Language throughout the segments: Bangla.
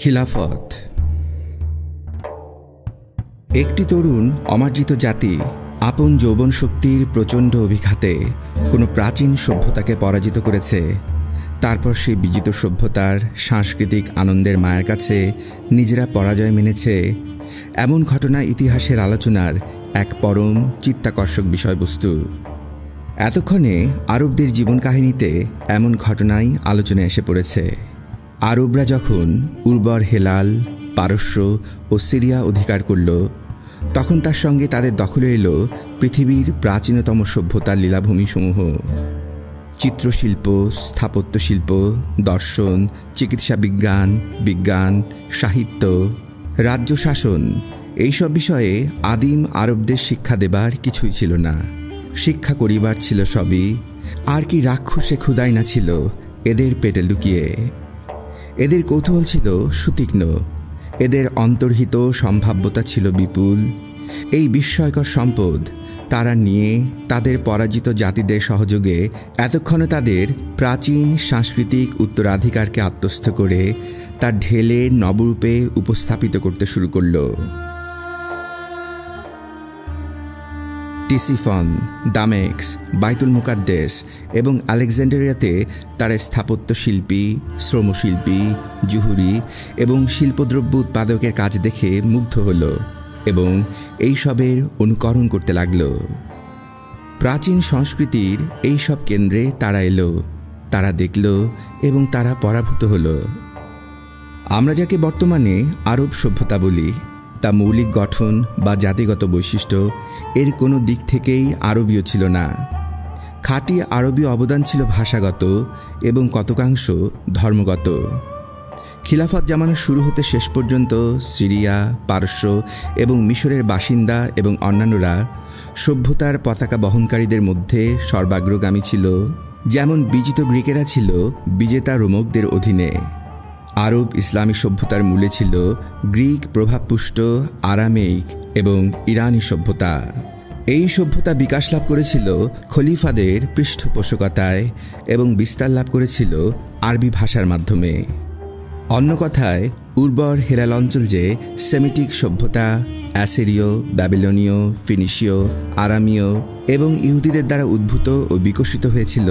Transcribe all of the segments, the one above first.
খিলাফত। একটি তরুণ অমার্জিত জাতি আপন যৌবন শক্তির প্রচণ্ড অভিঘাতে কোনো প্রাচীন সভ্যতাকে পরাজিত করেছে। তারপর সেই বিজিত সভ্যতার সাংস্কৃতিক আনন্দের মায়ের কাছে নিজেরা পরাজয় মেনেছে। এমন ঘটনা ইতিহাসের আলোচনার এক পরম চিত্তাকর্ষক বিষয়বস্তু। এতক্ষণে আরবদের জীবন কাহিনীতে এমন ঘটনাই আলোচনায় এসে পড়েছে। আরবরা যখন উর্বর হেলাল, পারস্য ও সিরিয়া অধিকার করল, তখন তার সঙ্গে তাদের দখলে এলো পৃথিবীর প্রাচীনতম সভ্যতার লীলাভূমিসমূহ। চিত্রশিল্প, স্থাপত্যশিল্প, দর্শন, চিকিৎসা বিজ্ঞান, সাহিত্য, রাজ্য শাসন, এইসব বিষয়ে আদিম আরবদের শিক্ষা দেবার কিছুই ছিল না। শিক্ষা করিবার ছিল সবই, আর কি রাক্ষসে ক্ষুদাই না ছিল এদের পেটে লুকিয়ে। এদের কৌতূহল ছিল সুতীক্ষ্ণ, এদের অন্তর্হিত সম্ভাব্যতা ছিল বিপুল। এই বিস্ময়কর সম্পদ তারা নিয়ে তাদের পরাজিত জাতিদের সহযোগে এতক্ষণে তাদের প্রাচীন সাংস্কৃতিক উত্তরাধিকারকে আত্মস্থ করে তার ঢেলে নবরূপে উপস্থাপিত করতে শুরু করল। টিসিফন, দামেস্ক, বাইতুল মুকাদ্দেস এবং আলেকজান্ড্রিয়াতে তারা স্থাপত্যশিল্পী, শ্রমশিল্পী, জুহুরি এবং শিল্পদ্রব্য উৎপাদকের কাজ দেখে মুগ্ধ হল এবং এই সবের অনুকরণ করতে লাগল। প্রাচীন সংস্কৃতির এই সব কেন্দ্রে তারা এলো, তারা দেখল এবং তারা পরাভূত হল। আমরা যাকে বর্তমানে আরব সভ্যতা বলি, তা মৌলিক গঠন বা জাতিগত বৈশিষ্ট্য এর কোনো দিক থেকেই আরবীয় ছিল না। খাঁটি আরবীয় অবদান ছিল ভাষাগত এবং কতকাংশ ধর্মগত। খিলাফত জামানা শুরু হতে শেষ পর্যন্ত সিরিয়া, পারস্য এবং মিশরের বাসিন্দা এবং অন্যান্যরা সভ্যতার পতাকা বহনকারীদের মধ্যে সর্বাগ্রগামী ছিল। যেমন বিজিত গ্রিকেরা ছিল বিজেতা রোমকদের অধীনে। আরব ইসলামী সভ্যতার মূলে ছিল গ্রিক প্রভাবপুষ্ট আরামেইক এবং ইরানি সভ্যতা। এই সভ্যতা বিকাশ লাভ করেছিল খলিফাদের পৃষ্ঠপোষকতায় এবং বিস্তার লাভ করেছিল আরবি ভাষার মাধ্যমে। অন্য কথায়, উর্বর হেলাল অঞ্চল যে সেমিটিক সভ্যতা, অ্যাসিরীয়, ব্যাবিলনীয়, ফিনিশীয়, আরামীয় এবং ইহুদিদের দ্বারা উদ্ভূত ও বিকশিত হয়েছিল,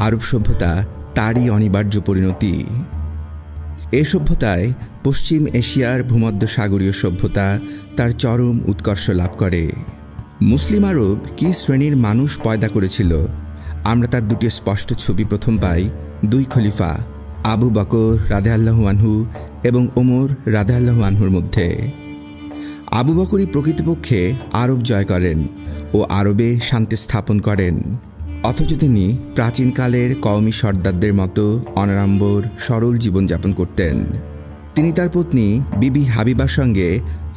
আরব সভ্যতা তারই অনিবার্য পরিণতি। এ সভ্যতায় পশ্চিম এশিয়ার ভূমধ্যসাগরীয় সভ্যতা তার চরম উৎকর্ষ লাভ করে। মুসলিম আরব কি শ্রেণীর মানুষ পয়দা করেছিল, আমরা তার দুটি স্পষ্ট ছবি প্রথম পাই দুই খলিফা আবু বকর রাদিয়াল্লাহু আনহু এবং ওমর রাদিয়াল্লাহু আনহুর মধ্যে। আবু বকরই প্রকৃতপক্ষে আরব জয় করেন ও আরবে শান্তি স্থাপন করেন, অথচ তিনি প্রাচীনকালের কওমি সর্দারদের মতো অনাড়ম্বর সরল জীবনযাপন করতেন। তিনি তার পত্নী বিবি হাবিবার সঙ্গে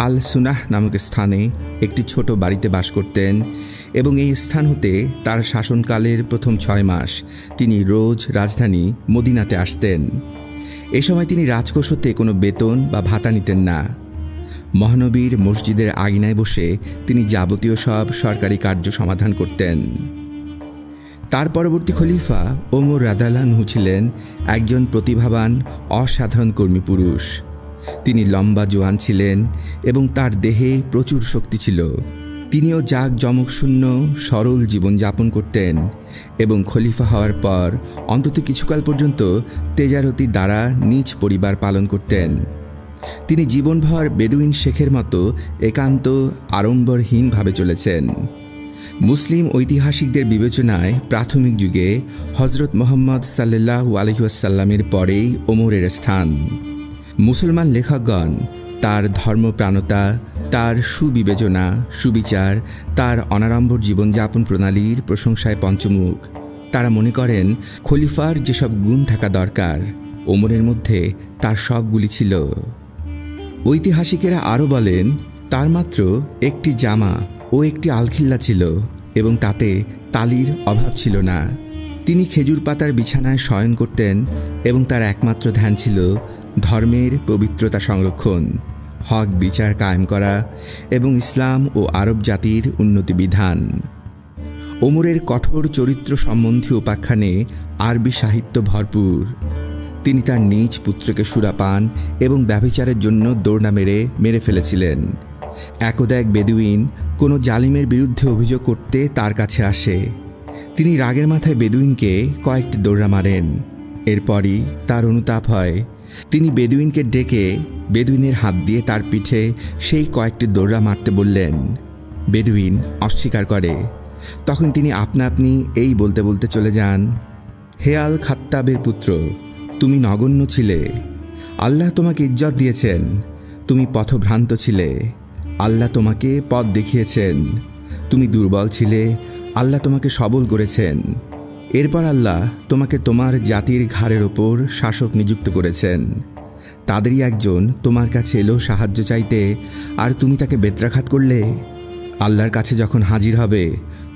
আল সুনাহ নামক স্থানে একটি ছোট বাড়িতে বাস করতেন এবং এই স্থান হতে তার শাসনকালের প্রথম 6 মাস তিনি রোজ রাজধানী মদিনাতে আসতেন। এ সময় তিনি রাজকোষ হতে কোনো বেতন বা ভাতা নিতেন না। মহানবীর মসজিদের আঙিনায় বসে তিনি যাবতীয় সব সরকারি কার্য সমাধান করতেন। তার পরবর্তী খলিফা ওমর রাদিয়াল্লাহু আনহু ছিলেন একজন প্রতিভাবান অসাধারণ কর্মী পুরুষ। তিনি লম্বা জোয়ান ছিলেন এবং তার দেহে প্রচুর শক্তি ছিল। তিনিও জাঁকজমকশূন্য সরল জীবনযাপন করতেন এবং খলিফা হওয়ার পর অন্তত কিছুকাল পর্যন্ত তেজারতি দ্বারা নিজ পরিবার পালন করতেন। তিনি জীবনভর বেদুইন শেখের মতো একান্ত আড়ম্বরহীনভাবে চলেছেন। মুসলিম ঐতিহাসিকদের বিবেচনায় প্রাথমিক যুগে হজরত মুহাম্মদ সাল্লাল্লাহু আলাইহি ওয়াসাল্লামের পরেই ওমরের স্থান। মুসলমান লেখকগণ তার ধর্মপ্রাণতা, তার সুবিবেচনা, সুবিচার, তার অনাড়ম্বর জীবনযাপন প্রণালীর প্রশংসায় পঞ্চমুখ। তারা মনে করেন খলিফার যেসব গুণ থাকা দরকার, ওমরের মধ্যে তার সবগুলি ছিল। ঐতিহাসিকেরা আরও বলেন, তার মাত্র একটি জামা ও একটি আলখিল্লা ছিল এবং তাতে তালির অভাব ছিল না। তিনি খেজুর পাতার বিছানায় শয়ন করতেন এবং তার একমাত্র ধ্যান ছিল ধর্মের পবিত্রতা সংরক্ষণ, হক বিচার কায়েম করা এবং ইসলাম ও আরব জাতির উন্নতি বিধান। ওমরের কঠোর চরিত্র সম্বন্ধী উপাখ্যানে আরবি সাহিত্য ভরপুর। তিনি তার নিজ পুত্রকে সুরাপান এবং ব্যভিচারের জন্য দৌড়া মেরে ফেলেছিলেন। একদা এক বেদুইন কোনো জালিমের বিরুদ্ধে অভিযোগ করতে তার কাছে আসে। তিনি রাগের মাথায় বেদুইনকে কয়েকটি দৌড়া মারেন। এরপরই তার অনুতাপ হয়। তিনি বেদুইনকে ডেকে বেদুইনের হাত দিয়ে তার পিঠে সেই কয়েকটি দৌড়া মারতে বললেন। বেদুইন অস্বীকার করে। তখন তিনি আপনা আপনি এই বলতে বলতে চলে যান, হে আল খাত্তাবের পুত্র, তুমি নগণ্য ছিলে, আল্লাহ তোমাকে ইজ্জত দিয়েছেন। তুমি পথভ্রান্ত ছিলে, আল্লাহ তোমাকে পথ দেখিয়েছেন। তুমি দুর্বল ছিলে, আল্লাহ তোমাকে সবল করেছেন। এরপর আল্লাহ তোমাকে তোমার জাতির ঘাড়ের ওপর শাসক নিযুক্ত করেছেন। তাদেরই একজন তোমার কাছে এলো সাহায্য চাইতে, আর তুমি তাকে বেত্রাঘাত করলে। আল্লাহর কাছে যখন হাজির হবে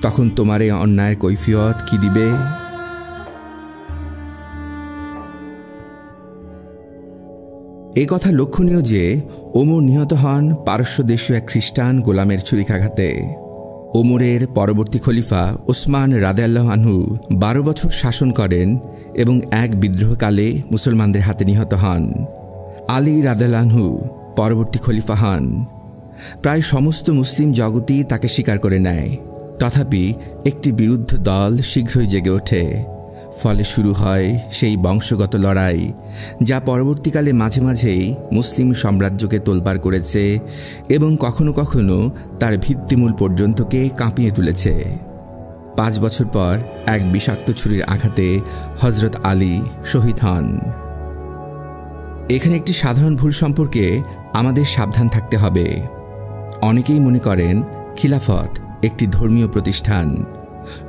তখন তোমার এই অন্যায়ের কৈফিয়ত কি দিবে? এই কথা লক্ষণীয় যে ওমর নিহত হন পারস্য দেশীয় এক খ্রিস্টান গোলামের ছুরিকাঘাতে। ওমরের পরবর্তী খলিফা ওসমান রাদিয়াল্লাহু আনহু 12 বছর শাসন করেন এবং এক বিদ্রোহকালে মুসলমানদের হাতে নিহত হন। আলী রাদিয়াল্লাহু আনহু পরবর্তী খলিফা হন। প্রায় সমস্ত মুসলিম জগতই তাকে স্বীকার করে নেয়। তথাপি একটি বিরুদ্ধ দল শীঘ্রই জেগে ওঠে। ফলে শুরু হয় সেই বংশগত লড়াই, যা পরবর্তীকালে মাঝে মাঝেই মুসলিম সাম্রাজ্যকে তোলপাড় করেছে এবং কখনো কখনো তার ভিত্তিমূল পর্যন্তকে কাঁপিয়ে তুলেছে। 5 বছর পর এক বিষাক্ত ছুরির আঘাতে হযরত আলী শহীদ হন। এখানে একটি সাধারণ ভুল সম্পর্কে আমাদের সাবধান থাকতে হবে। অনেকেই মনে করেন খিলাফত একটি ধর্মীয় প্রতিষ্ঠান।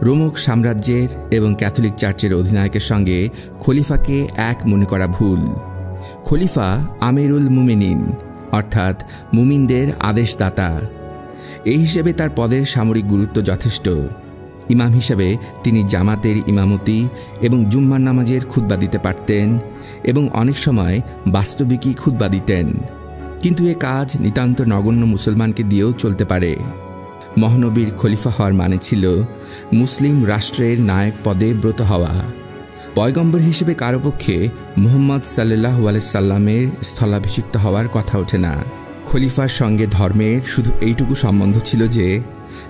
রোমক সাম্রাজ্যের এবং ক্যাথলিক চার্চের অধিনায়কের সঙ্গে খলিফাকে এক মনে করা ভুল। খলিফা আমিরুল মুমিনিন, অর্থাৎ মুমিনদের আদেশদাতা। এই হিসেবে তার পদের সামরিক গুরুত্ব যথেষ্ট। ইমাম হিসেবে তিনি জামাতের ইমামতি এবং জুম্মার নামাজের খুতবা দিতে পারতেন এবং অনেক সময় বাস্তবিকই খুতবা দিতেন। কিন্তু এ কাজ নিতান্ত নগণ্য মুসলমানকে দিয়েও চলতে পারে। মহানবীর খলিফা হওয়ার মানে ছিল মুসলিম রাষ্ট্রের নায়ক পদে ব্রত হওয়া। পয়গম্বর হিসেবে কারো পক্ষে মুহাম্মদ সাল্লাল্লাহু আলাইহি সাল্লামের স্থলাভিষিক্ত হওয়ার কথা ওঠে না। খলিফার সঙ্গে ধর্মের শুধু এইটুকু সম্বন্ধ ছিল যে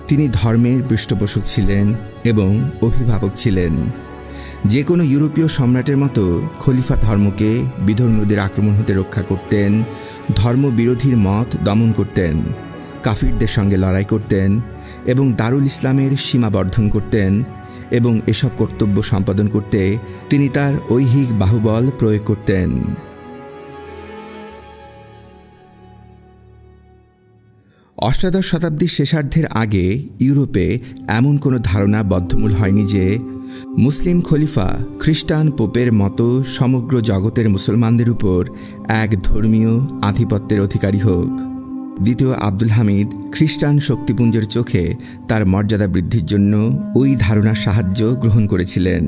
তিনি ধর্মের পৃষ্ঠপোষক ছিলেন এবং অভিভাবক ছিলেন। যে কোনো ইউরোপীয় সম্রাটের মতো খলিফা ধর্মকে বিধর্মীয়দের আক্রমণ হতে রক্ষা করতেন, ধর্মবিরোধীর মত দমন করতেন, কাফিরদের সঙ্গে লড়াই করতেন এবং দারুল ইসলামের সীমা বর্ধন করতেন, এবং এসব কর্তব্য সম্পাদন করতে তিনি তার ঐহিক বাহুবল প্রয়োগ করতেন। অষ্টাদশ শতাব্দীর শেষার্ধের আগে ইউরোপে এমন কোনো ধারণা বদ্ধমূল হয়নি যে মুসলিম খলিফা খ্রিস্টান পোপের মতো সমগ্র জগতের মুসলমানদের উপর এক ধর্মীয় আধিপত্যের অধিকারী হোক। দ্বিতীয় আব্দুল হামিদ খ্রিস্টান শক্তিপুঞ্জের চোখে তার মর্যাদা বৃদ্ধির জন্য ওই ধারণার সাহায্য গ্রহণ করেছিলেন।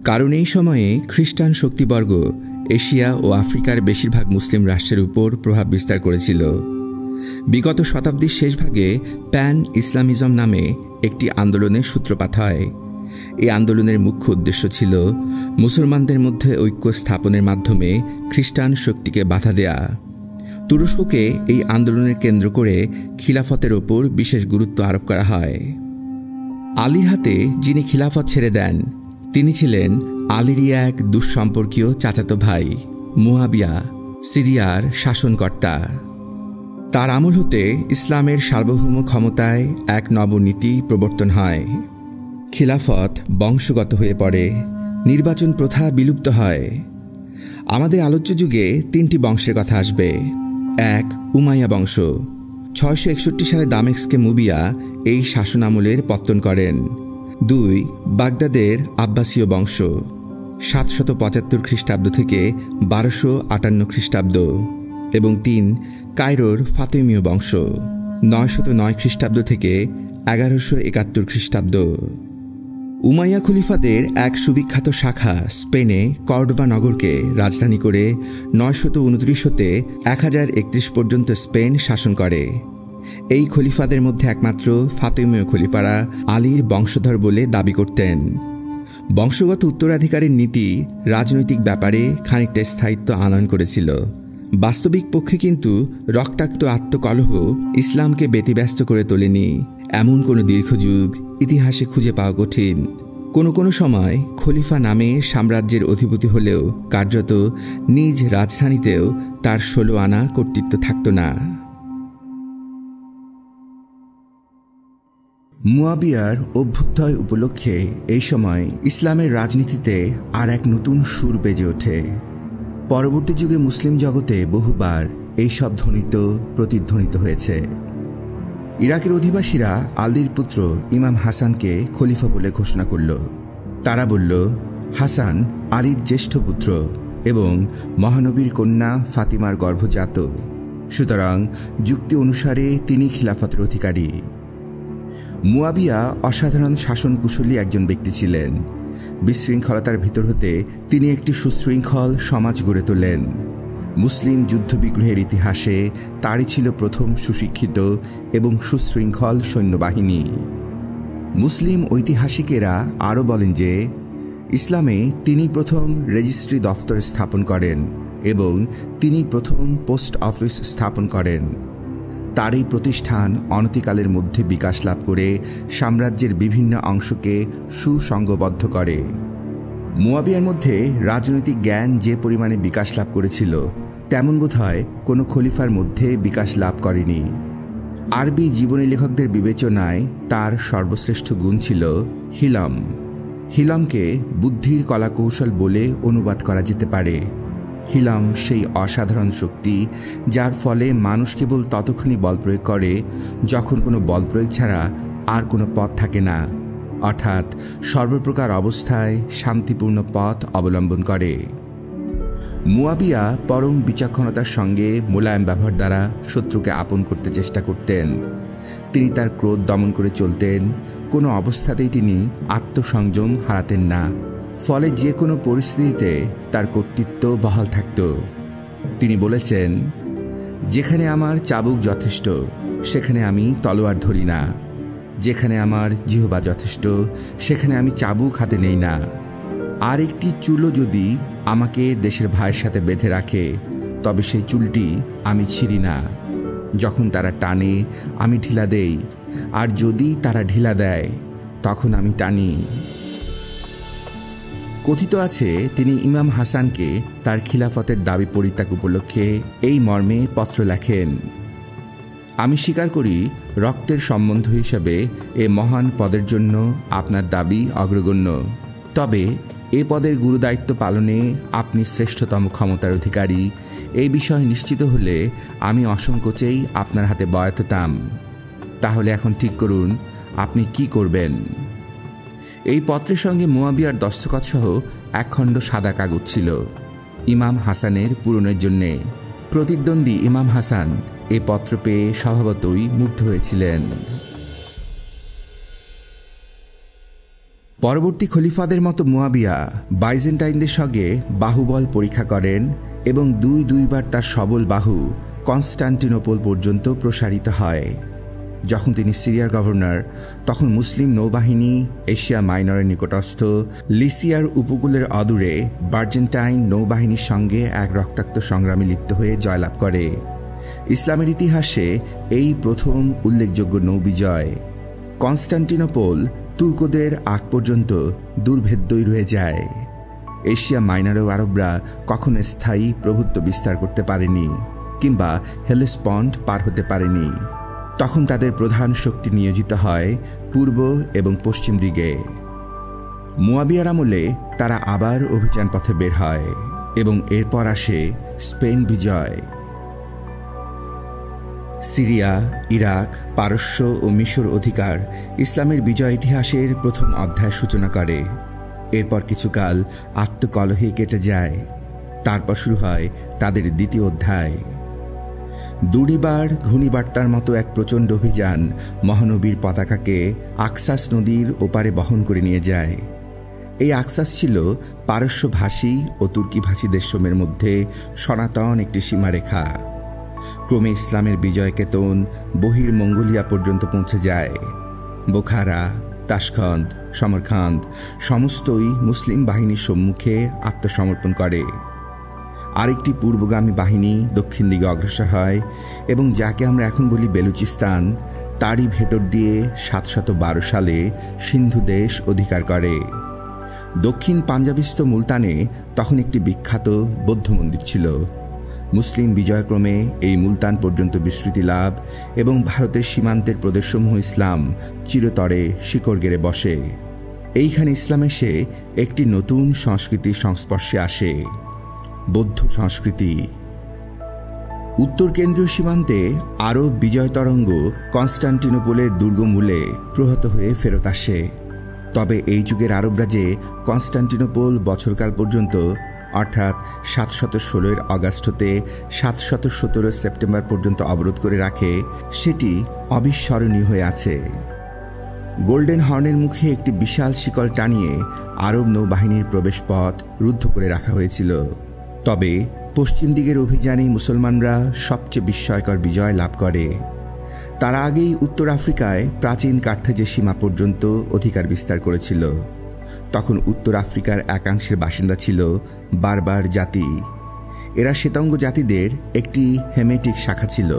কারণ এই সময়ে খ্রিস্টান শক্তিবর্গ এশিয়া ও আফ্রিকার বেশিরভাগ মুসলিম রাষ্ট্রের উপর প্রভাব বিস্তার করেছিল। বিগত শতাব্দীর শেষভাগে প্যান ইসলামিজম নামে একটি আন্দোলনের সূত্রপাত হয়। এই আন্দোলনের মুখ্য উদ্দেশ্য ছিল মুসলমানদের মধ্যে ঐক্য স্থাপনের মাধ্যমে খ্রিস্টান শক্তিকে বাধা দেয়া। তুরস্ককে এই আন্দোলনের কেন্দ্র করে খিলাফতের ওপর বিশেষ গুরুত্ব আরোপ করা হয়। আলীর হাতে যিনি খিলাফত ছেড়ে দেন তিনি ছিলেন আলীরই এক দুঃসম্পর্কীয় চাচাতো ভাই মুয়াবিয়া, সিরিয়ার শাসনকর্তা। তার আমল হতে ইসলামের সার্বভৌম ক্ষমতায় এক নবনীতি প্রবর্তন হয়। খিলাফত বংশগত হয়ে পড়ে, নির্বাচন প্রথা বিলুপ্ত হয়। আমাদের আলোচ্য যুগে 3টি বংশের কথা আসবে। 1. উমাইয়া বংশ। 661 সালে দামেস্কে মুবিয়া এই শাসনামলের পত্তন করেন। 2. বাগদাদের আব্বাসীয় বংশ 775 খ্রিস্টাব্দ থেকে 1258 খ্রিস্টাব্দ এবং 3. কায়রোর ফাতেমীয় বংশ 909 খ্রিস্টাব্দ থেকে 1171 খ্রিস্টাব্দ। উমাইয়া খলিফাদের এক সুবিখ্যাত শাখা স্পেনে কর্ডোবা নগরকে রাজধানী করে 929 হতে 1031 পর্যন্ত স্পেন শাসন করে। এই খলিফাদের মধ্যে একমাত্র ফাতেমীয় খলিফারা আলীর বংশধর বলে দাবি করতেন। বংশগত উত্তরাধিকারের নীতি রাজনৈতিক ব্যাপারে খানিকটা স্থায়িত্ব আনয়ন করেছিল। বাস্তবিক পক্ষে কিন্তু রক্তাক্ত আত্মকলহ ইসলামকে ব্যতিব্যস্ত করে তোলেনি। এমন কোনো দীর্ঘযুগ ইতিহাসে খুঁজে পাওয়া কঠিন। কোনো সময় খলিফা নামে সাম্রাজ্যের অধিপতি হলেও কার্যত নিজ রাজধানীতেও তার 16 আনা কর্তৃত্ব থাকত না। মুয়াবিয়ার অভ্যুদয় উপলক্ষে এই সময় ইসলামের রাজনীতিতে আর এক নতুন সুর বেজে ওঠে। পরবর্তী যুগে মুসলিম জগতে বহুবার এইসব ধ্বনিত প্রতিধ্বনিত হয়েছে। ইরাকের অধিবাসীরা আলীর পুত্র ইমাম হাসানকে খলিফা বলে ঘোষণা করল। তারা বলল, হাসান আলীর জ্যেষ্ঠ পুত্র এবং মহানবীর কন্যা ফাতিমার গর্ভজাত, সুতরাং যুক্তি অনুসারে তিনি খিলাফতের অধিকারী। মুয়াবিয়া অসাধারণ শাসনকুশলী একজন ব্যক্তি ছিলেন। বিশৃঙ্খলতার ভিতর হতে তিনি একটি সুশৃঙ্খল সমাজ গড়ে তোলেন। মুসলিম যুদ্ধবিগ্রহের ইতিহাসে তারই ছিল প্রথম সুশিক্ষিত এবং সুশৃঙ্খল সৈন্যবাহিনী। মুসলিম ঐতিহাসিকেরা আরও বলেন যে ইসলামে তিনি প্রথম রেজিস্ট্রি দফতর স্থাপন করেন এবং তিনি প্রথম পোস্ট অফিস স্থাপন করেন। তার এই প্রতিষ্ঠান অনতিকালের মধ্যে বিকাশ লাভ করে সাম্রাজ্যের বিভিন্ন অংশকে সুসংঘবদ্ধ করে। মুয়াবিয়ার মধ্যে রাজনৈতিক জ্ঞান যে পরিমাণে বিকাশ লাভ করেছিল তেমন বোধহয় কোনো খলিফার মধ্যে বিকাশ লাভ করেনি। আরবি জীবনী লেখকদের বিবেচনায় তার সর্বশ্রেষ্ঠ গুণ ছিল হিলম। হিলমকে বুদ্ধির কলাকৌশল বলে অনুবাদ করা যেতে পারে। হিলম সেই অসাধারণ শক্তি যার ফলে মানুষ কেবল ততক্ষণই বল প্রয়োগ করে যখন কোনো বল প্রয়োগ ছাড়া আর কোনো পথ থাকে না, অর্থাৎ সর্বপ্রকার অবস্থায় শান্তিপূর্ণ পথ অবলম্বন করে। মুয়াবিয়া পরম বিচক্ষণতার সঙ্গে মোলায়েম ব্যবহার দ্বারা শত্রুকে আপন করতে চেষ্টা করতেন। তিনি তার ক্রোধ দমন করে চলতেন। কোনো অবস্থাতেই তিনি আত্মসংযম হারাতেন না, ফলে যে কোনো পরিস্থিতিতে তার কর্তৃত্ব বহাল থাকত। তিনি বলেছেন, যেখানে আমার চাবুক যথেষ্ট সেখানে আমি তলোয়ার ধরি না, যেখানে আমার জিহ্বা যথেষ্ট সেখানে আমি চাবুক হাতে নেই না। আর একটি চুলও যদি আমাকে দেশের ভাইয়ের সাথে বেঁধে রাখে তবে সেই চুলটি আমি ছিঁড়ি না। যখন তারা টানে আমি ঢিলা দেই, আর যদি তারা ঢিলা দেয় তখন আমি টানি। কথিত আছে তিনি ইমাম হাসানকে তার খিলাফতের দাবি পরিত্যাগ উপলক্ষে এই মর্মে পত্র লেখেন, আমি স্বীকার করি রক্তের সম্বন্ধ হিসেবে এ মহান পদের জন্য আপনার দাবি অগ্রগণ্য, তবে এ পদের গুরুদায়িত্ব পালনে আপনি শ্রেষ্ঠতম ক্ষমতার অধিকারী এই বিষয় নিশ্চিত হলে আমি অসংকোচেই আপনার হাতে বয়াত হতাম। তাহলে এখন ঠিক করুন আপনি কি করবেন। এই পত্রের সঙ্গে মুয়াবিয়ার দস্তখত সহ এক খণ্ড সাদা কাগজ ছিল ইমাম হাসানের পূরণের জন্যে। প্রতিদ্বন্দ্বী ইমাম হাসান এ পত্র পেয়ে স্বভাবতই মুগ্ধ হয়েছিলেন। পরবর্তী খলিফাদের মতো মুয়াবিয়া বাইজেন্টাইনদের সঙ্গে বাহুবল পরীক্ষা করেন এবং দুইবার তার সবল বাহু কনস্টান্টিনোপল পর্যন্ত প্রসারিত হয়। যখন তিনি সিরিয়ার গভর্নর তখন মুসলিম নৌবাহিনী এশিয়া মাইনরের নিকটস্থ লিসিয়ার উপকূলের অদূরে বার্জেন্টাইন নৌবাহিনীর সঙ্গে এক রক্তাক্ত সংগ্রামে লিপ্ত হয়ে জয়লাভ করে। ইসলামের ইতিহাসে এই প্রথম উল্লেখযোগ্য নৌবিজয়। কনস্টান্টিনোপল তুর্কদের আগ পর্যন্ত দুর্ভেদ্যই রয়ে যায়। এশিয়া মাইনরেও আরবরা কখনো স্থায়ী প্রভুত্ব বিস্তার করতে পারেনি কিংবা হেলেসপন্ট পার হতে পারেনি। তখন তাদের প্রধান শক্তি নিয়োজিত হয় পূর্ব এবং পশ্চিম দিকে। মুয়াবিয়ার আমলে তারা আবার অভিযান পথে বের হয় এবং এরপর আসে স্পেন বিজয়। সিরিয়া, ইরাক, পারস্য ও মিশর অধিকার ইসলামের বিজয় ইতিহাসের প্রথম অধ্যায় সূচনা করে। এরপর কিছুকাল আত্মকলহে কেটে যায়। তারপর শুরু হয় তাদের দ্বিতীয় অধ্যায়। দুর্নিবার ঘূর্ণিবার্তার মতো এক প্রচণ্ড অভিযান মহানবীর পতাকাকে আকসাস নদীর ওপারে বহন করে নিয়ে যায়। এই আকসাস ছিল পারস্যভাষী ও তুর্কিভাষী দেশসমূহের মধ্যে সনাতন একটি সীমারেখা। ক্রমে ইসলামের বিজয় কেতন বহির্মঙ্গোলিয়া পর্যন্ত পৌঁছে যায়। বোখারা, তাশখন্দ, সমরখান্দ সমস্তই মুসলিম বাহিনীর সম্মুখে আত্মসমর্পণ করে। আরেকটি পূর্বগামী বাহিনী দক্ষিণ দিকে অগ্রসর হয় এবং যাকে আমরা এখন বলি বেলুচিস্তান, তারই ভেতর দিয়ে 712 সালে সিন্ধু দেশ অধিকার করে। দক্ষিণ পাঞ্জাবিস্থ মুলতানে তখন একটি বিখ্যাত বৌদ্ধ মন্দির ছিল। মুসলিম বিজয়ক্রমে এই মুলতান পর্যন্ত বিস্তৃতি লাভ এবং ভারতের সীমান্তের প্রদেশসমূহ ইসলাম চিরতরে শিকড় গেড়ে বসে। এইখানে ইসলাম এসে একটি নতুন সংস্কৃতির সংস্পর্শে আসে, বৌদ্ধ সংস্কৃতি। উত্তর কেন্দ্রীয় সীমান্তে আরব বিজয় তরঙ্গ কনস্টান্টিনোপলের দুর্গমূলে প্রহত হয়ে ফেরত আসে। তবে এই যুগের আরবরা যে কনস্টান্টিনোপল বছরকাল পর্যন্ত অর্থাৎ 716 আগস্ট হতে 717 সেপ্টেম্বর পর্যন্ত অবরোধ করে রাখে, সেটি অবিস্মরণীয় হয়ে আছে। গোল্ডেন হর্নের মুখে একটি বিশাল শিকল টানিয়ে আরব নৌবাহিনীর প্রবেশ পথ রুদ্ধ করে রাখা হয়েছিল। তবে পশ্চিম দিকের অভিযানে মুসলমানরা সবচেয়ে বিস্ময়কর বিজয় লাভ করে। তারা আগেই উত্তর আফ্রিকায় প্রাচীন কার্থাজের সীমা পর্যন্ত অধিকার বিস্তার করেছিল। তখন উত্তর আফ্রিকার একাংশের বাসিন্দা ছিল বারবার জাতি। এরা শ্বেতাঙ্গ জাতিদের একটি হেমেটিক শাখা ছিল।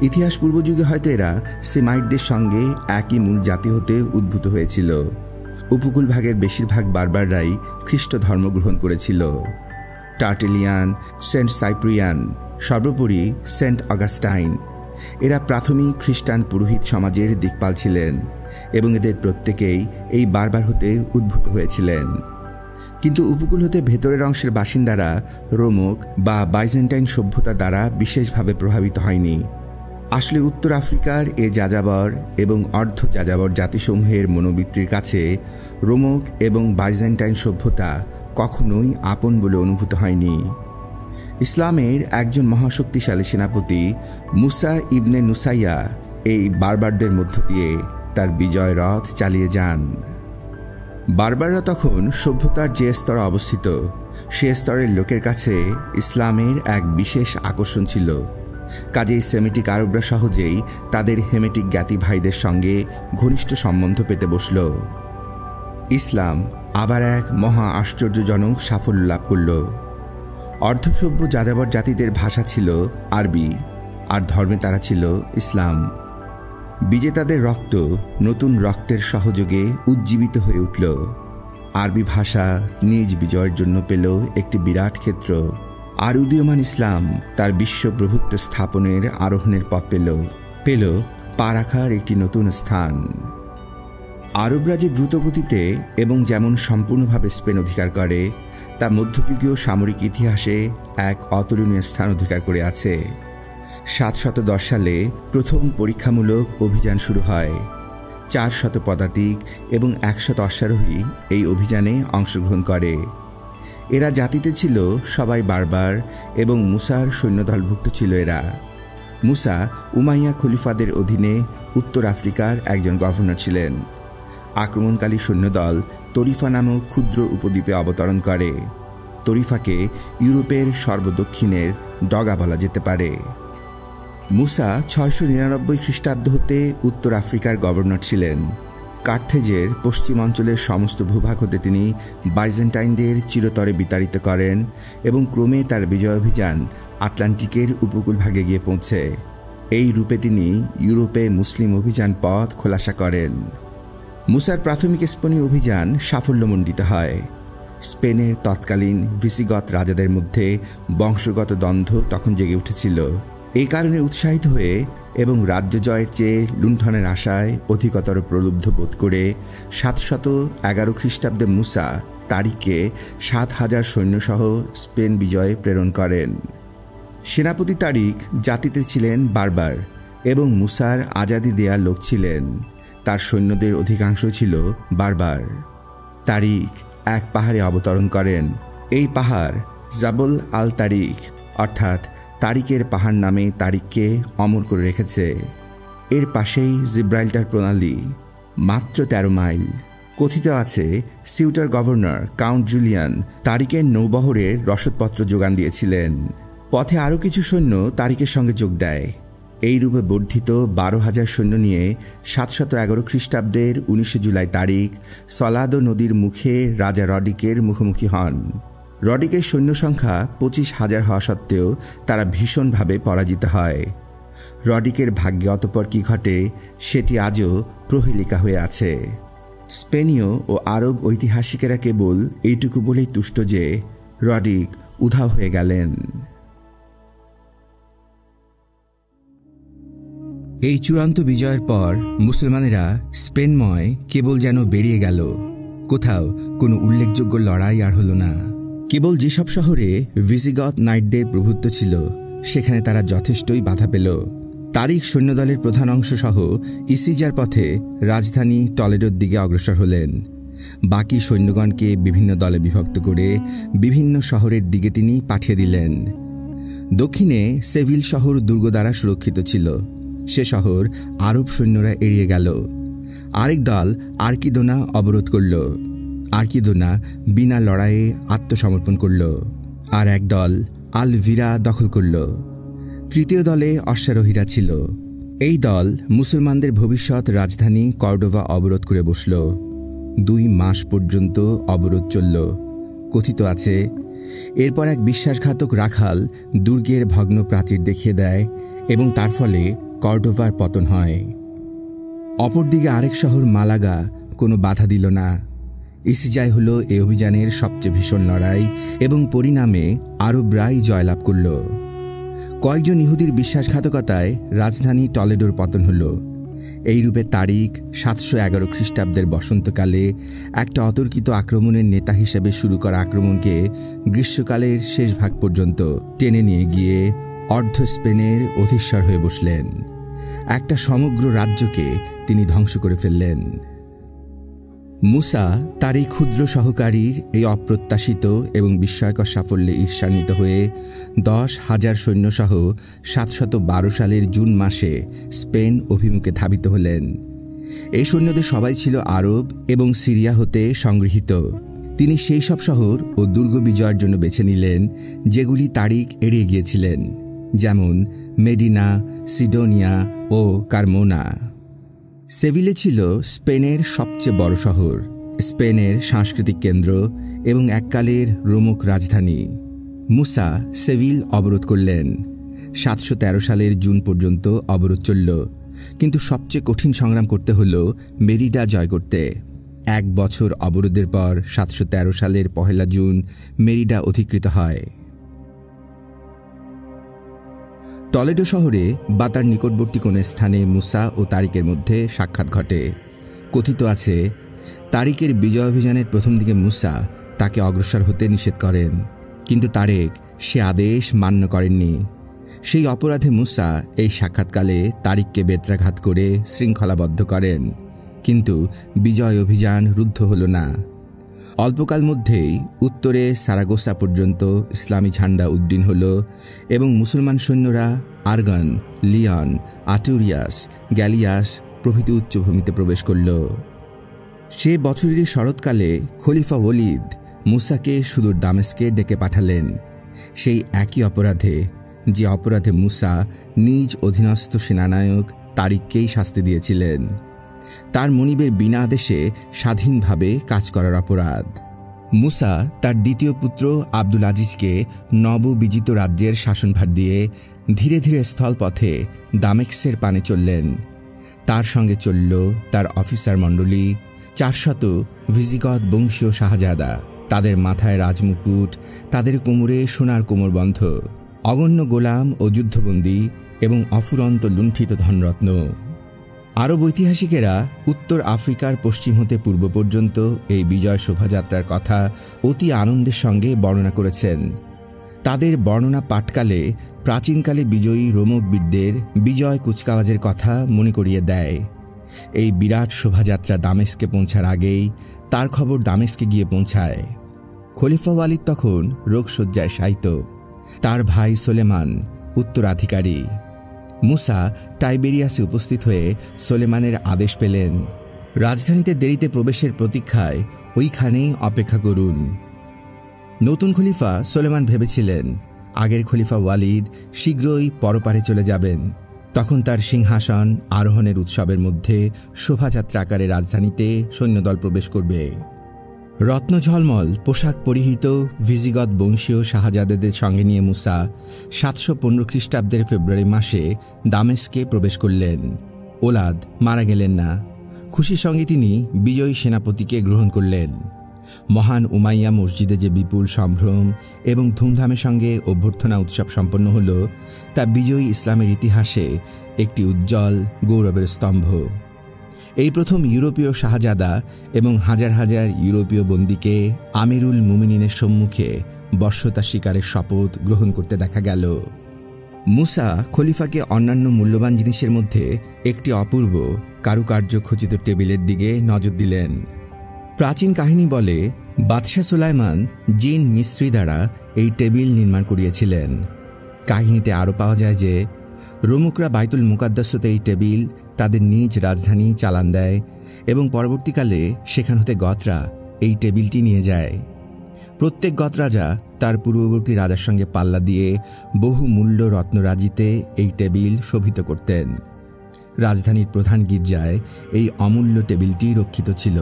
ইতিহাস পূর্বযুগে হয়তো এরা সেমাইটদের সঙ্গে একই মূল জাতি হতে উদ্ভূত হয়েছিল। উপকূলভাগের বেশিরভাগ বারবাররাই খ্রিস্ট ধর্ম গ্রহণ করেছিল। টার্টেলিয়ান, সেন্ট সাইপ্রিয়ান, সর্বোপরি সেন্ট অগাস্টাইন, এরা প্রাথমিক খ্রিস্টান পুরোহিত সমাজের দিকপাল ছিলেন এবং এদের প্রত্যেকেই এই বারবার হতে উদ্ভূত হয়েছিলেন। কিন্তু উপকূল হতে ভেতরের অংশের বাসিন্দারা রোমক বা বাইজেন্টাইন সভ্যতা দ্বারা বিশেষভাবে প্রভাবিত হয়নি। আসলে উত্তর আফ্রিকার এ যাযাবর এবং অর্ধ যাযাবর জাতিসমূহের মনোবৃত্তির কাছে রোমক এবং বাইজেন্টাইন সভ্যতা কখনোই আপন বলে অনুভূত হয়নি। ইসলামের একজন মহাশক্তিশালী সেনাপতি মুসা ইবনে নুসাইয়া এই বারবারদের মধ্য দিয়ে তার বিজয় রথ চালিয়ে যান। বারবাররা তখন সভ্যতার যে স্তরে অবস্থিত, সে স্তরের লোকের কাছে ইসলামের এক বিশেষ আকর্ষণ ছিল। কাজেই সেমিটিক আরবরা সহজেই তাদের হেমেটিক জ্ঞাতি ভাইদের সঙ্গে ঘনিষ্ঠ সম্বন্ধ পেতে বসল। ইসলাম আবার এক মহা আশ্চর্যজনক সাফল্য লাভ করল। অর্ধসভ্য যাযাবর জাতিদের ভাষা ছিল আরবি, আর ধর্মে তারা ছিল ইসলাম। বিজেতাদের রক্ত নতুন রক্তের সহযোগে উজ্জীবিত হয়ে উঠল। আরবি ভাষা নিজ বিজয়ের জন্য পেল একটি বিরাট ক্ষেত্র, আর উদীয়মান ইসলাম তার বিশ্ব প্রভুত্ব স্থাপনের আরোহণের পথ পেল পা রাখার একটি নতুন স্থান। আরবরা যে দ্রুতগতিতে এবং যেমন সম্পূর্ণভাবে স্পেন অধিকার করে, তা মধ্যযুগীয় সামরিক ইতিহাসে এক অতুলনীয় স্থান অধিকার করে আছে। 710 সালে প্রথম পরীক্ষামূলক অভিযান শুরু হয়। 400 পদাতিক এবং 100 অশ্বারোহী এই অভিযানে অংশগ্রহণ করে। এরা জাতিতে ছিল সবাই বারবার এবং মুসার সৈন্যদলভুক্ত ছিল এরা। মুসা উমাইয়া খলিফাদের অধীনে উত্তর আফ্রিকার একজন গভর্নর ছিলেন। আক্রমণকারী সৈন্যদল তরিফা নামক ক্ষুদ্র উপদ্বীপে অবতরণ করে। তরিফাকে ইউরোপের সর্বদক্ষিণের ডগা বলা যেতে পারে। মুসা 699 খ্রিস্টাব্দ হতে উত্তর আফ্রিকার গভর্নর ছিলেন। কার্থেজের পশ্চিম অঞ্চলের সমস্ত ভূভাগ হতে তিনি বাইজেন্টাইনদের চিরতরে বিতাড়িত করেন এবং ক্রমে তার বিজয় অভিযান আটলান্টিকের উপকূলভাগে গিয়ে পৌঁছে। এই রূপে তিনি ইউরোপে মুসলিম অভিযান পথ খোলাসা করেন। মুসার প্রাথমিক স্পেনীয় অভিযান সাফল্যমণ্ডিত হয়। স্পেনের তৎকালীন ভিসিগত রাজাদের মধ্যে বংশগত দ্বন্দ্ব তখন জেগে উঠেছিল। এই কারণে উৎসাহিত হয়ে এবং রাজ্য জয়ের চেয়ে লুণ্ঠনের আশায় অধিকতর প্রলুব্ধ বোধ করে 711 খ্রিস্টাব্দে মুসা তারিখকে 7000 সৈন্যসহ স্পেন বিজয়ে প্রেরণ করেন। সেনাপতি তারিখ জাতিতে ছিলেন বারবার এবং মুসার আজাদি দেয়া লোক ছিলেন। তার সৈন্যদের অধিকাংশ ছিল বারবার। তারিখ এক পাহাড়ে অবতরণ করেন। এই পাহাড় জাবল আল তারিখ অর্থাৎ তারিকের পাহাড় নামে তারিখকে অমর করে রেখেছে। এর পাশেই জিব্রাল্টার প্রণালী, মাত্র 13 মাইল। কথিত আছে সিউটার গভর্নর কাউন্ট জুলিয়ান তারিকের নৌবহরের রসদপত্র যোগান দিয়েছিলেন। পথে আরও কিছু সৈন্য তারিকের সঙ্গে যোগ দেয়। এই রূপে বর্ধিত 12,000 সৈন্য নিয়ে 711 খ্রিস্টাব্দের 19 জুলাই তারিখ সলাদো নদীর মুখে রাজা রডিকের মুখোমুখি হন। রডিকের সৈন্য সংখ্যা 25,000 হওয়া সত্ত্বেও তারা ভীষণভাবে পরাজিত হয়। রডিকের ভাগ্যে অতঃপর কী ঘটে সেটি আজও প্রহেলিকা হয়ে আছে। স্পেনীয় ও আরব ঐতিহাসিকেরা কেবল এইটুকু বলেই তুষ্ট যে রডিক উধাও হয়ে গেলেন। এই চূড়ান্ত বিজয়ের পর মুসলমানেরা স্পেনময় কেবল যেন বেরিয়ে গেল। কোথাও কোনো উল্লেখযোগ্য লড়াই আর হল না। কেবল যেসব শহরে ভিজিগথ নাইটদের প্রভুত্ব ছিল সেখানে তারা যথেষ্টই বাধা পেল। তারিখ সৈন্যদলের প্রধান অংশ সহ ইসিজার পথে রাজধানী টলেডোর দিকে অগ্রসর হলেন। বাকি সৈন্যগণকে বিভিন্ন দলে বিভক্ত করে বিভিন্ন শহরের দিকে তিনি পাঠিয়ে দিলেন। দক্ষিণে সেভিল শহর দুর্গ দ্বারা সুরক্ষিত ছিল, সে শহর আরব সৈন্যরা এড়িয়ে গেল। আরেক দল আর্কিদোনা অবরোধ করল। আর্কিদোনা বিনা লড়াইয়ে আত্মসমর্পণ করল। আর এক দল আলভিরা দখল করল। তৃতীয় দলে অশ্বারোহীরা ছিল। এই দল মুসলমানদের ভবিষ্যৎ রাজধানী কর্ডোভা অবরোধ করে বসল। 2 মাস পর্যন্ত অবরোধ চলল। কথিত আছে এরপর এক বিশ্বাসঘাতক রাখাল দুর্গের ভগ্ন প্রাচীর দেখিয়ে দেয় এবং তার ফলে কর্ডোভার পতন হয়। অপরদিকে আরেক শহর মালাগা কোনো বাধা দিল না। ইসিজাই হল এ অভিযানের সবচেয়ে ভীষণ লড়াই এবং পরিণামে আরবরাই জয়লাভ করল। কয়েকজন ইহুদির বিশ্বাসঘাতকতায় রাজধানী টলেডোর পতন হল। এইরূপে তারিখ 711 খ্রিস্টাব্দের বসন্তকালে একটা অতর্কিত আক্রমণের নেতা হিসেবে শুরু করা আক্রমণকে গ্রীষ্মকালের শেষ ভাগ পর্যন্ত টেনে নিয়ে গিয়ে অর্ধ স্পেনের অধীশ্বর হয়ে বসলেন। একটা সমগ্র রাজ্যকে তিনি ধ্বংস করে ফেললেন। মুসা তার এই ক্ষুদ্র সহকারীর এই অপ্রত্যাশিত এবং বিস্ময়কর সাফল্যে ঈর্ষান্বিত হয়ে 10,000 সৈন্যসহ 712 সালের জুন মাসে স্পেন অভিমুখে ধাবিত হলেন। এই সৈন্যদের সবাই ছিল আরব এবং সিরিয়া হতে সংগৃহীত। তিনি সেই সব শহর ও দুর্গ বিজয়ের জন্য বেছে নিলেন যেগুলি তারিখ এড়িয়ে গিয়েছিলেন, যেমন মেডিনা, সিডোনিয়া ও কারমোনা। সেভিলে ছিল স্পেনের সবচেয়ে বড় শহর, স্পেনের সাংস্কৃতিক কেন্দ্র এবং এককালের রোমক রাজধানী। মুসা সেভিল অবরোধ করলেন। 713 সালের জুন পর্যন্ত অবরোধ চলল, কিন্তু সবচেয়ে কঠিন সংগ্রাম করতে হল মেরিডা জয় করতে। 1 বছর অবরোধের পর 713 সালের 1 জুন মেরিডা অধিকৃত হয়। টলেডো শহরে বা তার নিকটবর্তী কোনো স্থানে মুসা ও তারিকের মধ্যে সাক্ষাৎ ঘটে। কথিত আছে তারিকের বিজয় অভিযানের প্রথম দিকে মুসা তাকে অগ্রসর হতে নিষেধ করেন, কিন্তু তারেক সে আদেশ মান্য করেননি। সেই অপরাধে মুসা এই সাক্ষাৎকালে তারিককে বেত্রাঘাত করে শৃঙ্খলাবদ্ধ করেন, কিন্তু বিজয় অভিযান রুদ্ধ হল না। অল্পকাল মধ্যেই উত্তরে সারাগোসা পর্যন্ত ইসলামী ঝান্ডা উড্ডীন হল এবং মুসলমান সৈন্যরা আরগন, লিয়ন, আটুরিয়াস, গ্যালিয়াস প্রভৃতি উচ্চভূমিতে প্রবেশ করল। সে বছরেরই শরৎকালে খলিফা ওলিদ মুসাকে সুদূর দামেস্কে ডেকে পাঠালেন, সেই একই অপরাধে যে অপরাধে মুসা নিজ অধীনস্থ সেনানায়ক তারিককেই শাস্তি দিয়েছিলেন। তার মনিবের বিনা আদেশে স্বাধীনভাবে কাজ করার অপরাধ। মুসা তার দ্বিতীয় পুত্র আব্দুল আজিজকে নববিজিত রাজ্যের শাসনভার দিয়ে ধীরে ধীরে স্থলপথে দামেস্কের পানে চললেন। তার সঙ্গে চলল তার অফিসার মণ্ডলী, 400 ভিজিগত বংশীয় শাহজাদা। তাদের মাথায় রাজমুকুট, তাদের কোমরে সোনার কোমরবন্ধ, অগণ্য গোলাম ও যুদ্ধবন্দী এবং অফুরন্ত লুণ্ঠিত ধনরত্ন। আরব ঐতিহাসিকেরা উত্তর আফ্রিকার পশ্চিম হতে পূর্ব পর্যন্ত এই বিজয় শোভাযাত্রার কথা অতি আনন্দের সঙ্গে বর্ণনা করেছেন। তাদের বর্ণনা পাঠকালে প্রাচীনকালে বিজয়ী রোমক বীরদের বিজয় কুচকাওয়াজের কথা মনে করিয়ে দেয়। এই বিরাট শোভাযাত্রা দামেস্কে পৌঁছার আগেই তার খবর দামেস্কে গিয়ে পৌঁছায়। খলিফা ওয়ালিদ তখন রোগশয্যায় শায়িত, তার ভাই সোলেমান উত্তরাধিকারী। মুসা টাইবেরিয়াসে উপস্থিত হয়ে সোলেমানের আদেশ পেলেন, রাজধানীতে দেরিতে প্রবেশের প্রতীক্ষায় ওইখানেই অপেক্ষা করুন। নতুন খলিফা সোলেমান ভেবেছিলেন আগের খলিফা ওয়ালিদ শীঘ্রই পরপারে চলে যাবেন, তখন তার সিংহাসন আরোহণের উৎসবের মধ্যে শোভাযাত্রা আকারে রাজধানীতে সৈন্যদল প্রবেশ করবে। রত্নঝলমল পোশাক পরিহিত ভিজিগত বংশীয় শাহজাদাদের সঙ্গে নিয়ে মুসা 715 খ্রিস্টাব্দের ফেব্রুয়ারি মাসে দামেস্কে প্রবেশ করলেন। ওলাদ মারা গেলেন না। খুশির সঙ্গে তিনি বিজয়ী সেনাপতিকে গ্রহণ করলেন। মহান উমাইয়া মসজিদে যে বিপুল সম্ভ্রম এবং ধুমধামের সঙ্গে অভ্যর্থনা উৎসব সম্পন্ন হল, তা বিজয়ী ইসলামের ইতিহাসে একটি উজ্জ্বল গৌরবের স্তম্ভ। এই প্রথম ইউরোপীয় শাহজাদা এবং হাজার হাজার ইউরোপীয় বন্দীকে আমিরুল মুমিনিনের সম্মুখে বশ্যতা স্বীকারের শপথ গ্রহণ করতে দেখা গেল। মুসা খলিফাকে অন্যান্য মূল্যবান জিনিসের মধ্যে একটি অপূর্ব কারুকার্য খচিত টেবিলের দিকে নজর দিলেন। প্রাচীন কাহিনী বলে, বাদশাহ সুলাইমান জিন মিস্ত্রি দ্বারা এই টেবিল নির্মাণ করিয়েছিলেন। কাহিনীতে আরও পাওয়া যায় যে রোমকরা বাইতুল মুকাদ্দাসতে এই টেবিল তাদের নিজ রাজধানী চালান দেয় এবং পরবর্তীকালে সেখান হতে গতরা এই টেবিলটি নিয়ে যায়। প্রত্যেক গত রাজা তার পূর্ববর্তী রাজার সঙ্গে পাল্লা দিয়ে বহু মূল্য রত্নরাজিতে এই টেবিল শোভিত করতেন। রাজধানীর প্রধান গির্জায় এই অমূল্য টেবিলটি রক্ষিত ছিল।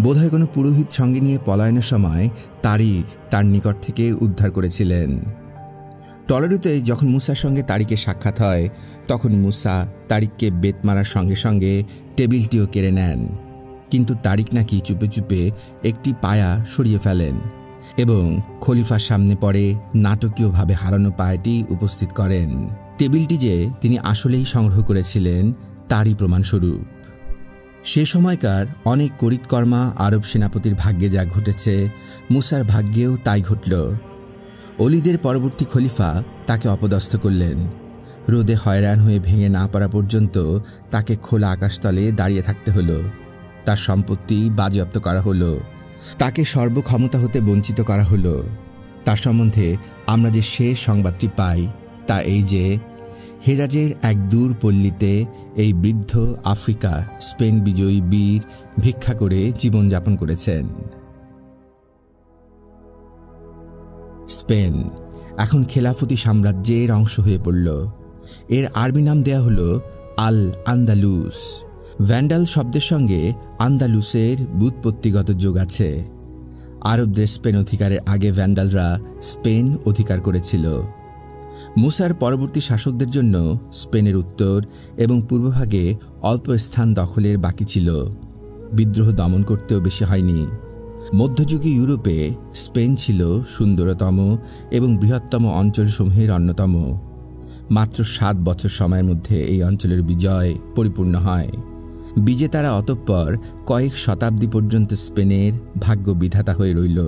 বোধহয় কোনো পুরোহিত সঙ্গে নিয়ে পলায়নের সময় তারিক তার নিকট থেকে উদ্ধার করেছিলেন। টলেডোতে যখন মুসার সঙ্গে তারিকের সাক্ষাৎ হয়, তখন মুসা তারিককে বেত মারার সঙ্গে সঙ্গে টেবিলটিও কেড়ে নেন। কিন্তু তারিক নাকি চুপে চুপে একটি পায়া সরিয়ে ফেলেন এবং খলিফার সামনে পড়ে নাটকীয়ভাবে হারানো পায়াটি উপস্থিত করেন। টেবিলটি যে তিনি আসলেই সংগ্রহ করেছিলেন তারই প্রমাণস্বরূপ। সে সময়কার অনেক করিতকর্মা আরব সেনাপতির ভাগ্যে যা ঘটেছে, মুসার ভাগ্যেও তাই ঘটল। অলিদের পরবর্তী খলিফা তাকে অপদস্থ করলেন। রোদে হয়রান হয়ে ভেঙে না পড়া পর্যন্ত তাকে খোলা আকাশতলে দাঁড়িয়ে থাকতে হলো। তার সম্পত্তি বাজেয়াপ্ত করা হলো। তাকে সর্বক্ষমতা হতে বঞ্চিত করা হলো। তার সম্বন্ধে আমরা যে শেষ সংবাদটি পাই তা এই যে, হেজাজের এক দূর পল্লীতে এই বৃদ্ধ আফ্রিকা স্পেন বিজয়ী বীর ভিক্ষা করে জীবনযাপন করেছেন। স্পেন এখন খেলাফতি সাম্রাজ্যের অংশ হয়ে পড়ল। এর আরবি নাম দেয়া হলো আল আন্দালুস। ভ্যান্ডাল শব্দের সঙ্গে আন্দালুসের ব্যুৎপত্তিগত যোগ আছে। আরবদের স্পেন অধিকারের আগে ভ্যান্ডালরা স্পেন অধিকার করেছিল। মুসার পরবর্তী শাসকদের জন্য স্পেনের উত্তর এবং পূর্বভাগে অল্প স্থান দখলের বাকি ছিল। বিদ্রোহ দমন করতেও বেশি হয়নি। মধ্যযুগীয় ইউরোপে স্পেন ছিল সুন্দরতম এবং বৃহত্তম অঞ্চলসমূহের অন্যতম। মাত্র 7 বছর সময়ের মধ্যে এই অঞ্চলের বিজয় পরিপূর্ণ হয়। বিজেতারা অতঃপর কয়েক শতাব্দী পর্যন্ত স্পেনের ভাগ্য বিধাতা হয়ে রইল।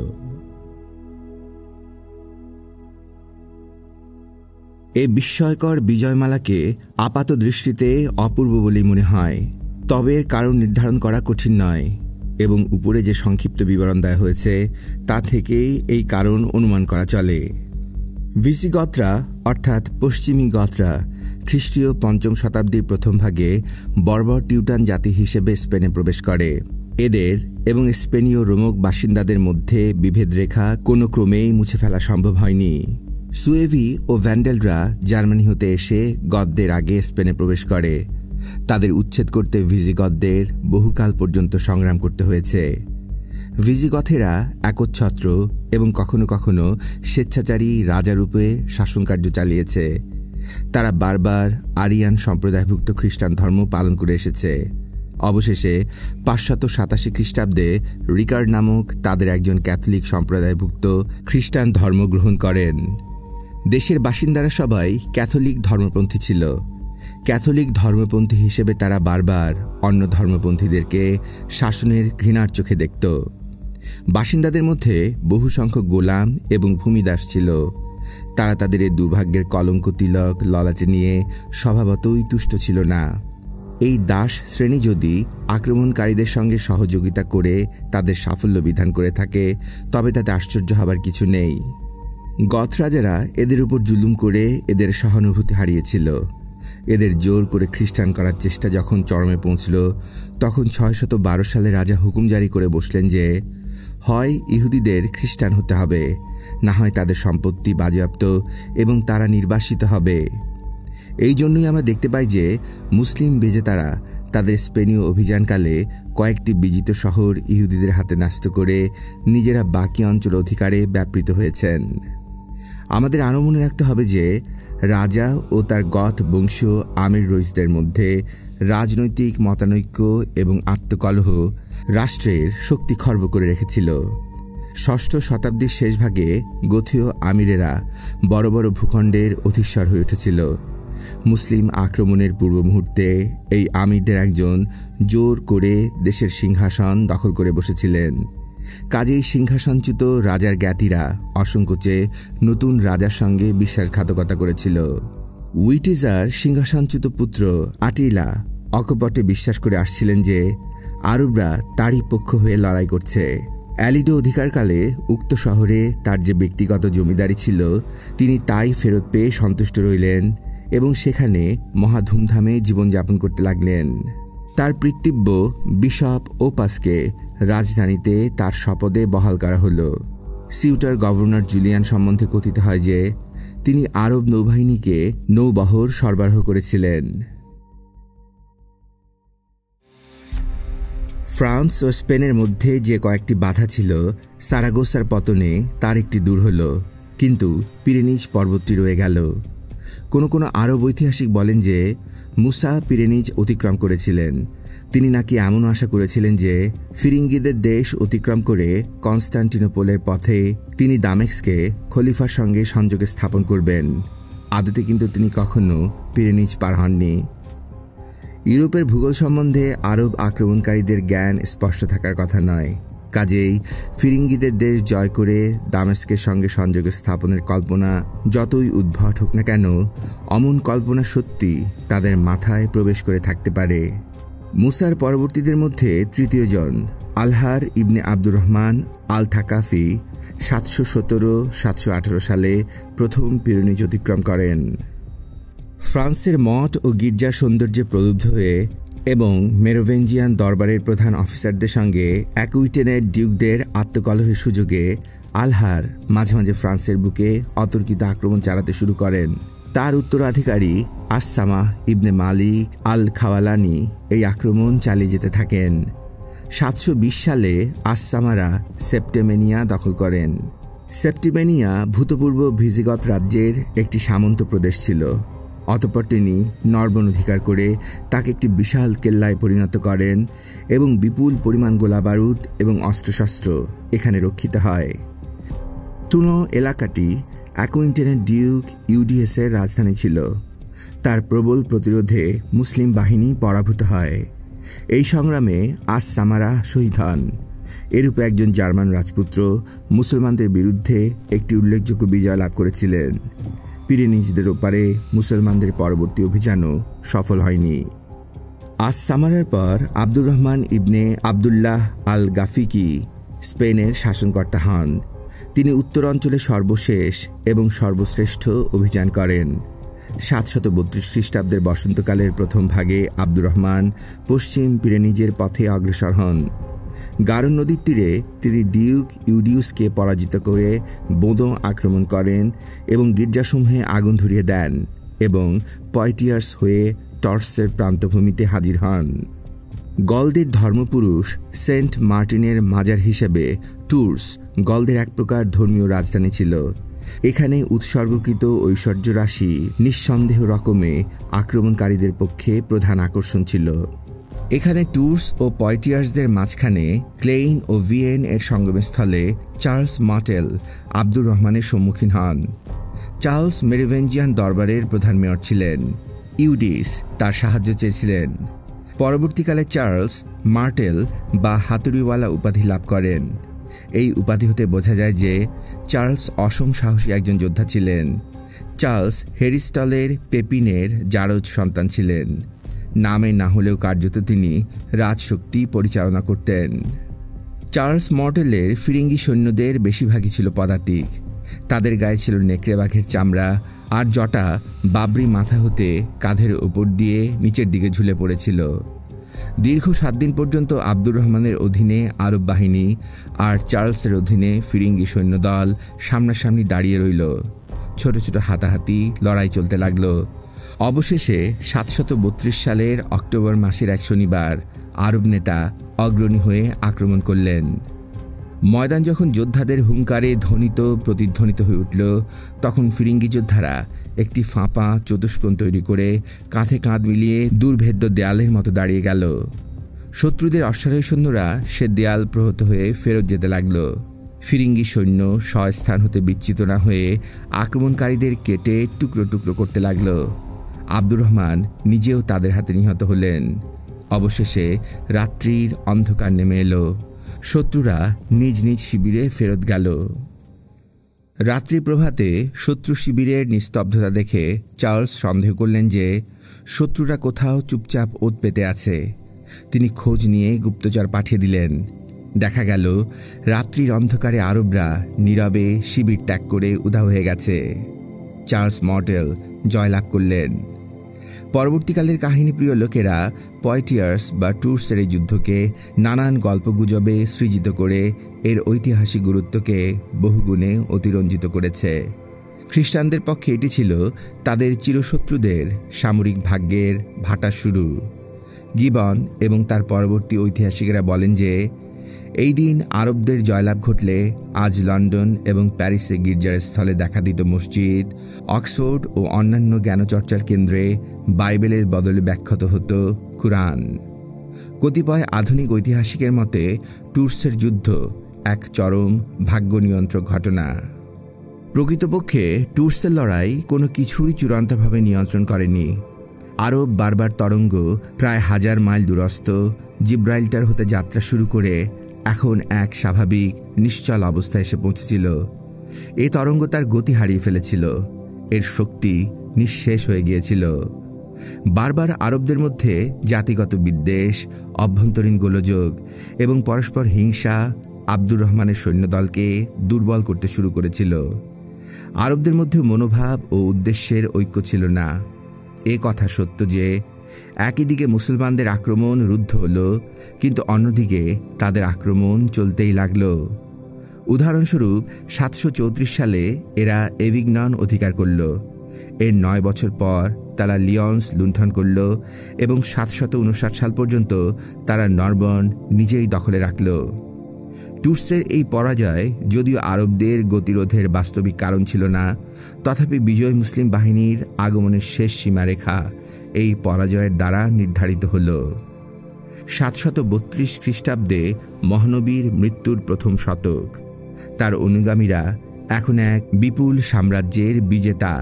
এই বিস্ময়কর বিজয়মালাকে আপাত দৃষ্টিতে অপূর্ব বলেই মনে হয়, তবে এর কারণ নির্ধারণ করা কঠিন নয় এবং উপরে যে সংক্ষিপ্ত বিবরণ দেওয়া হয়েছে তা থেকেই এই কারণ অনুমান করা চলে। ভিসিগতরা অর্থাৎ পশ্চিমী গতরা খ্রিস্টীয় 5ম শতাব্দীর প্রথম ভাগে বর্বর টিউটান জাতি হিসেবে স্পেনে প্রবেশ করে। এদের এবং স্পেনীয় রোমক বাসিন্দাদের মধ্যে বিভেদ রেখা কোনো ক্রমেই মুছে ফেলা সম্ভব হয়নি। সুয়েভি ও ভ্যান্ডেলরা জার্মানি হতে এসে গতদের আগে স্পেনে প্রবেশ করে। তাদের উচ্ছেদ করতে ভিজিগতদের বহুকাল পর্যন্ত সংগ্রাম করতে হয়েছে। ভিজিগথেরা একচ্ছত্র এবং কখনো কখনো স্বেচ্ছাচারী রাজারূপে শাসনকার্য চালিয়েছে। তারা বারবার আরিয়ান সম্প্রদায়ভুক্ত খ্রিস্টান ধর্ম পালন করে এসেছে। অবশেষে 587 খ্রিস্টাব্দে রিকার্ড নামক তাদের একজন ক্যাথলিক সম্প্রদায়ভুক্ত খ্রিস্টান ধর্ম গ্রহণ করেন। দেশের বাসিন্দারা সবাই ক্যাথলিক ধর্মপন্থী ছিল। ক্যাথলিক ধর্মপন্থী হিসেবে তারা বারবার অন্য ধর্মপন্থীদেরকে শাসনের ঘৃণার চোখে দেখত। বাসিন্দাদের মধ্যে বহু সংখ্যক গোলাম এবং ভূমিদাস ছিল। তারা তাদের এই দুর্ভাগ্যের কলঙ্ক তিলক ললাটে নিয়ে স্বভাবতই তুষ্ট ছিল না। এই দাস শ্রেণী যদি আক্রমণকারীদের সঙ্গে সহযোগিতা করে তাদের সাফল্য বিধান করে থাকে, তবে তাতে আশ্চর্য হবার কিছু নেই। গথ রাজারা এদের উপর জুলুম করে এদের সহানুভূতি হারিয়েছিল। এদের জোর করে খ্রিস্টান করার চেষ্টা যখন চরমে পৌঁছল, তখন 612 সালে রাজা হুকুম জারি করে বসলেন যে হয় ইহুদিদের খ্রিস্টান হতে হবে, না হয় তাদের সম্পত্তি বাজেয়াপ্ত এবং তারা নির্বাসিত হবে। এই জন্যই আমরা দেখতে পাই যে মুসলিম বিজেতারা তাদের স্পেনীয় অভিযানকালে কয়েকটি বিজিত শহর ইহুদিদের হাতে ন্যস্ত করে নিজেরা বাকি অঞ্চল অধিকারে ব্যাপৃত হয়েছেন। আমাদের আরও মনে রাখতে হবে যে রাজা ও তার গথ বংশীয় আমির রইসদের মধ্যে রাজনৈতিক মতানৈক্য এবং আত্মকলহ রাষ্ট্রের শক্তি খর্ব করে রেখেছিল। ষষ্ঠ শতাব্দীর শেষভাগে গথীয় আমিরেরা বড় বড় ভূখণ্ডের অধীশ্বর হয়ে উঠেছিল। মুসলিম আক্রমণের পূর্ব মুহূর্তে এই আমিরদের একজন জোর করে দেশের সিংহাসন দখল করে বসেছিলেন। কাজেই সিংহাসনচ্যুত রাজার জ্ঞাতিরা অসংকোচে নতুন রাজার সঙ্গে বিশ্বাসঘাতকতা করেছিল। উইটিজার সিংহাসনচ্যুত পুত্র আটিলা অকপটে বিশ্বাস করে আসছিলেন যে আরবরা তারই পক্ষ হয়ে লড়াই করছে। অ্যালিডো অধিকারকালে উক্ত শহরে তার যে ব্যক্তিগত জমিদারি ছিল তিনি তাই ফেরত পেয়ে সন্তুষ্ট রইলেন এবং সেখানে মহা ধুমধামে জীবনযাপন করতে লাগলেন। তার পিতৃব্য বিশপ ওপাসকে রাজধানীতে তার শপথে বহাল করা হল। সিউটার গভর্নর জুলিয়ান সম্বন্ধে কথিত হয় যে তিনি আরব নৌবাহিনীকে নৌবহর সরবরাহ করেছিলেন। ফ্রান্স ও স্পেনের মধ্যে যে কয়েকটি বাধা ছিল সারাগোসার পতনে তার একটি দূর হল, কিন্তু পিরেনিজ পর্বতটি রয়ে গেল। কোনো আরব ঐতিহাসিক বলেন যে মুসা পিরেনিজ অতিক্রম করেছিলেন। তিনি নাকি এমন আশা করেছিলেন যে ফিরিঙ্গিদের দেশ অতিক্রম করে কনস্টান্টিনোপলের পথে তিনি দামেস্কে খলিফার সঙ্গে সংযোগে স্থাপন করবেন। আদতে কিন্তু তিনি কখনো পিরেনিজ পার হননি। ইউরোপের ভূগোল সম্বন্ধে আরব আক্রমণকারীদের জ্ঞান স্পষ্ট থাকার কথা নয়। কাজেই ফিরিঙ্গিদের দেশ জয় করে দামেস্কের সঙ্গে সংযোগ স্থাপনের কল্পনা যতই উদ্ভট হোক না কেন, অমন কল্পনা সত্যি তাদের মাথায় প্রবেশ করে থাকতে পারে। মুসার পরবর্তীদের মধ্যে তৃতীয় জন আলহার ইবনে আব্দুর রহমান আল থাকাফি 717-718 সালে প্রথম পিরেনিজ অতিক্রম করেন। ফ্রান্সের মঠ ও গির্জার সৌন্দর্যে প্রলুব্ধ হয়ে এবং মেরোভেঞ্জিয়ান দরবারের প্রধান অফিসারদের সঙ্গে অ্যাকুইটেনের ডিউকদের আত্মকলহের সুযোগে আলহার মাঝে মাঝে ফ্রান্সের বুকে অতর্কিত আক্রমণ চালাতে শুরু করেন। তার উত্তরাধিকারী আসসামা ইবনে মালিক আল খাওয়ালানি এই আক্রমণ চালিয়ে যেতে থাকেন। 720 সালে আসসামারা সেপ্টেমেনিয়া দখল করেন। সেপ্টিমেনিয়া ভূতপূর্ব ভিজিগত রাজ্যের একটি সামন্ত প্রদেশ ছিল। অতঃপর তিনি নরবন অধিকার করে তাকে একটি বিশাল কেল্লায় পরিণত করেন এবং বিপুল পরিমাণ গোলাবারুদ এবং অস্ত্রশস্ত্র এখানে রক্ষিত হয়। তুনো এলাকাটি অ্যাকুইন্টেনের ডিউক ইউডিএসের রাজধানী ছিল। তার প্রবল প্রতিরোধে মুসলিম বাহিনী পরাভূত হয়। এই সংগ্রামে আসসামারা শহীদ হন। এরূপে একজন জার্মান রাজপুত্র মুসলমানদের বিরুদ্ধে একটি উল্লেখযোগ্য বিজয় লাভ করেছিলেন। পিরেনিজদের ওপারে মুসলমানদের পরবর্তী অভিযানও সফল হয়নি। আসসামারার পর আব্দুর রহমান ইবনে আবদুল্লাহ আল গাফিকি স্পেনের শাসনকর্তা হন। তিনি উত্তর অঞ্চলে সর্বশেষ এবং সর্বশ্রেষ্ঠ অভিযান করেন। 732 খ্রিস্টাব্দের বসন্তকালের প্রথম ভাগে আব্দুর রহমান পশ্চিম পিরেনিজের পথে অগ্রসর হন। গারন নদীর তীরে তিনি ডিউক ইউডিউসকে পরাজিত করে বোঁদো আক্রমণ করেন এবং গির্জাসমূহে আগুন ধরিয়ে দেন এবং পয়টিয়ার্স হয়ে টর্সের প্রান্তভূমিতে হাজির হন। গলদের ধর্মপুরুষ সেন্ট মার্টিনের মাজার হিসেবে টুর্স গলদের এক প্রকার ধর্মীয় রাজধানী ছিল। এখানে উৎসর্গকৃত ঐশ্বর্য রাশি নিঃসন্দেহ রকমে আক্রমণকারীদের পক্ষে প্রধান আকর্ষণ ছিল। এখানে টুর্স ও পয়টিয়ার্সদের মাঝখানে ক্লেইন ও ভিয়েন এর সঙ্গমস্থলে চার্লস মার্টেল আব্দুর রহমানের সম্মুখীন হন। চার্লস মেরোভেঞ্জিয়ান দরবারের প্রধান মেয়র ছিলেন। ইউডিস তার সাহায্য চেয়েছিলেন। পরবর্তীকালে চার্লস মার্টেল বা হাতুড়িওয়ালা উপাধি লাভ করেন। এই উপাধি হতে বোঝা যায় যে চার্লস অসম সাহসী একজন যোদ্ধা ছিলেন। চার্লস হেরিস্টলের পেপিনের জারজ সন্তান ছিলেন। নামে না হলেও কার্যত তিনি রাজশক্তি পরিচালনা করতেন। চার্লস মর্টেলের ফিরিঙ্গি সৈন্যদের বেশিরভাগই ছিল পদাতিক। তাদের গায়ে ছিল নেকড়ে বাঘের চামড়া আর জটা বাবরি মাথা হতে কাঁধের ওপর দিয়ে নিচের দিকে ঝুলে পড়েছিল। দীর্ঘ 7 দিন পর্যন্ত আব্দুর রহমানের অধীনে আরব বাহিনী আর চার্লসের অধীনে ফিরিঙ্গি সৈন্যদল সামনাসামনি দাঁড়িয়ে রইল। ছোট ছোট হাতাহাতি লড়াই চলতে লাগলো। অবশেষে 732 সালের অক্টোবর মাসের এক শনিবার আরব নেতা অগ্রণী হয়ে আক্রমণ করলেন। ময়দান যখন যোদ্ধাদের হুঙ্কারে ধ্বনিত প্রতিধ্বনিত হয়ে উঠল, তখন ফিরিঙ্গি যোদ্ধারা একটি ফাঁপা চতুষ্কোণ তৈরি করে কাঁধে কাঁধ মিলিয়ে দুর্ভেদ্য দেয়ালের মতো দাঁড়িয়ে গেল। শত্রুদের অশ্বারোহী সৈন্যরা সে দেয়াল প্রহত হয়ে ফেরত যেতে লাগল। ফিরিঙ্গি সৈন্য স্বস্থান হতে বিচ্যুত না হয়ে আক্রমণকারীদের কেটে টুকরো টুকরো করতে লাগল। আব্দুর রহমান নিজেও তাদের হাতে নিহত হলেন। অবশেষে রাত্রির অন্ধকার নেমে এলো। শত্রুরা নিজ নিজ শিবিরে ফেরত গেল। রাত্রি প্রভাতে শত্রু শিবিরের নিস্তব্ধতা দেখে চার্লস সন্দেহ করলেন যে শত্রুরা কোথাও চুপচাপ ওত পেতে আছে। তিনি খোঁজ নিয়ে গুপ্তচর পাঠিয়ে দিলেন। দেখা গেল রাত্রির অন্ধকারে আরবরা নীরবে শিবির ত্যাগ করে উধাও হয়ে গেছে। চার্লস মর্টেল জয়লাভ করলেন। পরবর্তীকালের কাহিনীপ্রিয় লোকেরা পয়েটিয়ার্স বা টুর্সের এই যুদ্ধকে নানান গল্পগুজবে সৃজিত করে এর ঐতিহাসিক গুরুত্বকে বহুগুণে অতিরঞ্জিত করেছে। খ্রিস্টানদের পক্ষে এটি ছিল তাদের চিরশত্রুদের সামরিক ভাগ্যের ভাটা শুরু। গিবন এবং তার পরবর্তী ঐতিহাসিকেরা বলেন যে এই দিন আরবদের জয়লাভ ঘটলে আজ লন্ডন এবং প্যারিসে গির্জার স্থলে দেখা দিত মসজিদ, অক্সফোর্ড ও অন্যান্য জ্ঞানচর্চার কেন্দ্রে বাইবেলের বদলে ব্যাখ্যাত হতো কুরআন। কতিপয় আধুনিক ঐতিহাসিকের মতে টুর্সের যুদ্ধ এক চরম ভাগ্য নিয়ন্ত্রক ঘটনা। প্রকৃতপক্ষে টুর্সের লড়াই কোনো কিছুই চূড়ান্তভাবে নিয়ন্ত্রণ করেনি। আরব বারবার তরঙ্গ প্রায় 1000 মাইল দূরস্থ জিব্রাল্টার হতে যাত্রা শুরু করে এখন এক স্বাভাবিক নিশ্চল অবস্থায় এসে পৌঁছেছিল। এই তরঙ্গ তার গতি হারিয়ে ফেলেছিল, এর শক্তি নিঃশেষ হয়ে গিয়েছিল। বারবার আরবদের মধ্যে জাতিগত বিদ্বেষ, অভ্যন্তরীণ গোলযোগ এবং পরস্পর হিংসা আব্দুর রহমানের সৈন্যদলকে দুর্বল করতে শুরু করেছিল। আরবদের মধ্যে মনোভাব ও উদ্দেশ্যের ঐক্য ছিল না। এ কথা সত্য যে একই দিকে মুসলমানদের আক্রমণ রুদ্ধ হলো, কিন্তু অন্যদিকে তাদের আক্রমণ চলতেই লাগল। উদাহরণস্বরূপ 734 সালে এরা এভিগনন অধিকার করল। এর 9 বছর পর তারা লিয়ন্স লুণ্ঠন করল এবং 759 সাল পর্যন্ত তারা নরবর্ন নিজেই দখলে রাখল। টুর্সের এই পরাজয় যদিও আরবদের গতিরোধের বাস্তবিক কারণ ছিল না, তথাপি বিজয় মুসলিম বাহিনীর আগমনের শেষ সীমারেখা এই পরাজয়ের দ্বারা নির্ধারিত হল। 732 খ্রিস্টাব্দে মহানবীর মৃত্যুর প্রথম শতক। তার অনুগামীরা এখন এক বিপুল সাম্রাজ্যের বিজেতা।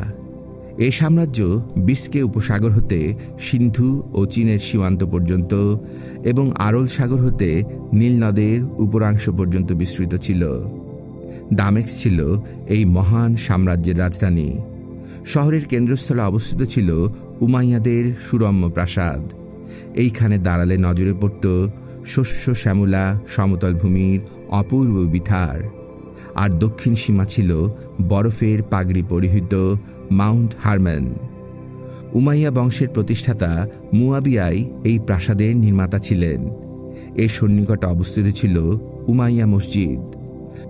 এই সাম্রাজ্য বিস্কে উপসাগর হতে সিন্ধু ও চীনের সীমান্ত পর্যন্ত এবং আরল সাগর হতে নীল নদের উপরাংশ পর্যন্ত বিস্তৃত ছিল। দামেস্ক ছিল এই মহান সাম্রাজ্যের রাজধানী। শহরের কেন্দ্রস্থলে অবস্থিত ছিল উমাইয়াদের সুরম্য প্রাসাদ। এইখানে দাঁড়ালে নজরে পড়ত শস্য শ্যামলা সমতল ভূমির অপূর্ব বিথার, আর দক্ষিণ সীমা ছিল বরফের পাগড়ি পরিহিত মাউন্ট হারম্যান। উমাইয়া বংশের প্রতিষ্ঠাতা মুয়াবিয়াই এই প্রাসাদের নির্মাতা ছিলেন। এর সন্নিকটে অবস্থিত ছিল উমাইয়া মসজিদ।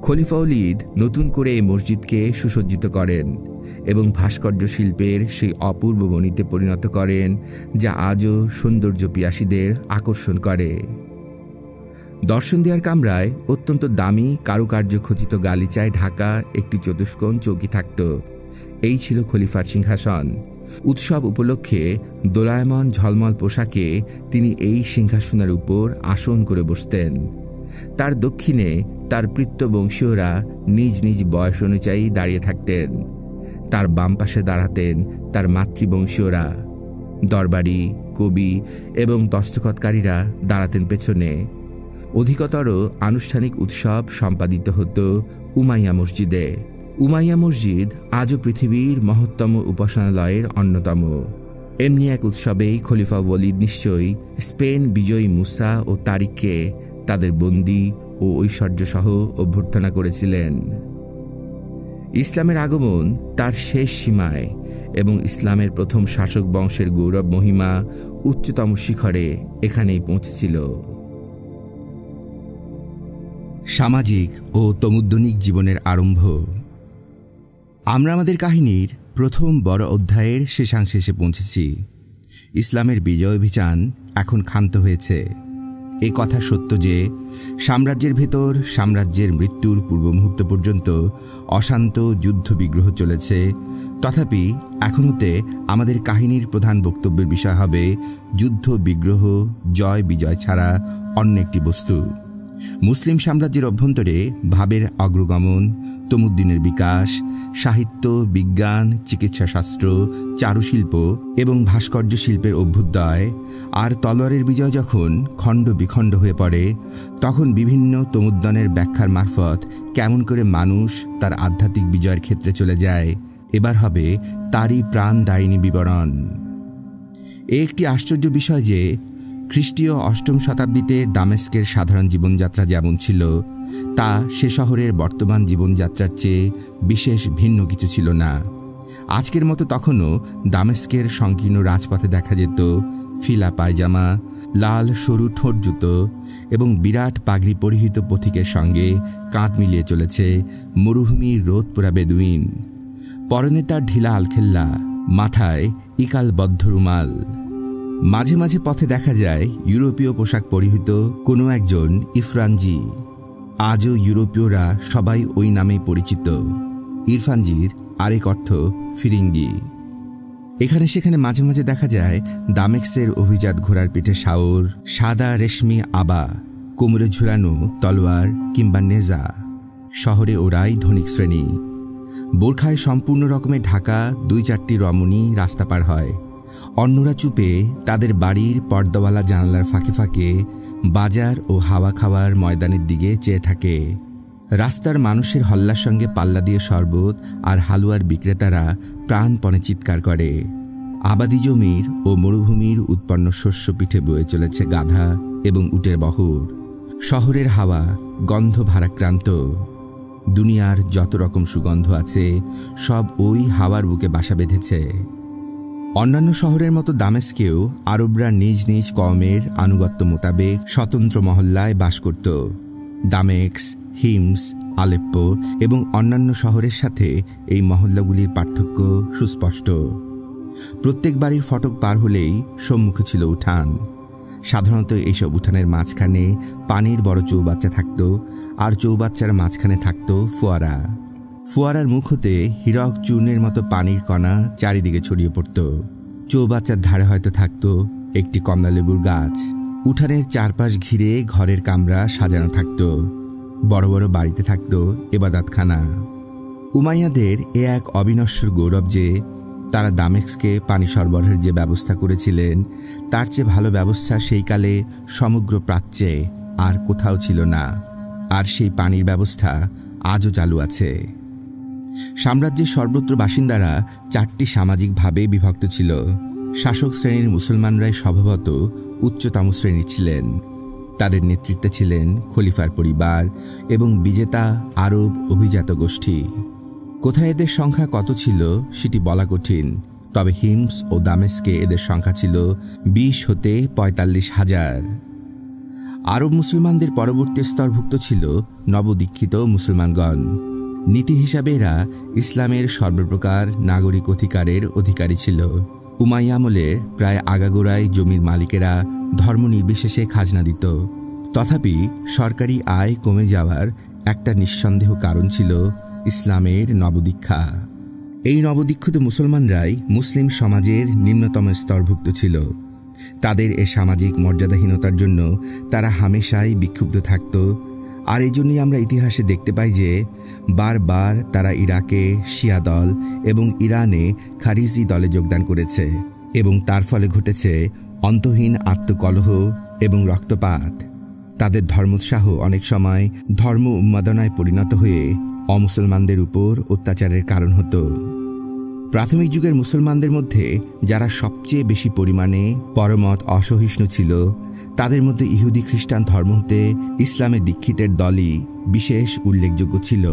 খলিফা ওলীদ নতুন করে এই মসজিদকে সুসজ্জিত করেন এবং ভাস্কর্য শিল্পের সেই অপূর্ব বনিতে পরিণত করেন যা আজও সৌন্দর্য পিয়াসীদের আকর্ষণ করে। দর্শন দেওয়ার কামরায় অত্যন্ত দামি কারুকার্য খচিত গালিচায় ঢাকা একটি চতুষ্কোণ চৌকি থাকত। এই ছিল খলিফার সিংহাসন। উৎসব উপলক্ষে দোলায়মান ঝলমল পোশাকে তিনি এই সিংহাসনের উপর আসন করে বসতেন। তার দক্ষিণে তার পিতৃবংশীয়রা নিজ নিজ বয়স অনুযায়ী দাঁড়িয়ে থাকতেন। তার বাম পাশে দাঁড়াতেন তার মাতৃবংশীয়রা। দরবারি, কবি এবং দস্তখতকারীরা দাঁড়াতেন পেছনে। অধিকতর আনুষ্ঠানিক উৎসব সম্পাদিত হতো উমাইয়া মসজিদে। উমাইয়া মসজিদ আজও পৃথিবীর মহত্তম উপাসনালয়ের অন্যতম। এমনি এক উৎসবেই খলিফা ওলীদ নিশ্চয়ই স্পেন বিজয়ী মুসা ও তারিককে তাদের বন্দী ও ঐশ্বর্যসহ অভ্যর্থনা করেছিলেন। ইসলামের আগমন তার শেষ সীমায় এবং ইসলামের প্রথম শাসক বংশের গৌরব মহিমা উচ্চতম শিখরে এখানেই পৌঁছেছিল। সামাজিক ও তমুদ্দনিক জীবনের আরম্ভ। আমরা আমাদের কাহিনীর প্রথম বড় অধ্যায়ের শেষাংশে এসে পৌঁছেছি। ইসলামের বিজয় অভিযান এখন ক্ষান্ত হয়েছে। এ কথা সত্য যে সাম্রাজ্যের ভেতর সাম্রাজ্যের মৃত্যুর পূর্ব মুহূর্ত পর্যন্ত অশান্ত যুদ্ধ বিগ্রহ চলেছে। তথাপি এখন হতে আমাদের কাহিনীর প্রধান বক্তব্যের বিষয় হবে যুদ্ধ বিগ্রহ জয় বিজয় ছাড়া অন্য একটি বস্তু। মুসলিম সাম্রাজ্যের অভ্যন্তরে ভাবের অগ্রগমন, তমুদ্দিনের বিকাশ, সাহিত্য, বিজ্ঞান, চিকিৎসাশাস্ত্র, চারুশিল্প এবং ভাস্কর্য শিল্পের অভ্যুদয় আর তলোয়ারের বিজয় যখন খণ্ড বিখণ্ড হয়ে পড়ে, তখন বিভিন্ন তমুদ্দনের ব্যাখ্যার মারফত কেমন করে মানুষ তার আধ্যাত্মিক বিজয়ের ক্ষেত্রে চলে যায়, এবার হবে তারই প্রাণদায়িনী বিবরণ। এ একটি আশ্চর্য বিষয় যে খ্রিস্টীয় অষ্টম শতাব্দীতে দামেস্কের সাধারণ জীবনযাত্রা যেমন ছিল, তা সে শহরের বর্তমান জীবনযাত্রার চেয়ে বিশেষ ভিন্ন কিছু ছিল না। আজকের মতো তখনও দামেস্কের সংকীর্ণ রাজপথে দেখা যেত ফিলা পায়জামা, লাল সরু ঠোঁট জুতো এবং বিরাট পাগড়ি পরিহিত পথিকের সঙ্গে কাঁধ মিলিয়ে চলেছে মরুভূমির রোদ পোড়া বেদুইন। পরনে তার ঢিলা আলখেল্লা, মাথায় ইকালবদ্ধ রুমাল। মাঝে মাঝে পথে দেখা যায় ইউরোপীয় পোশাক পরিহিত কোনো একজন ইফরানজি। আজও ইউরোপীয়রা সবাই ওই নামেই পরিচিত। ইরফানজির আরেক অর্থ ফিরিঙ্গি। এখানে সেখানে মাঝে মাঝে দেখা যায় দামেস্কের অভিজাত ঘোড়ার পিঠে শাওর, সাদা রেশমি আবা, কোমরে ঝুলানো তলোয়ার কিংবা নেজা। শহরে ওরাই ধনিক শ্রেণী। বোরখায় সম্পূর্ণ রকমের ঢাকা 2-4টি রমণী রাস্তা পার হয়। অন্যরা চুপে তাদের বাড়ির পর্দাওয়ালা জানালার ফাঁকে ফাঁকে বাজার ও হাওয়া খাওয়ার ময়দানের দিকে চেয়ে থাকে। রাস্তার মানুষের হল্লার সঙ্গে পাল্লা দিয়ে শরবত আর হালুয়ার বিক্রেতারা প্রাণপণে চিৎকার করে। আবাদি জমির ও মরুভূমির উৎপন্ন শস্য পিঠে বয়ে চলেছে গাধা এবং উটের বহর। শহরের হাওয়া গন্ধ ভারাক্রান্ত। দুনিয়ার যত রকম সুগন্ধ আছে সব ওই হাওয়ার বুকে বাসা বেঁধেছে। অন্যান্য শহরের মতো দামেস্কেও আরবরা নিজ নিজ কওমের আনুগত্য মোতাবেক স্বতন্ত্র মহল্লায় বাস করত। দামেস্ক, হিমস, আলেপ্পো এবং অন্যান্য শহরের সাথে এই মহল্লাগুলির পার্থক্য সুস্পষ্ট। প্রত্যেক বাড়ির ফটক পার হলেই সম্মুখে ছিল উঠান। সাধারণত এইসব উঠানের মাঝখানে পানির বড় চৌবাচ্চা থাকত, আর চৌবাচ্চার মাঝখানে থাকত ফোয়ারা। ফোয়ারার মুখ হতে হীরক চূর্ণের মতো পানির কণা চারিদিকে ছড়িয়ে পড়ত। চৌবাচ্চার ধারে হয়তো থাকত একটি কমলালেবুর গাছ। উঠানের চারপাশ ঘিরে ঘরের কামরা সাজানো থাকত। বড় বড় বাড়িতে থাকত এবাদতখানা। উমাইয়াদের এ এক অবিনশ্বর গৌরব যে তারা দামেস্কে পানি সরবরাহের যে ব্যবস্থা করেছিলেন, তার চেয়ে ভালো ব্যবস্থা সেই কালে সমগ্র প্রাচ্যে আর কোথাও ছিল না। আর সেই পানির ব্যবস্থা আজও চালু আছে। সাম্রাজ্যের সর্বত্র বাসিন্দারা 4টি সামাজিকভাবে বিভক্ত ছিল। শাসক শ্রেণীর মুসলমানরাই স্বভাবত উচ্চতম শ্রেণীর ছিলেন। তাদের নেতৃত্বে ছিলেন খলিফার পরিবার এবং বিজেতা আরব অভিজাত গোষ্ঠী। কোথায় এদের সংখ্যা কত ছিল সেটি বলা কঠিন, তবে হিমস ও দামেস্কে এদের সংখ্যা ছিল 20 হতে 45,000। আরব মুসলমানদের পরবর্তী স্তরভুক্ত ছিল নবদীক্ষিত মুসলমানগণ। নীতি হিসাবে এরা ইসলামের সর্বপ্রকার নাগরিক অধিকারের অধিকারী ছিল। উমাইয়া আমলের প্রায় আগাগোড়ায় জমির মালিকেরা ধর্ম নির্বিশেষে খাজনা দিত। তথাপি সরকারি আয় কমে যাওয়ার একটা নিঃসন্দেহ কারণ ছিল ইসলামের নবদীক্ষা। এই নবদীক্ষিত মুসলমানরাই মুসলিম সমাজের নিম্নতম স্তরভুক্ত ছিল। তাদের এ সামাজিক মর্যাদাহীনতার জন্য তারা হামেশাই বিক্ষুব্ধ থাকত। আর এই জন্যই আমরা ইতিহাসে দেখতে পাই যে বারবার তারা ইরাকে শিয়া দল এবং ইরানে খারিজি দলে যোগদান করেছে এবং তার ফলে ঘটেছে অন্তহীন আত্মকলহ এবং রক্তপাত। তাদের ধর্মোৎসাহ অনেক সময় ধর্ম উন্মাদনায় পরিণত হয়ে অমুসলমানদের উপর অত্যাচারের কারণ হতো। প্রাথমিক যুগের মুসলমানদের মধ্যে যারা সবচেয়ে বেশি পরিমাণে পরমত অসহিষ্ণু ছিল, তাদের মধ্যে ইহুদি খ্রিস্টান ধর্ম হতে ইসলামে দীক্ষিতের দলই বিশেষ উল্লেখযোগ্য ছিল।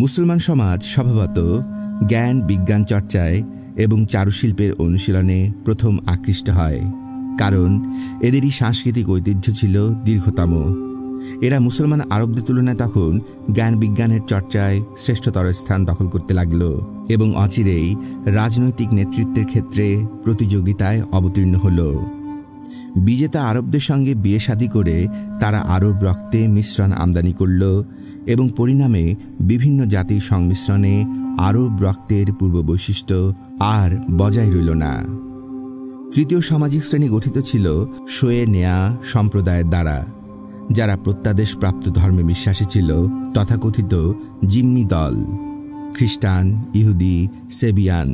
মুসলমান সমাজ স্বভাবত জ্ঞান বিজ্ঞান চর্চায় এবং চারুশিল্পের অনুশীলনে প্রথম আকৃষ্ট হয়, কারণ এদেরই সাংস্কৃতিক ঐতিহ্য ছিল দীর্ঘতম। এরা মুসলমান আরবদের তুলনায় তখন জ্ঞান বিজ্ঞানের চর্চায় শ্রেষ্ঠতর স্থান দখল করতে লাগল এবং অচিরেই রাজনৈতিক নেতৃত্বের ক্ষেত্রে প্রতিযোগিতায় অবতীর্ণ হল। বিজেতা আরবদের সঙ্গে বিয়ে শাদী করে তারা আরব রক্তে মিশ্রণ আমদানি করল এবং পরিণামে বিভিন্ন জাতির সংমিশ্রণে আরব রক্তের পূর্ব বৈশিষ্ট্য আর বজায় রইল না। তৃতীয় সামাজিক শ্রেণী গঠিত ছিল শোয়ে নেয়া সম্প্রদায়ের দ্বারা, যারা প্রত্যাদেশপ্রাপ্ত ধর্মে বিশ্বাসী ছিল, তথাকথিত জিম্মি দল, খ্রিস্টান, ইহুদি, সেবিয়ান।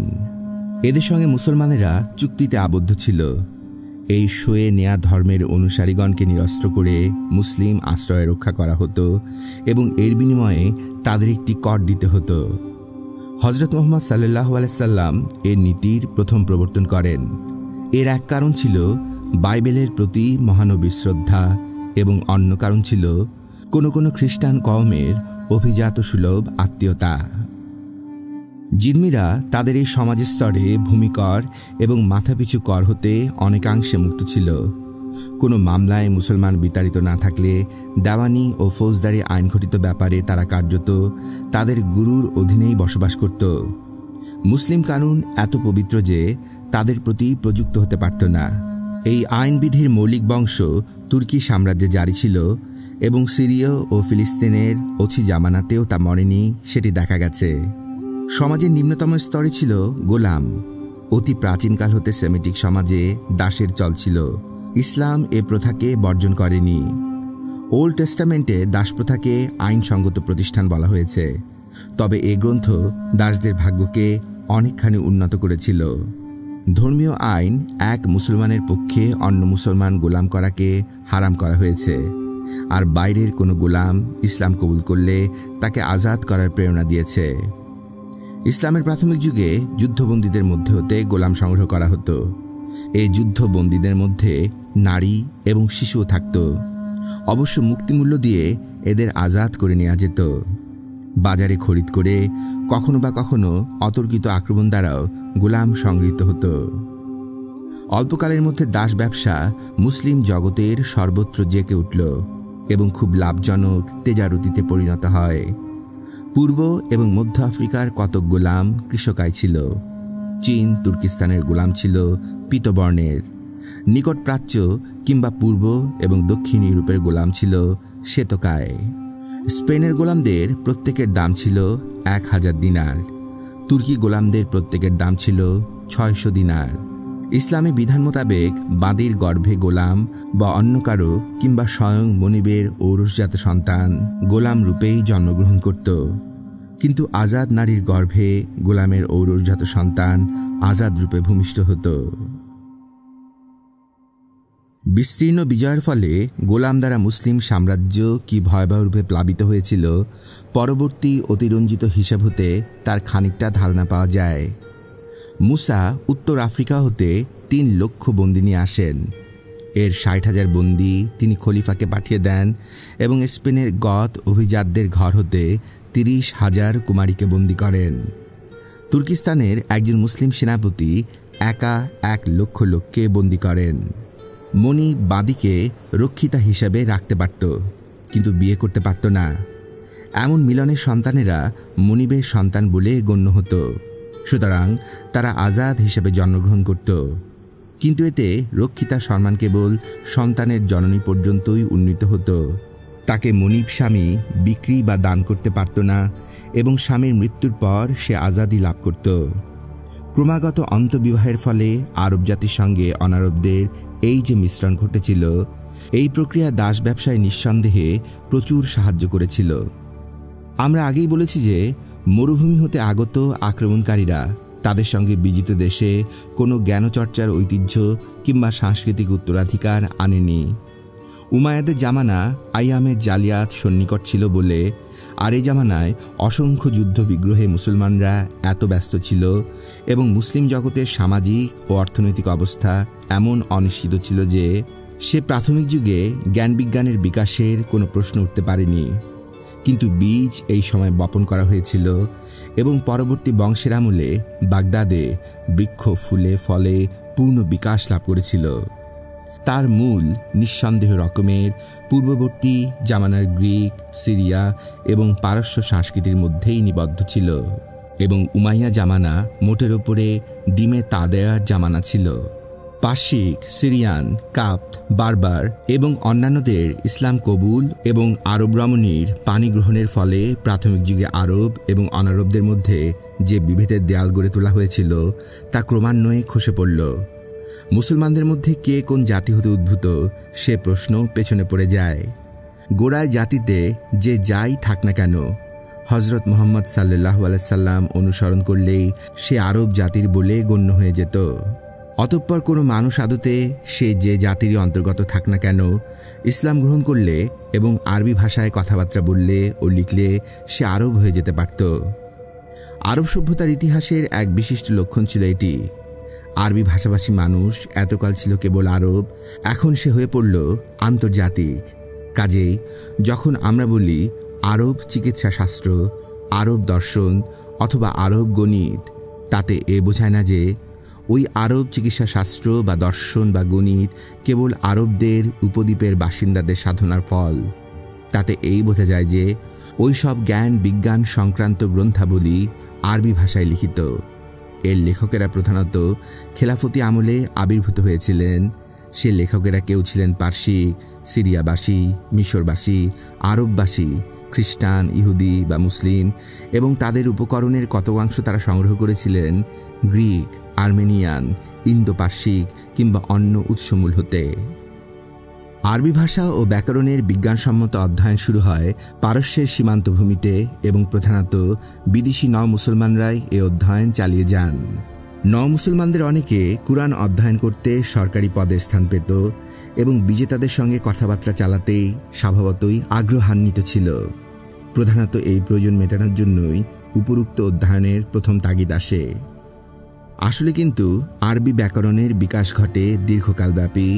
এদের সঙ্গে মুসলমানেরা চুক্তিতে আবদ্ধ ছিল। এই শোয়ে নেয়া ধর্মের অনুসারীগণকে নিরস্ত্র করে মুসলিম আশ্রয়ে রক্ষা করা হতো এবং এর বিনিময়ে তাদের একটি কর দিতে হতো। হজরত মুহাম্মদ সাল্লাল্লাহু আলাইহি সাল্লাম এর নীতির প্রথম প্রবর্তন করেন। এর এক কারণ ছিল বাইবেলের প্রতি মহানবীর শ্রদ্ধা এবং অন্য কারণ ছিল কোনো কোনো খ্রিস্টান কওমের অভিজাত সুলভ আত্মীয়তা। জিম্মিরা তাদের এই সমাজের স্তরে ভূমিকর এবং মাথাপিছু কর হতে অনেকাংশে মুক্ত ছিল। কোনো মামলায় মুসলমান বিতাড়িত না থাকলে দেওয়ানি ও ফৌজদারি আইনঘটিত ব্যাপারে তারা কার্যত তাদের গুরুর অধীনেই বসবাস করত। মুসলিম কানুন এত পবিত্র যে তাদের প্রতি প্রযুক্ত হতে পারত না। এই আইনবিধির মৌলিক বংশ তুর্কি সাম্রাজ্যে জারি ছিল এবং সিরিয় ও ফিলিস্তিনের ওছি জামানাতেও তা মরেনি, সেটি দেখা গেছে। সমাজের নিম্নতম স্তরে ছিল গোলাম। অতি প্রাচীনকাল হতে সেমিটিক সমাজে দাসের চল ছিল। ইসলাম এ প্রথাকে বর্জন করেনি। ওল্ড টেস্টামেন্টে দাসপ্রথাকে আইনসঙ্গত প্রতিষ্ঠান বলা হয়েছে, তবে এ গ্রন্থ দাসদের ভাগ্যকে অনেকখানি উন্নত করেছিল। ধর্মীয় আইন এক মুসলমানের পক্ষে অন্য মুসলমান গোলাম করাকে হারাম করা হয়েছে, আর বাইরের কোনো গোলাম ইসলাম কবুল করলে তাকে আজাদ করার প্রেরণা দিয়েছে। ইসলামের প্রাথমিক যুগে যুদ্ধবন্দীদের মধ্যে হতে গোলাম সংগ্রহ করা হতো। এই যুদ্ধবন্দীদের মধ্যে নারী এবং শিশুও থাকত। অবশ্য মুক্তিমূল্য দিয়ে এদের আজাদ করে নেওয়া যেত। বাজারে খরিদ করে কখনো বা কখনো অতর্কিত আক্রমণ দ্বারাও গোলাম সংগৃহীত হতো। অল্পকালের মধ্যে দাস ব্যবসা মুসলিম জগতের সর্বত্র জেঁকে উঠল এবং খুব লাভজনক তেজারতিতে পরিণত হয়। পূর্ব এবং মধ্য আফ্রিকার কতক গোলাম কৃষকায় ছিল। চীন তুর্কিস্তানের গোলাম ছিল পীতবর্ণের। নিকট প্রাচ্য কিংবা পূর্ব এবং দক্ষিণ ইউরোপের গোলাম ছিল শ্বেতকায়। স্পেনের গোলামদের প্রত্যেকের দাম ছিল 1000 দিনার। তুর্কি গোলামদের প্রত্যেকের দাম ছিল 600 দিনার। ইসলামী বিধান মোতাবেক বাদীর গর্ভে গোলাম বা অন্য কারো কিংবা স্বয়ং মনিবের ঔরসজাত সন্তান গোলাম রূপেই জন্মগ্রহণ করত, কিন্তু আজাদ নারীর গর্ভে গোলামের ঔরসজাত সন্তান আজাদ রূপে ভূমিষ্ঠ হতো। বিস্তীর্ণ বিজয়ের ফলে গোলাম দ্বারা মুসলিম সাম্রাজ্য কি ভয়াবহ রূপে প্লাবিত হয়েছিল, পরবর্তী অতিরঞ্জিত হিসাব হতে তার খানিকটা ধারণা পাওয়া যায়। মুসা উত্তর আফ্রিকা হতে 3 লক্ষ বন্দী নিয়ে আসেন। এর 60,000 বন্দী তিনি খলিফাকে পাঠিয়ে দেন এবং স্পেনের গত অভিজাতদের ঘর হতে 30,000 কুমারীকে বন্দী করেন। তুর্কিস্তানের একজন মুসলিম সেনাপতি একা 1 লক্ষ লোককে বন্দী করেন। মনি বাদীকে রক্ষিতা হিসাবে রাখতে পারত, কিন্তু বিয়ে করতে পারত না। এমন মিলনের সন্তানেরা মনিবের সন্তান বলে গণ্য হতো, সুতরাং তারা আজাদ হিসেবে জন্মগ্রহণ করত। কিন্তু এতে রক্ষিতা সম্মান কেবল সন্তানের জননী পর্যন্তই উন্নীত হতো। তাকে মনিব স্বামী বিক্রি বা দান করতে পারত না এবং স্বামীর মৃত্যুর পর সে আজাদি লাভ করত। ক্রমাগত অন্তবিবাহের ফলে আরব জাতির সঙ্গে অনারবদের এই যে মিশ্রণ ঘটেছিল, এই প্রক্রিয়া দাস ব্যবসায় নিঃসন্দেহে প্রচুর সাহায্য করেছিল। আমরা আগেই বলেছি যে মরুভূমি হতে আগত আক্রমণকারীরা তাদের সঙ্গে বিজিত দেশে কোনো জ্ঞানচর্চার ঐতিহ্য কিংবা সাংস্কৃতিক উত্তরাধিকার আনেনি। উমায়াদের জামানা আইয়ামে জালিয়াত সন্নিকট ছিল বলে, আর এই জামানায় অসংখ্য যুদ্ধ বিগ্রহে মুসলমানরা এত ব্যস্ত ছিল এবং মুসলিম জগতের সামাজিক ও অর্থনৈতিক অবস্থা এমন অনিশ্চিত ছিল যে সে প্রাথমিক যুগে জ্ঞানবিজ্ঞানের বিকাশের কোনো প্রশ্ন উঠতে পারেনি। কিন্তু বীজ এই সময় বপন করা হয়েছিল এবং পরবর্তী বংশের আমলে বাগদাদে বৃক্ষ ফুলে ফলে পূর্ণ বিকাশ লাভ করেছিল। তার মূল নিঃসন্দেহ রকমের পূর্ববর্তী জামানার গ্রিক, সিরিয়া এবং পারস্য সংস্কৃতির মধ্যেই নিবদ্ধ ছিল এবং উমাইয়া জামানা মোটের ওপরে ডিমে তা দেয়ার জামানা ছিল। পার্শিক, সিরিয়ান, কাপ্ত, বারবার এবং অন্যান্যদের ইসলাম কবুল এবং আরব রমণীর পানি গ্রহণের ফলে প্রাথমিক যুগে আরব এবং অনারবদের মধ্যে যে বিভেদের দেয়াল গড়ে তোলা হয়েছিল তা ক্রমান্বয়ে খসে পড়ল। মুসলমানদের মধ্যে কে কোন জাতি হতে উদ্ভূত সে প্রশ্ন পেছনে পড়ে যায়। গোড়ায় জাতিতে যে যাই থাক না কেন, হজরত মুহাম্মদ সাল্লাল্লাহু আলাইহি সাল্লাম অনুসরণ করলেই সে আরব জাতির বলে গণ্য হয়ে যেত। অতঃপর কোনো মানুষ আদতে সে যে জাতিরই অন্তর্গত থাক না কেন, ইসলাম গ্রহণ করলে এবং আরবি ভাষায় কথাবার্তা বললে ও লিখলে সে আরব হয়ে যেতে পারত। আরব সভ্যতার ইতিহাসের এক বিশিষ্ট লক্ষণ ছিল এটি। আরবি ভাষাভাষী মানুষ এতকাল ছিল কেবল আরব, এখন সে হয়ে পড়ল আন্তর্জাতিক। কাজেই যখন আমরা বলি আরব চিকিৎসা শাস্ত্র, আরব দর্শন অথবা আরব গণিত, তাতে এ বোঝায় না যে ওই আরব চিকিৎসা শাস্ত্র বা দর্শন বা গণিত কেবল আরবদের উপদ্বীপের বাসিন্দাদের সাধনার ফল। তাতে এই বোঝা যায় যে ওই সব জ্ঞান বিজ্ঞান সংক্রান্ত গ্রন্থাবলী আরবি ভাষায় লিখিত। এর লেখকেরা প্রধানত খেলাফতি আমলে আবির্ভূত হয়েছিলেন। সে লেখকেরা কেউ ছিলেন পার্সিক, সিরিয়াবাসী, মিশরবাসী, আরববাসী, খ্রিস্টান, ইহুদি বা মুসলিম, এবং তাদের উপকরণের কতকাংশ তারা সংগ্রহ করেছিলেন গ্রিক, আর্মেনিয়ান, ইন্দো পার্সিক কিংবা অন্য উৎসমূল হতে। আরবি ভাষা ও ব্যাকরণের বিজ্ঞানসম্মত অধ্যয়ন শুরু হয় পারস্যের সীমান্তভূমিতে এবং প্রধানত বিদেশি মুসলমানরাই এ অধ্যয়ন চালিয়ে যান। মুসলমানদের অনেকে কুরআন অধ্যয়ন করতে সরকারি পদে স্থান পেত এবং বিজেতাদের সঙ্গে কথাবার্তা চালাতেই স্বভাবতই আগ্রহান্বিত ছিল। প্রধানত এই প্রয়োজন মেটানোর জন্যই উপরুক্ত অধ্যয়নের প্রথম তাগিদ আসে। আসলে কিন্তু আরবি ব্যাকরণের বিকাশ ঘটে দীর্ঘকালব্যাপী,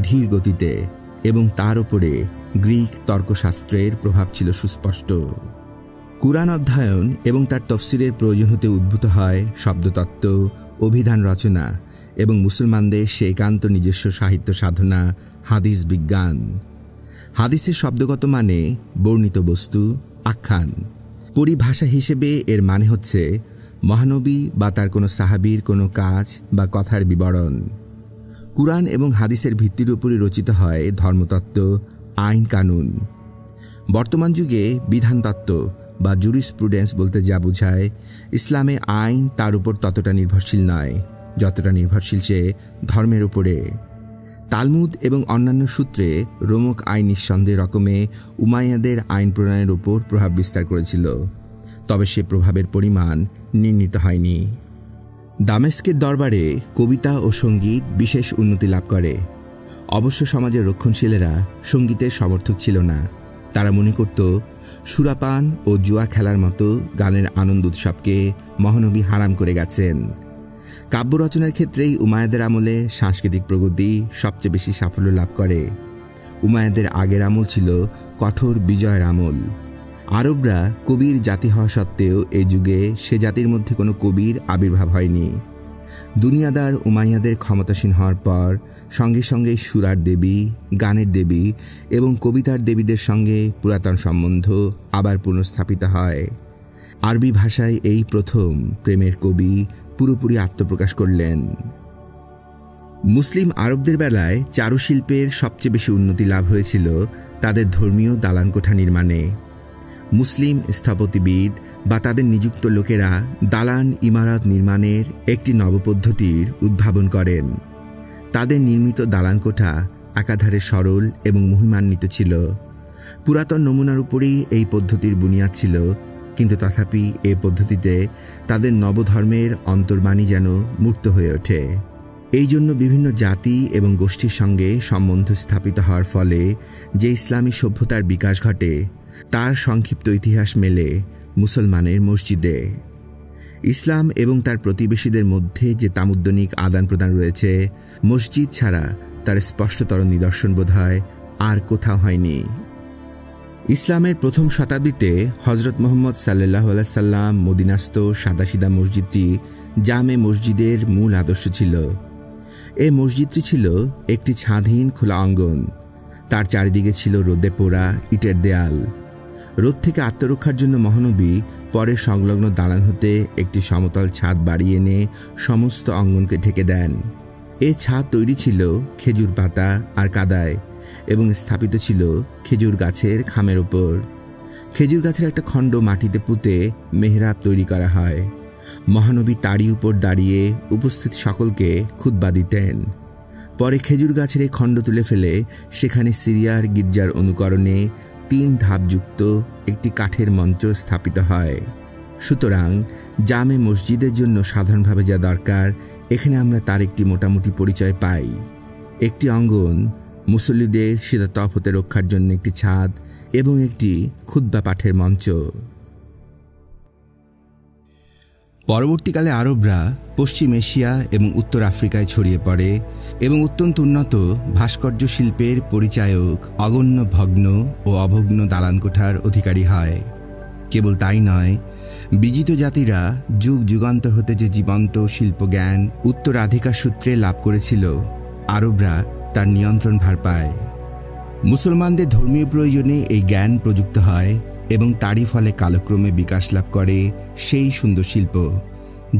ধীর গতিতে, এবং তার উপরে গ্রিক তর্কশাস্ত্রের প্রভাব ছিল সুস্পষ্ট। কুরআন অধ্যয়ন এবং তার তফসিরের প্রয়োজন হতে উদ্ভূত হয় শব্দতত্ত্ব, অভিধান রচনা এবং মুসলমানদের সে একান্ত নিজস্ব সাহিত্য সাধনা হাদিস বিজ্ঞান। হাদিসের শব্দগত মানে বর্ণিত বস্তু, আখ্যান। পরিভাষা হিসেবে এর মানে হচ্ছে মহানবী বা তার কোনো সাহাবীর কোনো কাজ বা কথার বিবরণ। কুরআন এবং হাদিসের ভিত্তির উপরই রচিত হয় ধর্মতত্ত্ব, আইন কানুন। বর্তমান যুগে বিধানতত্ত্ব বা জুরিসপ্রুডেন্স বলতে যা বোঝায়, ইসলামে আইন তার উপর ততটা নির্ভরশীল নয় যতটা নির্ভরশীল সে ধর্মের উপরে। তালমুদ এবং অন্যান্য সূত্রে রোমক আইন নিঃসন্দেহ রকমে উমাইয়াদের আইন প্রণয়নের উপর প্রভাব বিস্তার করেছিল, তবে সে প্রভাবের পরিমাণ নির্ণীত হয়নি। দামেস্কের দরবারে কবিতা ও সঙ্গীত বিশেষ উন্নতি লাভ করে। অবশ্য সমাজের রক্ষণশীলেরা সঙ্গীতের সমর্থক ছিল না। তারা মনে করত সুরাপান ও জুয়া খেলার মতো গানের আনন্দ উৎসবকে মহানবী হারাম করে গেছেন। কাব্য রচনার ক্ষেত্রেই উমাইয়াদের আমলে সাংস্কৃতিক প্রগতি সবচেয়ে বেশি সাফল্য লাভ করে। উমাইয়াদের আগের আমল ছিল কঠোর বিজয়ের আমল। আরবরা কবির জাতি হওয়া সত্ত্বেও এই যুগে সে জাতির মধ্যে কোনো কবির আবির্ভাব হয়নি। দুনিয়াদার উমাইয়াদের ক্ষমতাসীন হওয়ার পর সঙ্গে সঙ্গে সুরার দেবী, গানের দেবী এবং কবিতার দেবীদের সঙ্গে পুরাতন সম্বন্ধ আবার পুনঃস্থাপিত হয়। আরবি ভাষায় এই প্রথম প্রেমের কবি পুরোপুরি আত্মপ্রকাশ করলেন। মুসলিম আরবদের বেলায় চারুশিল্পের সবচেয়ে বেশি উন্নতি লাভ হয়েছিল তাদের ধর্মীয় দালানকোঠা নির্মাণে। মুসলিম স্থপতিবিদ বা তাদের নিযুক্ত লোকেরা দালান ইমারত নির্মাণের একটি নবপদ্ধতির উদ্ভাবন করেন। তাদের নির্মিত দালানকোঠা একাধারে সরল এবং মহিমান্বিত ছিল। পুরাতন নমুনার উপরেই এই পদ্ধতির বুনিয়াদ ছিল, কিন্তু তথাপি এই পদ্ধতিতে তাদের নবধর্মের অন্তর্বাণী যেন মূর্ত হয়ে ওঠে। এই জন্য বিভিন্ন জাতি এবং গোষ্ঠীর সঙ্গে সম্বন্ধ স্থাপিত হওয়ার ফলে যে ইসলামী সভ্যতার বিকাশ ঘটে তার সংক্ষিপ্ত ইতিহাস মেলে মুসলমানের মসজিদে। ইসলাম এবং তার প্রতিবেশীদের মধ্যে যে তামুদ্দনিক আদান প্রদান রয়েছে, মসজিদ ছাড়া তার স্পষ্টতর নিদর্শন বোধহয় আর কোথাও হয়নি। ইসলামের প্রথম শতাব্দীতে হজরত মুহাম্মদ সাল্লাল্লাহু আলাইহি সাল্লাম মদিনাস্থ সাদাসিধা মসজিদটি জামে মসজিদের মূল আদর্শ ছিল। এই মসজিদটি ছিল একটি ছাদহীন খোলা অঙ্গন। তার চারিদিকে ছিল রোদে পোড়া ইটের দেয়াল। রোদ থেকে আত্মরক্ষার জন্য মহানবী পরে সংলগ্ন দালান হতে একটি সমতল ছাদ বাড়িয়ে এনে সমস্ত অঙ্গনকে ঢেকে দেন। এই ছাদ তৈরি ছিল খেজুর পাতা আর কাদায় এবং স্থাপিত ছিল খেজুর গাছের খামের ওপর। খেজুর গাছের একটা খণ্ড মাটিতে পুঁতে মেহরাব তৈরি করা হয়। মহানবী তারই উপর দাঁড়িয়ে উপস্থিত সকলকে খুতবা দিতেন। পরে খেজুর গাছের এই খণ্ড তুলে ফেলে সেখানে সিরিয়ার গির্জার অনুকরণে 3 ধাপযুক্ত একটি কাঠের মঞ্চ স্থাপিত হয়। সুতরাং জামে মসজিদের জন্য সাধারণভাবে যা দরকার, এখানে আমরা তার একটি মোটামুটি পরিচয় পাই। একটি অঙ্গন, মুসল্লিদের সিধা তফ হতে রক্ষার জন্য একটি ছাদ এবং একটি খুতবা পাঠের মঞ্চ। পরবর্তীকালে আরবরা পশ্চিম এশিয়া এবং উত্তর আফ্রিকায় ছড়িয়ে পড়ে এবং অত্যন্ত উন্নত ভাস্কর্য শিল্পের পরিচায়ক অগণ্য ভগ্ন ও অভগ্ন দালানকোঠার অধিকারী হয়। কেবল তাই নয়, বিজিত জাতিরা যুগ যুগান্তর হতে যে জীবন্ত শিল্পজ্ঞান উত্তরাধিকার সূত্রে লাভ করেছিল, আরবরা তার নিয়ন্ত্রণ ভার পায়। মুসলমানদের ধর্মীয় প্রয়োজনে এই জ্ঞান প্রযুক্ত হয় এবং তারই ফলে কালক্রমে বিকাশ লাভ করে সেই সুন্দর শিল্প,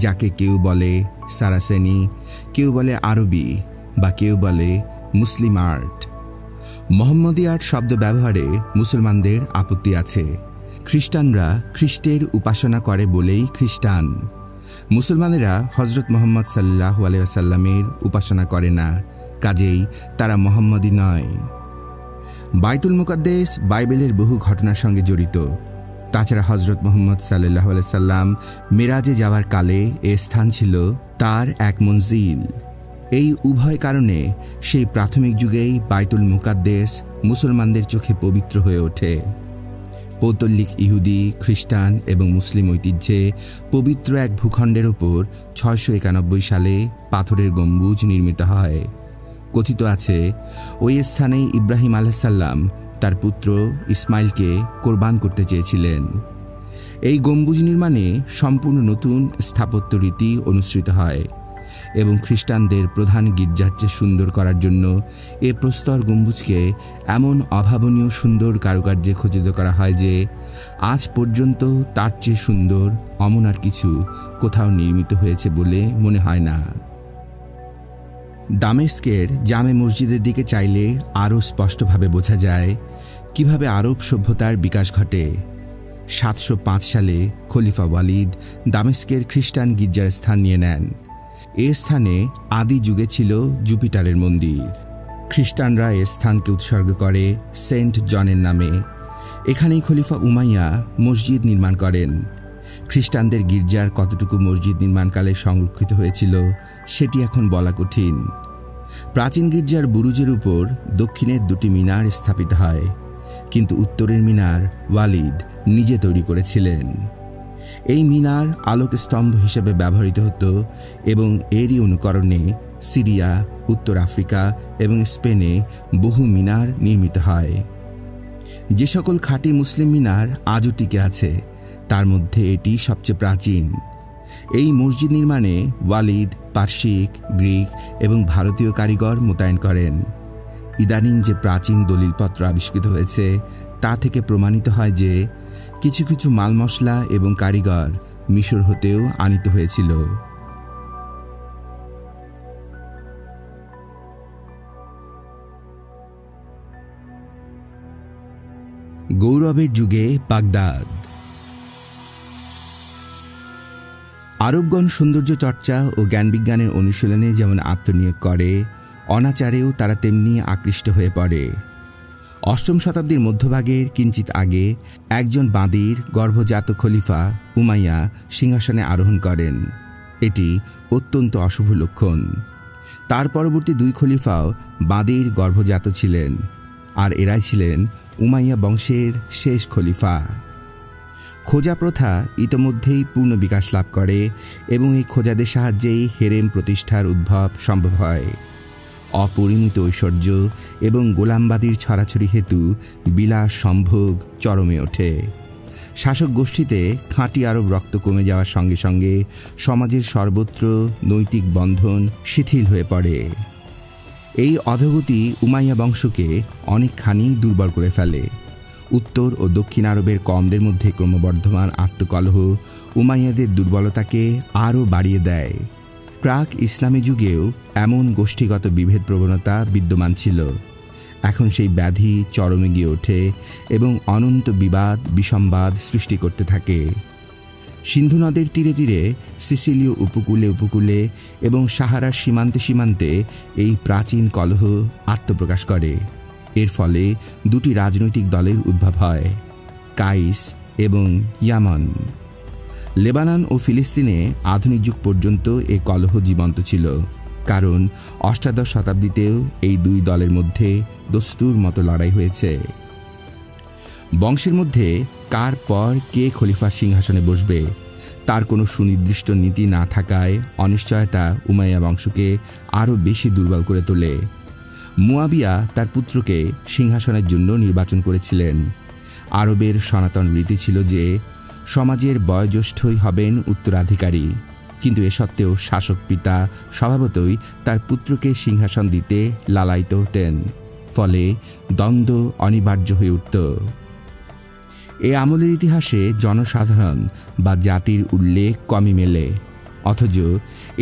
যাকে কেউ বলে সারাসেনি, কেউ বলে আরবি বা কেউ বলে মুসলিম আর্ট। মোহাম্মদী আর্ট শব্দ ব্যবহারে মুসলমানদের আপত্তি আছে। খ্রিস্টানরা খ্রিস্টের উপাসনা করে বলেই খ্রিস্টান। মুসলমানেরা হজরত মোহাম্মদ সাল্লাল্লাহু আলাইহি ওয়াসাল্লামের উপাসনা করে না, কাজেই তারা মোহাম্মদী নয়। বাইতুল মুকাদ্দেস বাইবেলের বহু ঘটনার সঙ্গে জড়িত। তাছাড়া হজরত মোহাম্মদ সাল্লাল্লাহু আলাইহি সাল্লাম মেরাজে যাওয়ার কালে এ স্থান ছিল তার এক মঞ্জিল। এই উভয় কারণে সেই প্রাথমিক যুগেই বাইতুল মুকাদ্দেস মুসলমানদের চোখে পবিত্র হয়ে ওঠে। পৌত্তলিক ইহুদি, খ্রিস্টান এবং মুসলিম ঐতিহ্যে পবিত্র এক ভূখণ্ডের ওপর 691 সালে পাথরের গম্বুজ নির্মিত হয়। কথিত আছে, ওই স্থানেই ইব্রাহিম আলাইহিস সালাম তার পুত্র ইসমাইলকে কোরবান করতে চেয়েছিলেন। এই গম্বুজ নির্মাণে সম্পূর্ণ নতুন স্থাপত্য রীতি অনুসৃত হয় এবং খ্রিস্টানদের প্রধান গির্জার চেয়ে সুন্দর করার জন্য এ প্রস্তর গম্বুজকে এমন অভাবনীয় সুন্দর কারুকার্যে খচিত করা হয় যে আজ পর্যন্ত তার চেয়ে সুন্দর অমন আর কিছু কোথাও নির্মিত হয়েছে বলে মনে হয় না। দামেস্কের জামে মসজিদের দিকে চাইলে আরও স্পষ্টভাবে বোঝা যায় কিভাবে আরব সভ্যতার বিকাশ ঘটে। 705 সালে খলিফা ওয়ালিদ দামেস্কের খ্রিস্টান গির্জার স্থান নিয়ে নেন। এ স্থানে আদি যুগে ছিল জুপিটারের মন্দির। খ্রিস্টানরা এ স্থানকে উৎসর্গ করে সেন্ট জনের নামে। এখানেই খলিফা উমাইয়া মসজিদ নির্মাণ করেন। খ্রিস্টানদের গির্জার কতটুকু মসজিদ নির্মাণকালে সংরক্ষিত হয়েছিল সেটি এখন বলা কঠিন। প্রাচীন গির্জার বুরুজের উপর দক্ষিণের 2টি মিনার স্থাপিত হয়, কিন্তু উত্তরের মিনার ওয়ালিদ নিজে তৈরি করেছিলেন। এই মিনার আলোক স্তম্ভ হিসেবে ব্যবহৃত হতো এবং এরই অনুকরণে সিরিয়া, উত্তর আফ্রিকা এবং স্পেনে বহু মিনার নির্মিত হয়। যে সকল খাঁটি মুসলিম মিনার আজও টিকে আছে, তার মধ্যে এটি সবচেয়ে প্রাচীন। এই মসজিদ নির্মাণে ওয়ালিদ পার্সিক, গ্রিক এবং ভারতীয় কারিগর মোতায়েন করেন। ইদানিং যে প্রাচীন দলিলপত্র আবিষ্কৃত হয়েছে তা থেকে প্রমাণিত হয় যে কিছু কিছু মাল মশলা এবং কারিগর মিশর হতেও আনিত হয়েছিল। গৌরবের যুগে বাগদাদ। আরবগণ সৌন্দর্য চর্চা ও জ্ঞানবিজ্ঞানের অনুশীলনে যেমন আত্মনিয়োগ করে, অনাচারেও তারা তেমনি আকৃষ্ট হয়ে পড়ে। 8ম শতাব্দীর মধ্যভাগের কিঞ্চিত আগে একজন বাঁদির গর্ভজাত খলিফা উমাইয়া সিংহাসনে আরোহণ করেন। এটি অত্যন্ত অশুভ লক্ষণ। তার পরবর্তী 2 খলিফাও বাঁদির গর্ভজাত ছিলেন, আর এরাই ছিলেন উমাইয়া বংশের শেষ খলিফা। খোজা প্রথা ইতোমধ্যেই পূর্ণ বিকাশ লাভ করে এবং এই খোজাদের সাহায্যেই হেরেম প্রতিষ্ঠার উদ্ভব সম্ভব হয়। অপরিমিত ঐশ্বর্য এবং গোলামবাদীর ছড়াছড়ি হেতু বিলাস সম্ভোগ চরমে ওঠে। শাসক গোষ্ঠীতে খাঁটি আরব রক্ত কমে যাওয়ার সঙ্গে সঙ্গে সমাজের সর্বত্র নৈতিক বন্ধন শিথিল হয়ে পড়ে। এই অধোগতি উমাইয়া বংশকে অনেকখানি দুর্বল করে ফেলে। উত্তর ও দক্ষিণ আরবের কমদের মধ্যে ক্রমবর্ধমান আত্মকলহ উমাইয়াদের দুর্বলতাকে আরও বাড়িয়ে দেয়। প্রাক ইসলামী যুগেও এমন গোষ্ঠীগত বিভেদ প্রবণতা বিদ্যমান ছিল। এখন সেই ব্যাধি চরমে গিয়ে ওঠে এবং অনন্ত বিবাদ বিসম্বাদ সৃষ্টি করতে থাকে। সিন্ধু নদের তীরে তীরে, সিসিলীয় উপকূলে উপকূলে এবং সাহারার সীমান্তে সীমান্তে এই প্রাচীন কলহ আত্মপ্রকাশ করে। এর ফলে দুটি রাজনৈতিক দলের উদ্ভব হয়, কাইস এবং ইয়ামান। লেবানন ও ফিলিস্তিনে আধুনিক যুগ পর্যন্ত এ কলহ জীবন্ত ছিল, কারণ অষ্টাদশ শতাব্দীতেও এই দুই দলের মধ্যে দস্তুর মতো লড়াই হয়েছে। বংশের মধ্যে কার পর কে খলিফার সিংহাসনে বসবে তার কোনো সুনির্দিষ্ট নীতি না থাকায় অনিশ্চয়তা উমাইয়া বংশকে আরও বেশি দুর্বল করে তোলে। মুয়াবিয়া তার পুত্রকে সিংহাসনের জন্য নির্বাচন করেছিলেন। আরবের সনাতন রীতি ছিল যে সমাজের বয়োজ্যেষ্ঠই হবেন উত্তরাধিকারী, কিন্তু এ সত্ত্বেও শাসক পিতা স্বভাবতই তার পুত্রকে সিংহাসন দিতে লালায়িত হতেন, ফলে দ্বন্দ্ব অনিবার্য হয়ে উঠত। এ আমলের ইতিহাসে জনসাধারণ বা জাতির উল্লেখ কমই মেলে, অথচ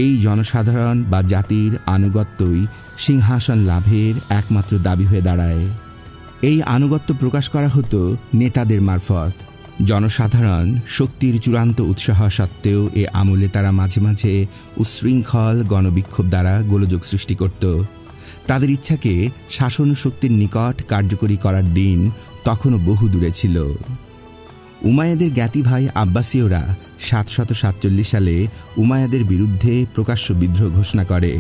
এই জনসাধারণ বা জাতির আনুগত্যই সিংহাসন লাভের একমাত্র দাবি হয়ে দাঁড়ায়। এই আনুগত্য প্রকাশ করা হতো নেতাদের মারফত। জনসাধারণ শক্তির চূড়ান্ত উৎসাহ সত্ত্বেও এ আমলে তারা মাঝে মাঝে উচ্ছৃঙ্খল গণবিক্ষোভ দ্বারা গোলযোগ সৃষ্টি করত। তাদের ইচ্ছাকে শাসন শক্তির নিকট কার্যকরী করার দিন তখনও বহু দূরে ছিল। উমাইয়াদের জ্ঞাতি ভাই আব্বাসীয়রা 747 সালে উমাইয়াদের বিরুদ্ধে প্রকাশ্য বিদ্রোহ ঘোষণা করে।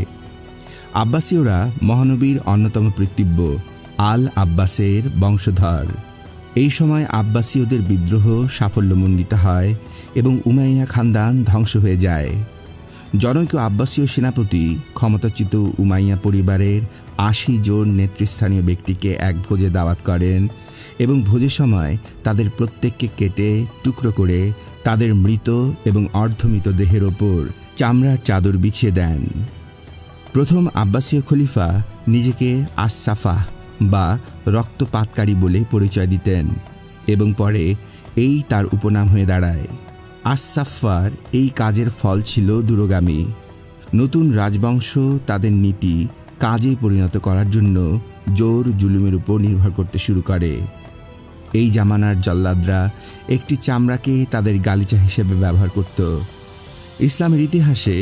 আব্বাসীয়রা মহানবীর অন্যতম পিতৃব্য আল আব্বাসের বংশধর। এই সময় আব্বাসীয়দের বিদ্রোহ সাফল্যমণ্ডিত হয় এবং উমাইয়া খানদান ধ্বংস হয়ে যায়। জনৈক আব্বাসীয় সেনাপতি ক্ষমতাচ্যুত উমাইয়া পরিবারের 80 জন নেতৃস্থানীয় ব্যক্তিকে এক ভোজে দাওয়াত করেন এবং ভোজের সময় তাদের প্রত্যেককে কেটে টুকরো করে তাদের মৃত এবং অর্ধমৃত দেহের ওপর চামড়ার চাদর বিছিয়ে দেন। প্রথম আব্বাসীয় খলিফা নিজেকে আস-সাফা বা রক্তপাতকারী বলে পরিচয় দিতেন এবং পরে এই তার উপনাম হয়ে দাঁড়ায়। আস-সাফার এই কাজের ফল ছিল দূরগামী। নতুন রাজবংশ তাদের নীতি কাজে পরিণত করার জন্য জোর জুলুমের উপর নির্ভর করতে শুরু করে। এই জামানার জল্লাদরা একটি চামড়াকে তাদের গালিচা হিসেবে ব্যবহার করত। ইসলামের ইতিহাসে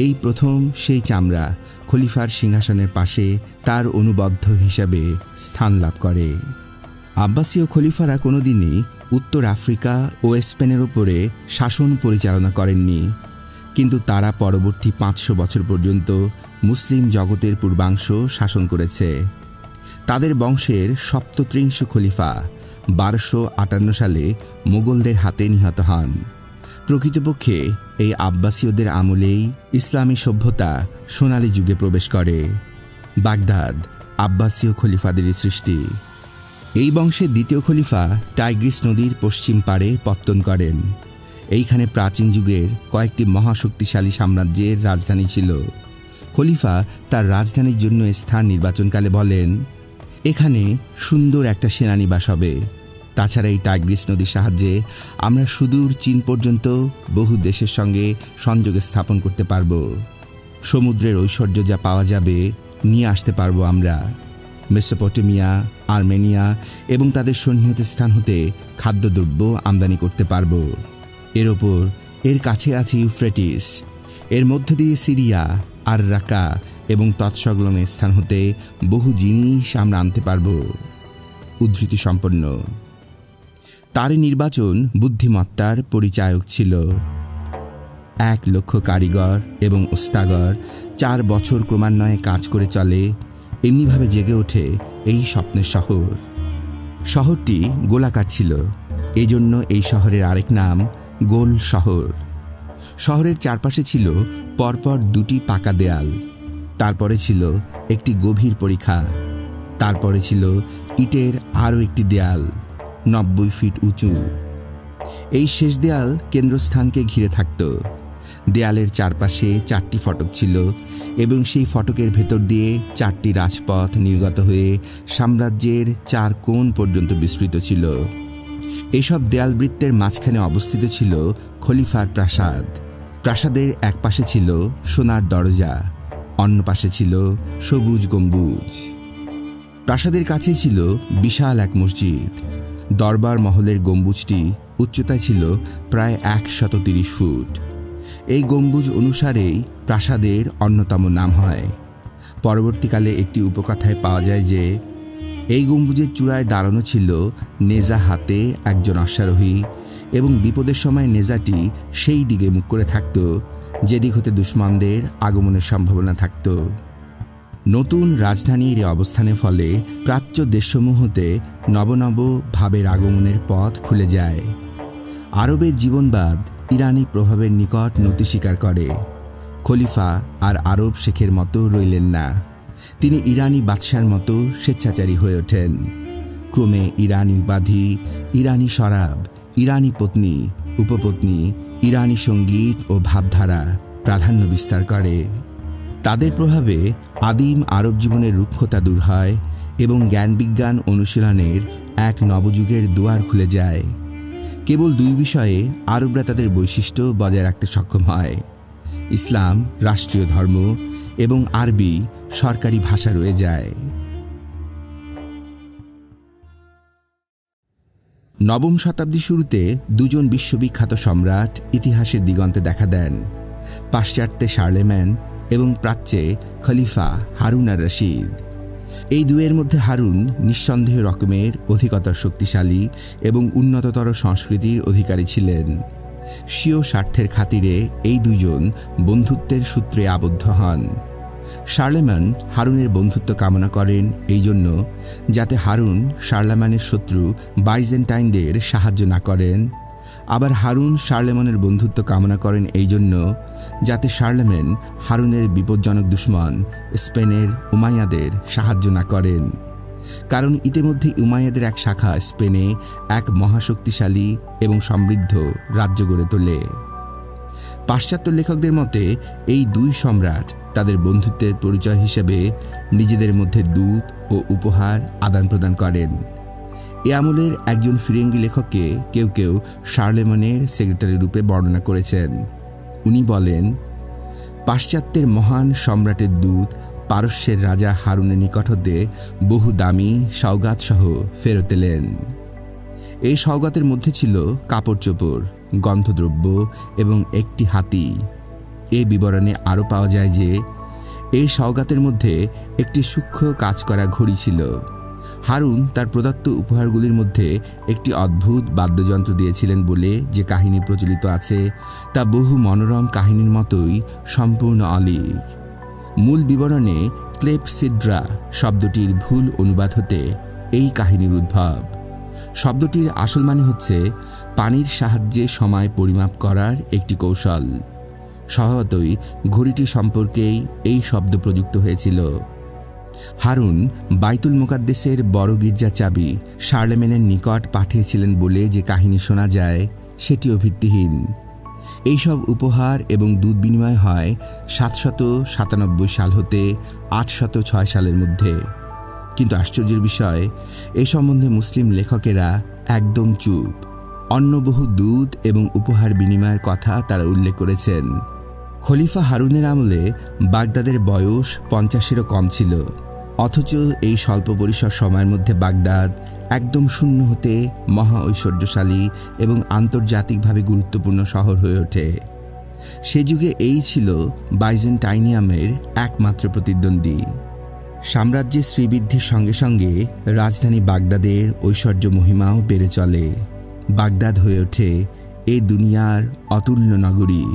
এই প্রথম সেই চামড়া খলিফার সিংহাসনের পাশে তার অনুবদ্ধ হিসাবে স্থান লাভ করে। আব্বাসীয় খলিফারা কোনোদিনই উত্তর আফ্রিকা ও স্পেনের ওপরে শাসন পরিচালনা করেননি, কিন্তু তারা পরবর্তী 500 বছর পর্যন্ত মুসলিম জগতের পূর্বাংশ শাসন করেছে। তাদের বংশের সপ্তত্রিংশ খলিফা 1258 সালে মুঘলদের হাতে নিহত হন। প্রকৃতপক্ষে এই আব্বাসীয়দের আমলেই ইসলামী সভ্যতা সোনালী যুগে প্রবেশ করে। বাগদাদ আব্বাসীয় খলিফাদের সৃষ্টি। এই বংশের দ্বিতীয় খলিফা টাইগ্রিস নদীর পশ্চিম পাড়ে পত্তন করেন। এইখানে প্রাচীন যুগের কয়েকটি মহাশক্তিশালী সাম্রাজ্যের রাজধানী ছিল। খলিফা তার রাজধানীর জন্য স্থান নির্বাচনকালে বলেন, এখানে সুন্দর একটা সেনানিবাস হবে। তাছাড়া এই টাইগ্রিস নদীর সাহায্যে আমরা সুদূর চীন পর্যন্ত বহু দেশের সঙ্গে সংযোগ স্থাপন করতে পারব। সমুদ্রের ঐশ্বর্য যা পাওয়া যাবে নিয়ে আসতে পারব আমরা। মেসোপটেমিয়া, আর্মেনিয়া এবং তাদের সন্নিহিত স্থান হতে খাদ্যদ্রব্য আমদানি করতে পারব। এর ওপর এর কাছে আছে ইউফ্রেটিস, এর মধ্য দিয়ে সিরিয়া আর রাকা এবং তৎসংলগ্ন স্থান হতে বহু জিনিস আমরা আনতে পারব। উদ্ধৃতি সম্পন্ন। তার নির্বাচন বুদ্ধিমত্তার পরিচায়ক ছিল। 1 লক্ষ কারিগর এবং ওস্তাগর 4 বছর ক্রমান্বয়ে কাজ করে চলে। এমনিভাবে জেগে ওঠে এই স্বপ্নের শহর। শহরটি গোলাকার ছিল, এজন্য এই শহরের আরেক নাম গোল শহর। শহরের চারপাশে ছিল পরপর 2টি পাকা দেয়াল, তারপরে ছিল একটি গভীর পরিখা, তারপরে ছিল ইটের আরও একটি দেয়াল 90 ফিট উঁচু। এই শেষ দেয়াল কেন্দ্রস্থানকে ঘিরে থাকত। দেয়ালের চারপাশে 4টি ফটক ছিল এবং সেই ফটকের ভেতর দিয়ে 4টি রাজপথ নির্গত হয়ে সাম্রাজ্যের 4 কোণ পর্যন্ত বিস্তৃত ছিল। এইসব দেয়ালবৃত্তের মাঝখানে অবস্থিত ছিল খলিফার প্রাসাদ। প্রাসাদের এক পাশে ছিল সোনার দরজা, অন্য পাশে ছিল সবুজ গম্বুজ। প্রাসাদের কাছেই ছিল বিশাল এক মসজিদ। দরবার মহলের গম্বুজটি উচ্চতায় ছিল প্রায় 130 ফুট। এই গম্বুজ অনুসারেই প্রাসাদের অন্যতম নাম হয়। পরবর্তীকালে একটি উপকথায় পাওয়া যায় যে এই গম্বুজের চূড়ায় দাঁড়ানো ছিল নেজা হাতে একজন অশ্বারোহী এবং বিপদের সময় নেজাটি সেই দিকে মুখ করে থাকত যেদিক হতে দুশমনদের আগমনের সম্ভাবনা থাকত। নতুন রাজধানীর অবস্থানের ফলে প্রাচ্য দেশসমূহতে নবনব ভাবের আগমনের পথ খুলে যায়। আরবের জীবনবাদ ইরানি প্রভাবের নিকট নতি স্বীকার করে। খলিফা আর আরব শেখের মতো রইলেন না, তিনি ইরানি বাদশার মতো স্বেচ্ছাচারী হয়ে ওঠেন। ক্রমে ইরানি উপাধি, ইরানি শরাব, ইরানি পত্নী, উপপত্নী, ইরানি সঙ্গীত ও ভাবধারা প্রাধান্য বিস্তার করে। তাদের প্রভাবে আদিম আরব জীবনের রুক্ষতা দূর হয় এবং জ্ঞান বিজ্ঞান অনুশীলনের এক নবযুগের দুয়ার খুলে যায়। কেবল 2 বিষয়ে আরবরা তাদের বৈশিষ্ট্য বজায় রাখতে সক্ষম হয়: ইসলাম রাষ্ট্রীয় ধর্ম এবং আরবি সরকারি ভাষা রয়ে যায়। নবম শতাব্দীর শুরুতে 2 জন বিশ্ববিখ্যাত সম্রাট ইতিহাসের দিগন্তে দেখা দেন: পাশ্চাত্যে শার্লেমেন এবং প্রাচ্যে খলিফা হারুন আর রশিদ। এই দুয়ের মধ্যে হারুন নিঃসন্দেহ রকমের অধিকতর শক্তিশালী এবং উন্নততর সংস্কৃতির অধিকারী ছিলেন। স্বীয় স্বার্থের খাতিরে এই 2 জন বন্ধুত্বের সূত্রে আবদ্ধ হন। শার্লেমান হারুনের বন্ধুত্ব কামনা করেন এই জন্য যাতে হারুন শার্লেমানের শত্রু বাইজেন্টাইনদের সাহায্য না করেন। আবার হারুন শার্লেমানের বন্ধুত্ব কামনা করেন এই জন্য যাতে শার্লেমেন হারুনের বিপজ্জনক দুশমন স্পেনের উমাইয়াদের সাহায্য না করেন, কারণ ইতিমধ্যে উমাইয়াদের এক শাখা স্পেনে এক মহাশক্তিশালী এবং সমৃদ্ধ রাজ্য গড়ে তোলে। পাশ্চাত্য লেখকদের মতে এই 2 সম্রাট তাদের বন্ধুত্বের পরিচয় হিসেবে নিজেদের মধ্যে দূত ও উপহার আদান প্রদান করেন। এ আমলের একজন ফিরেঙ্গি লেখককে কেউ কেউ শার্লেমানের সেক্রেটারি রূপে বর্ণনা করেছেন। উনি বলেন, পাশ্চাত্যের মহান সম্রাটের দূত পারস্যের রাজা হারুনের নিকট হতে বহু দামি সওগাত সহ ফেরত এলেন। এই সওগাতের মধ্যে ছিল কাপড় চোপড়, গন্ধদ্রব্য এবং একটি হাতি। এই বিবরণে আরও পাওয়া যায় যে এই সওগাতের মধ্যে একটি সূক্ষ্ম কাজ করা ঘড়ি ছিল। হারুন তার প্রদত্ত উপহারগুলির মধ্যে একটি অদ্ভুত বাদ্যযন্ত্র দিয়েছিলেন বলে যে কাহিনী প্রচলিত আছে তা বহু মনোরম কাহিনীর মতোই সম্পূর্ণ অলীক। মূল বিবরণে ক্লেপসিড্রা শব্দটির ভুল অনুবাদ হতে এই কাহিনীর উদ্ভব। শব্দটির আসল মানে হচ্ছে পানির সাহায্যে সময় পরিমাপ করার একটি কৌশল। স্বভাবতই ঘড়িটি সম্পর্কেই এই শব্দ প্রযুক্ত হয়েছিল। হারুন বাইতুল মুকাদ্দেসের বড় গির্জা চাবি শার্লেমেনের নিকট পাঠিয়েছিলেন বলে যে কাহিনী শোনা যায় সেটিও ভিত্তিহীন। এইসব উপহার এবং দুধ বিনিময় হয় 797 সাল হতে 806 সালের মধ্যে। কিন্তু আশ্চর্যের বিষয়, এ সম্বন্ধে মুসলিম লেখকেরা একদম চুপ। অন্য বহু দুধ এবং উপহার বিনিময়ের কথা তারা উল্লেখ করেছেন। খলিফা হারুনের আমলে বাগদাদের বয়স 50-এরও কম ছিল, অথচ এই স্বল্প পরিসর সময়ের মধ্যে বাগদাদ একদম শূন্য হতে মহা ঐশ্বর্যশালী এবং আন্তর্জাতিকভাবে গুরুত্বপূর্ণ শহর হয়ে ওঠে। সে যুগে এই ছিল বাইজেন্টাইনিয়ামের একমাত্র প্রতিদ্বন্দ্বী। সাম্রাজ্যের শ্রীবৃদ্ধির সঙ্গে সঙ্গে রাজধানী বাগদাদের ঐশ্বর্য মহিমাও বেড়ে চলে। বাগদাদ হয়ে ওঠে এ দুনিয়ার অতুল্য নগরী।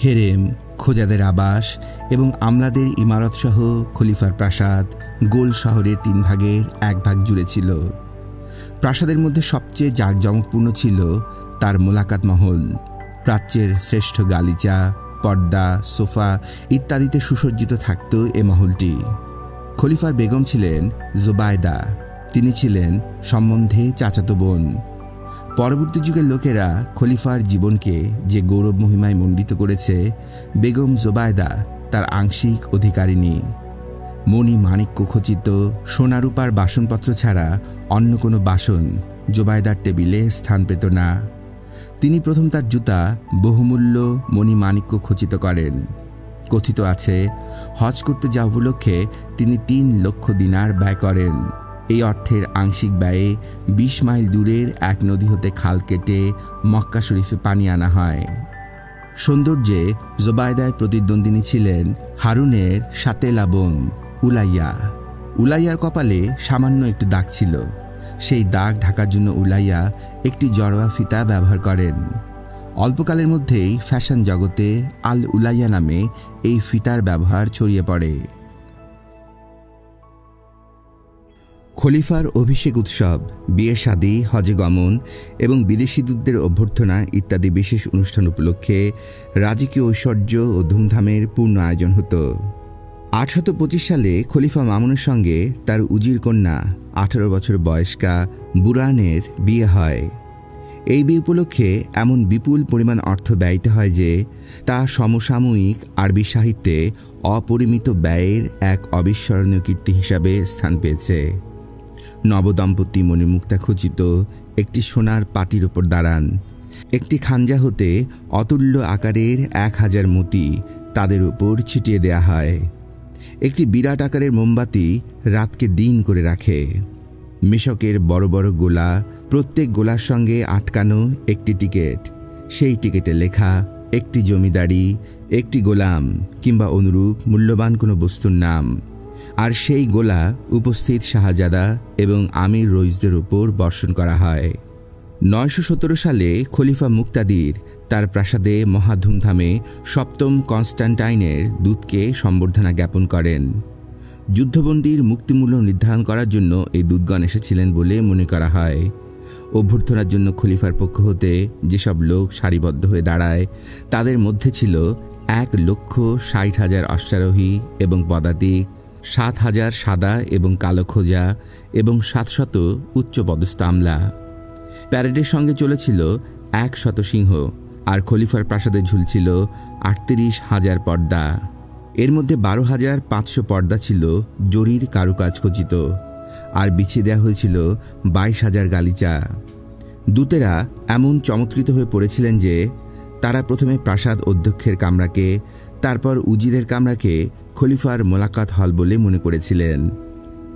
হেরেম, খোজাদের আবাস এবং আমলাদের ইমারতসহ খলিফার প্রাসাদ গোল শহরের 3 ভাগের 1 ভাগ জুড়ে ছিল। প্রাসাদের মধ্যে সবচেয়ে জাঁকজমকপূর্ণ ছিল তার মোলাকাত মহল। প্রাচ্যের শ্রেষ্ঠ গালিচা, পর্দা, সোফা ইত্যাদিতে সুসজ্জিত থাকত এ মহলটি। খলিফার বেগম ছিলেন জোবায়দা, তিনি ছিলেন সম্বন্ধে চাচাতো বোন। পরবর্তী যুগের লোকেরা খলিফার জীবনকে যে গৌরব মহিমায় মণ্ডিত করেছে, বেগম জোবায়দা তার আংশিক অধিকারিণী। মণি মাণিক্য খচিত সোনারূপার বাসনপত্র ছাড়া অন্য কোনো বাসন জোবায়দার টেবিলে স্থান পেত না। তিনি প্রথম তার জুতা বহুমূল্য মণি মাণিক্য খচিত করেন। কথিত আছে, হজ করতে যাওয়া উপলক্ষে তিনি 3 লক্ষ দিনার ব্যয় করেন। এই অর্থের আংশিক ব্যয়ে 20 মাইল দূরের এক নদী হতে খাল কেটে মক্কা শরীফে পানি আনা হয়। সৌন্দর্যে জোবায়দার প্রতিদ্বন্দ্বিনী ছিলেন হারুনের সাতেলা বোন উলাইয়া। উলাইয়ার কপালে সামান্য একটু দাগ ছিল। সেই দাগ ঢাকার জন্য উলাইয়া একটি জড়োয়া ফিতা ব্যবহার করেন। অল্পকালের মধ্যেই ফ্যাশন জগতে আল উলাইয়া নামে এই ফিতার ব্যবহার ছড়িয়ে পড়ে। খলিফার অভিষেক উৎসব, বিয়ে শাদী, হজে গমন এবং বিদেশি দূতদের অভ্যর্থনা ইত্যাদি বিশেষ অনুষ্ঠান উপলক্ষে রাজকীয় ঐশ্বর্য ও ধুমধামের পূর্ণ আয়োজন হতো। 825 সালে খলিফা মামুনের সঙ্গে তার উজির কন্যা 18 বছর বয়স্কা বুরানের বিয়ে হয়। এই বিয়ে উপলক্ষে এমন বিপুল পরিমাণ অর্থ ব্যয়িত হয় যে তা সমসাময়িক আরবি সাহিত্যে অপরিমিত ব্যয়ের এক অবিস্মরণীয় কীর্তি হিসাবে স্থান পেয়েছে। নবদম্পতি মণিমুক্তা খচিত একটি সোনার পাটির ওপর দাঁড়ান। একটি খাঞ্জা হতে অতুল্য আকারের 1000 মতি তাদের উপর ছিটিয়ে দেয়া হয়। একটি বিরাট আকারের মোমবাতি রাতকে দিন করে রাখে। মেশকের বড় বড় গোলা, প্রত্যেক গোলার সঙ্গে আটকানো একটি টিকিট। সেই টিকিটে লেখা একটি জমিদারি, একটি গোলাম কিংবা অনুরূপ মূল্যবান কোনো বস্তুর নাম। আর সেই গোলা উপস্থিত শাহজাদা এবং আমির রইসদের উপর বর্ষণ করা হয়। 917 সালে খলিফা মুক্তাদির তার প্রাসাদে মহাধুমধামে 7ম কনস্ট্যান্টাইনের দূতকে সম্বর্ধনা জ্ঞাপন করেন। যুদ্ধবন্দীর মুক্তিমূল্য নির্ধারণ করার জন্য এই দূতগণ এসেছিলেন বলে মনে করা হয়। অভ্যর্থনার জন্য খলিফার পক্ষ হতে যেসব লোক সারিবদ্ধ হয়ে দাঁড়ায় তাদের মধ্যে ছিল 1,60,000 অশ্বারোহী এবং পদাতিক, 7,000 সাদা এবং কালো খোঁজা এবং 700 উচ্চপদস্থ আমলা। প্যারেডের সঙ্গে চলেছিল 100 সিংহ, আর খলিফার প্রাসাদে ঝুলছিল 38,000 পর্দা। এর মধ্যে 12,500 পর্দা ছিল জরির কারুকাজ খচিত, আর বিছিয়ে দেওয়া হয়েছিল 22,000 গালিচা। দূতেরা এমন চমৎকৃত হয়ে পড়েছিলেন যে তারা প্রথমে প্রাসাদ অধ্যক্ষের কামরাকে, তারপর উজিরের কামরাকে খলিফার মোলাকাত হল বলে মনে করেছিলেন।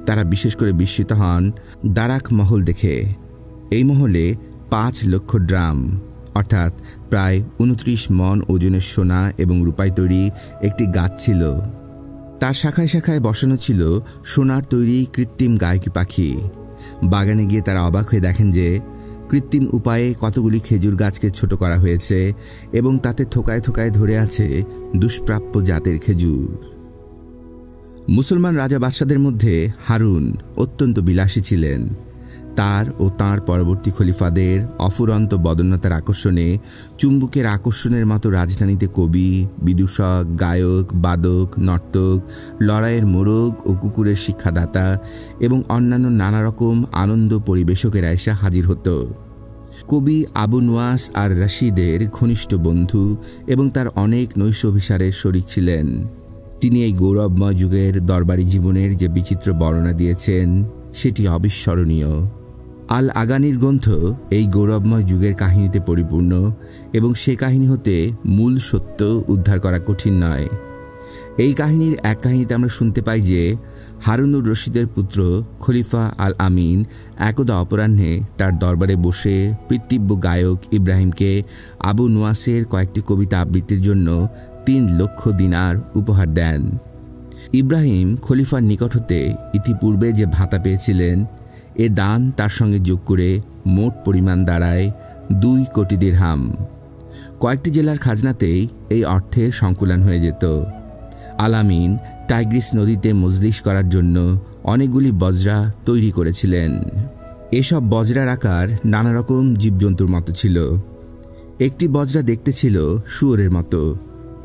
তারা বিশেষ করে বিস্মিত হন দারাক মহল দেখে। এই মহলে 5 লক্ষ ড্রাম অর্থাৎ প্রায় 29 মণ ওজনের সোনা এবং রূপায় তৈরি একটি গাছ ছিল। তার শাখায় শাখায় বসানো ছিল সোনার তৈরি কৃত্রিম গায়কী পাখি। বাগানে গিয়ে তারা অবাক হয়ে দেখেন যে কৃত্রিম উপায়ে কতগুলি খেজুর গাছকে ছোট করা হয়েছে এবং তাতে থোকায় থোকায় ধরে আছে দুষ্প্রাপ্য জাতের খেজুর। মুসলমান রাজা বাদশাদের মধ্যে হারুন অত্যন্ত বিলাসী ছিলেন। তার ও তাঁর পরবর্তী খলিফাদের অফুরন্ত বদন্যতার আকর্ষণে চুম্বকের আকর্ষণের মতো রাজধানীতে কবি, বিদূষক, গায়ক, বাদক, নর্তক, লড়াইয়ের মোরগ ও কুকুরের শিক্ষাদাতা এবং অন্যান্য নানা রকম আনন্দ পরিবেশকেরা এসে হাজির হতো। কবি আবু নুয়াস আর রশিদের ঘনিষ্ঠ বন্ধু এবং তার অনেক নৈশ অভিসারের শরিক ছিলেন। তিনি এই গৌরবময় যুগের দরবারি জীবনের যে বিচিত্র বর্ণনা দিয়েছেন সেটি অবিস্মরণীয়। আল আগানির গ্রন্থ এই গৌরবময় যুগের কাহিনীতে পরিপূর্ণ এবং সে কাহিনী হতে মূল সত্য উদ্ধার করা কঠিন নয়। এই কাহিনীর এক কাহিনীতে আমরা শুনতে পাই যে হারুনুর রশিদের পুত্র খলিফা আল আমিন একদা অপরাহ্নে তার দরবারে বসে পিতৃব্য গায়ক ইব্রাহিমকে আবু নুয়াসের কয়েকটি কবিতা আবৃত্তির জন্য 3 লক্ষ দিনার উপহার দেন। ইব্রাহিম খলিফার নিকট হতে ইতিপূর্বে যে ভাতা পেয়েছিলেন এ দান তার সঙ্গে যোগ করে মোট পরিমাণ দাঁড়ায় 2 কোটি দিরহাম। কয়েকটি জেলার খাজনাতেই এই অর্থের সংকুলান হয়ে যেত। আলামিন টাইগ্রিস নদীতে মজলিস করার জন্য অনেকগুলি বজরা তৈরি করেছিলেন। এসব বজরার আকার নানা রকম জীবজন্তুর মতো ছিল। একটি বজরা দেখতে ছিল শুয়োরের মতো,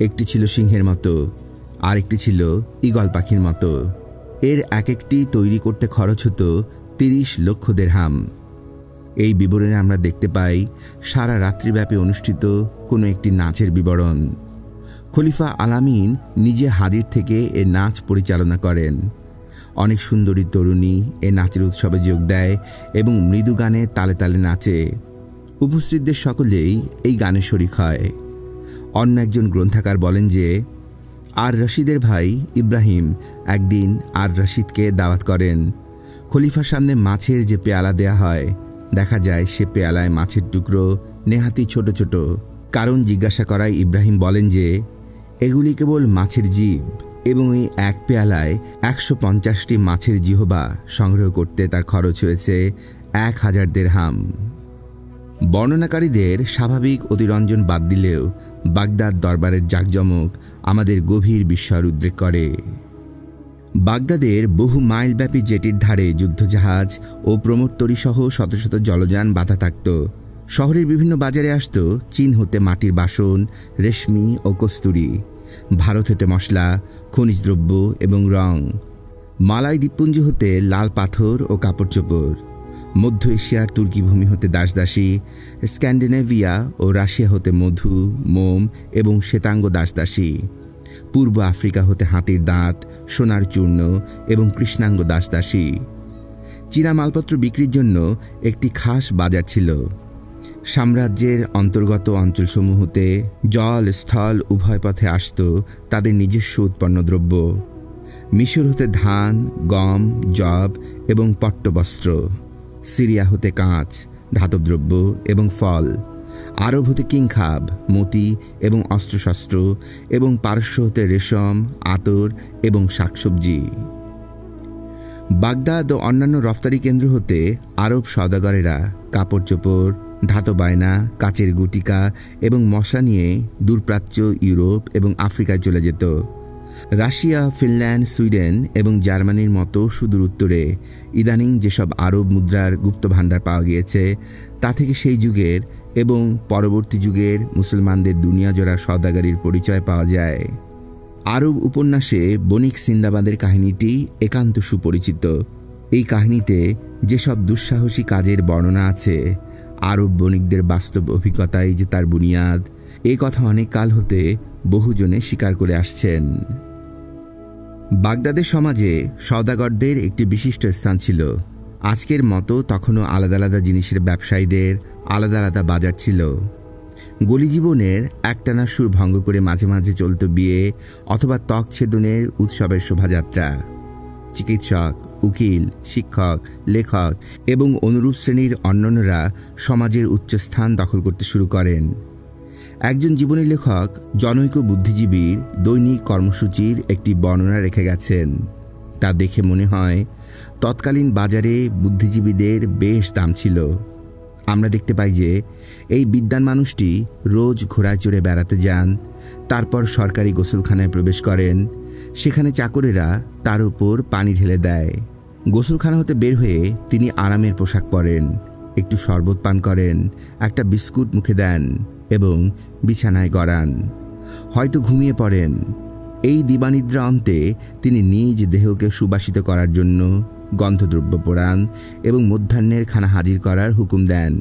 একটি ছিল সিংহের মতো, আর একটি ছিল ঈগল পাখির মতো। এর এক একটি তৈরি করতে খরচ হতো 30 লক্ষ দিরহাম। এই বিবরণে আমরা দেখতে পাই সারা রাত্রিব্যাপী অনুষ্ঠিত কোনো একটি নাচের বিবরণ। খলিফা আল-আমিন নিজে হাজির থেকে এ নাচ পরিচালনা করেন। অনেক সুন্দরী তরুণী এ নাচের উৎসবে যোগ দেয় এবং মৃদু গানে তালে তালে নাচে। উপস্থিতদের সকলেই এই গানে শরিক হয়। অন্য একজন গ্রন্থাকার বলেন যে আর রশিদের ভাই ইব্রাহিম একদিন আর রশিদকে দাওয়াত করেন। খলিফার সামনে মাছের যে পেয়ালা দেয়া হয়, দেখা যায় সে পেয়ালায় মাছের টুকরো নেহাতি ছোট ছোট। কারণ জিজ্ঞাসা করায় ইব্রাহিম বলেন যে এগুলি কেবল মাছের জিব এবং এই এক পেয়ালায় 150টি মাছের জিহবা সংগ্রহ করতে তার খরচ হয়েছে 1000 দিরহাম। বর্ণনাকারীদের স্বাভাবিক অতিরঞ্জন বাদ দিলেও বাগদাদ দরবারের জাঁকজমক আমাদের গভীর বিস্ময়ের উদ্রেক করে। বাগদাদের বহু মাইলব্যাপী জেটির ধারে যুদ্ধজাহাজ ও প্রমোত্তরী সহ শত শত জলযান বাধা থাকত। শহরের বিভিন্ন বাজারে আসত চীন হতে মাটির বাসন, রেশমি ও কস্তুরি, ভারত হতে মশলা, খনিজ দ্রব্য এবং রং, মালাই দ্বীপপুঞ্জ হতে লাল পাথর ও কাপড় চোপড়, মধ্য এশিয়ার তুর্কি ভূমি হতে দাসদাসী, স্ক্যান্ডিনেভিয়া ও রাশিয়া হতে মধু, মোম এবং শ্বেতাঙ্গ দাসদাসী, পূর্ব আফ্রিকা হতে হাতির দাঁত, সোনার চূর্ণ এবং কৃষ্ণাঙ্গ দাসদাসী। চীনা মালপত্র বিক্রির জন্য একটি খাস বাজার ছিল। সাম্রাজ্যের অন্তর্গত অঞ্চলসমূহ হতে জল স্থল উভয় পথে আসত তাদের নিজস্ব উৎপন্ন দ্রব্য। মিশর হতে ধান, গম, যব এবং পট্টবস্ত্র, সিরিয়া হতে কাঁচ, ধাতবদ্রব্য এবং ফল, আরব হতে কিংখাব, মতি এবং অস্ত্রশস্ত্র, এবং পারস্য হতে রেশম, আতর এবং শাকসবজি। বাগদাদ ও অন্যান্য রফতারি কেন্দ্র হতে আরব সওদাগরেরা কাপড় চোপড়, ধাতব বায়না, কাচের গুটিকা এবং মশা নিয়ে দূরপ্রাচ্য, ইউরোপ এবং আফ্রিকায় চলে যেত। রাশিয়া, ফিনল্যান্ড, সুইডেন এবং জার্মানির মতো সুদূর উত্তরে ইদানিং যেসব আরব মুদ্রার গুপ্ত ভাণ্ডার পাওয়া গিয়েছে, তা থেকে সেই যুগের এবং পরবর্তী যুগের মুসলমানদের দুনিয়াজোড়া সওদাগরির পরিচয় পাওয়া যায়। আরব উপন্যাসে বণিক সিন্দাবাদের কাহিনীটি একান্ত সুপরিচিত। এই কাহিনীতে যেসব দুঃসাহসী কাজের বর্ণনা আছে, আরব বণিকদের বাস্তব অভিজ্ঞতাই যে তার বুনিয়াদ, এ কথা অনেক কাল হতে বহুজনে স্বীকার করে আসছেন। বাগদাদের সমাজে সওদাগরদের একটি বিশিষ্ট স্থান ছিল। আজকের মতো তখনও আলাদা আলাদা জিনিসের ব্যবসায়ীদের আলাদা আলাদা বাজার ছিল। গলি জীবনের একটানা সুর ভঙ্গ করে মাঝে মাঝে চলত বিয়ে অথবা ত্বক ছেদনের উৎসবের শোভাযাত্রা। চিকিৎসক, উকিল, শিক্ষক, লেখক এবং অনুরূপ শ্রেণীর অন্যান্যরা সমাজের উচ্চস্থান দখল করতে শুরু করেন। একজন জীবনী লেখক জনৈক বুদ্ধিজীবীর দৈনিক কর্মসূচির একটি বর্ণনা রেখে গেছেন। তা দেখে মনে হয় তৎকালীন বাজারে বুদ্ধিজীবীদের বেশ দাম ছিল। আমরা দেখতে পাই যে এই বিদ্বান মানুষটি রোজ ঘোড়ায় চড়ে বেড়াতে যান, তারপর সরকারি গোসলখানায় প্রবেশ করেন। সেখানে চাকরেরা তার উপর পানি ঢেলে দেয়। গোসলখানা হতে বের হয়ে তিনি আরামের পোশাক পরেন, একটু শরবত পান করেন, একটা বিস্কুট মুখে দেন এবং বিছানায় গড়ান, হয়তো ঘুমিয়ে পড়েন। এই দিবানিদ্রা অন্তে তিনি নিজ দেহকে সুবাসিত করার জন্য গন্ধদ্রব্য পোড়ান এবং মধ্যাহ্নের খানা হাজির করার হুকুম দেন।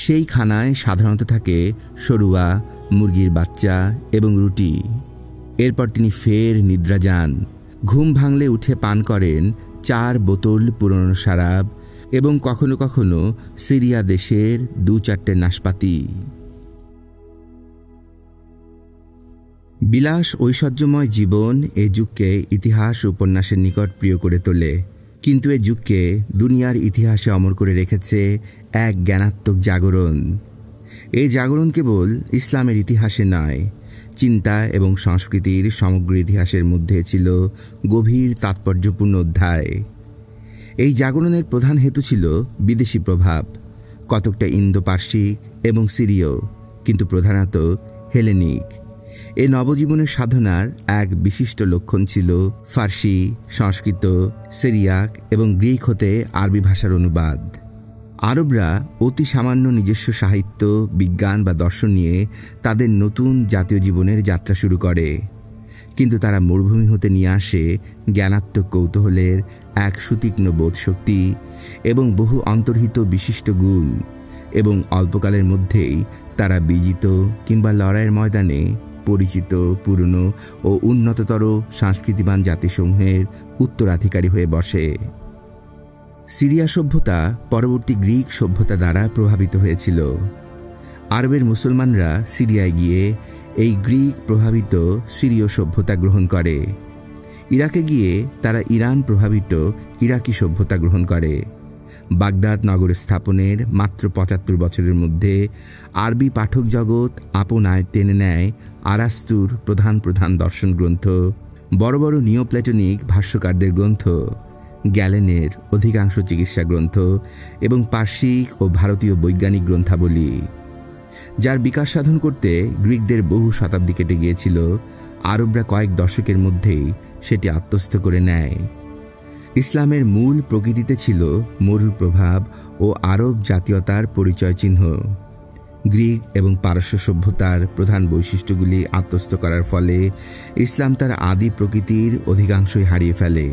সেই খানায় সাধারণত থাকে সরুয়া, মুরগির বাচ্চা এবং রুটি। এরপর তিনি ফের নিদ্রা যান। ঘুম ভাঙলে উঠে পান করেন 4 বোতল পুরনো শরাব এবং কখনো কখনো সিরিয়া দেশের 2-4টে নাশপাতি। বিলাস ঐশ্বর্যময় জীবন এ যুগকে ইতিহাস উপন্যাসের নিকট প্রিয় করে তোলে, কিন্তু এ যুগকে দুনিয়ার ইতিহাসে অমর করে রেখেছে এক জ্ঞানাত্মক জাগরণ। এই জাগরণ কেবল ইসলামের ইতিহাসে নয়, চিন্তা এবং সংস্কৃতির সমগ্র ইতিহাসের মধ্যে ছিল গভীর তাৎপর্যপূর্ণ অধ্যায়। এই জাগরণের প্রধান হেতু ছিল বিদেশি প্রভাব, কতকটা ইন্দো পার্সিক এবং সিরীয়, কিন্তু প্রধানত হেলেনিক। এ নবজীবনের সাধনার এক বিশিষ্ট লক্ষণ ছিল ফার্সি, সংস্কৃত, সিরিয়াক এবং গ্রিক হতে আরবি ভাষার অনুবাদ। আরবরা অতি সামান্য নিজস্ব সাহিত্য, বিজ্ঞান বা দর্শন নিয়ে তাদের নতুন জাতীয় জীবনের যাত্রা শুরু করে। কিন্তু তারা মরুভূমি হতে নিয়ে আসে জ্ঞানাত্মক কৌতূহলের এক সুতীক্ষ্ণ বোধশক্তি এবং বহু অন্তর্হিত বিশিষ্ট গুণ, এবং অল্পকালের মধ্যেই তারা বিজিত কিংবা লড়াইয়ের ময়দানে পরিচিত পুরনো ও উন্নততর সংস্কৃতিবান জাতিসমূহের উত্তরাধিকারী হয়ে বসে। সিরিয়া সভ্যতা পরবর্তী গ্রিক সভ্যতা দ্বারা প্রভাবিত হয়েছিল। আরবের মুসলমানরা সিরিয়ায় গিয়ে এই গ্রিক প্রভাবিত সিরীয় সভ্যতা গ্রহণ করে। ইরাকে গিয়ে তারা ইরান প্রভাবিত ইরাকি সভ্যতা গ্রহণ করে। বাগদাদ নগর স্থাপনের মাত্র ৭৫ বছরের মধ্যে আরবি পাঠক জগৎ আপনায় টেনে নেয় আরাস্তুর প্রধান প্রধান দর্শন গ্রন্থ, বড় বড় নিওপ্লেটনিক ভাষ্যকারদের গ্রন্থ, গ্যালেনের অধিকাংশ চিকিৎসা গ্রন্থ এবং পার্শ্বিক ও ভারতীয় বৈজ্ঞানিক গ্রন্থাবলী। যার বিকাশ সাধন করতে গ্রিকদের বহু শতাব্দী কেটে গিয়েছিল, আরবরা কয়েক দশকের মধ্যেই সেটি আত্মস্থ করে নেয়। ইসলামের মূল প্রকৃতিতে ছিল মরুর প্রভাব ও আরব জাতীয়তার পরিচয় চিহ্ন। গ্রিক এবং পারস্য সভ্যতার প্রধান বৈশিষ্ট্যগুলি আত্মস্থ করার ফলে ইসলাম তার আদি প্রকৃতির অধিকাংশই হারিয়ে ফেলে।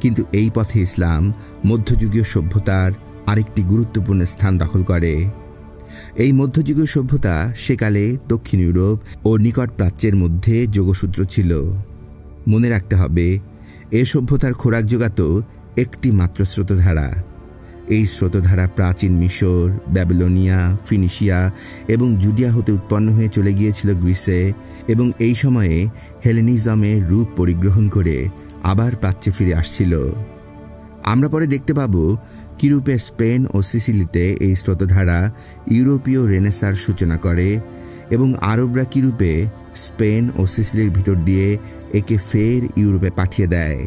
কিন্তু এই পথে ইসলাম মধ্যযুগীয় সভ্যতার আরেকটি গুরুত্বপূর্ণ স্থান দখল করে। এই মধ্যযুগীয় সভ্যতা সেকালে দক্ষিণ ইউরোপ ও নিকট প্রাচ্যের মধ্যে যোগসূত্র ছিল। মনে রাখতে হবে, এ সভ্যতার খোরাক যোগাত একটি মাত্র স্রোতধারা। এই স্রোতধারা প্রাচীন মিশর, ব্যাবিলনিয়া, ফিনিশিয়া এবং জুডিয়া হতে উৎপন্ন হয়ে চলে গিয়েছিল গ্রিসে, এবং এই সময়ে হেলেনিজমের রূপ পরিগ্রহণ করে আবার প্রাচ্যে ফিরে আসছিল। আমরা পরে দেখতে পাব কিরূপে স্পেন ও সিসিলিতে এই স্রোতধারা ইউরোপীয় রেনেসার সূচনা করে, এবং আরবরা কিরূপে স্পেন ও সিসিলির ভিতর দিয়ে একে ফের ইউরোপে পাঠিয়ে দেয়।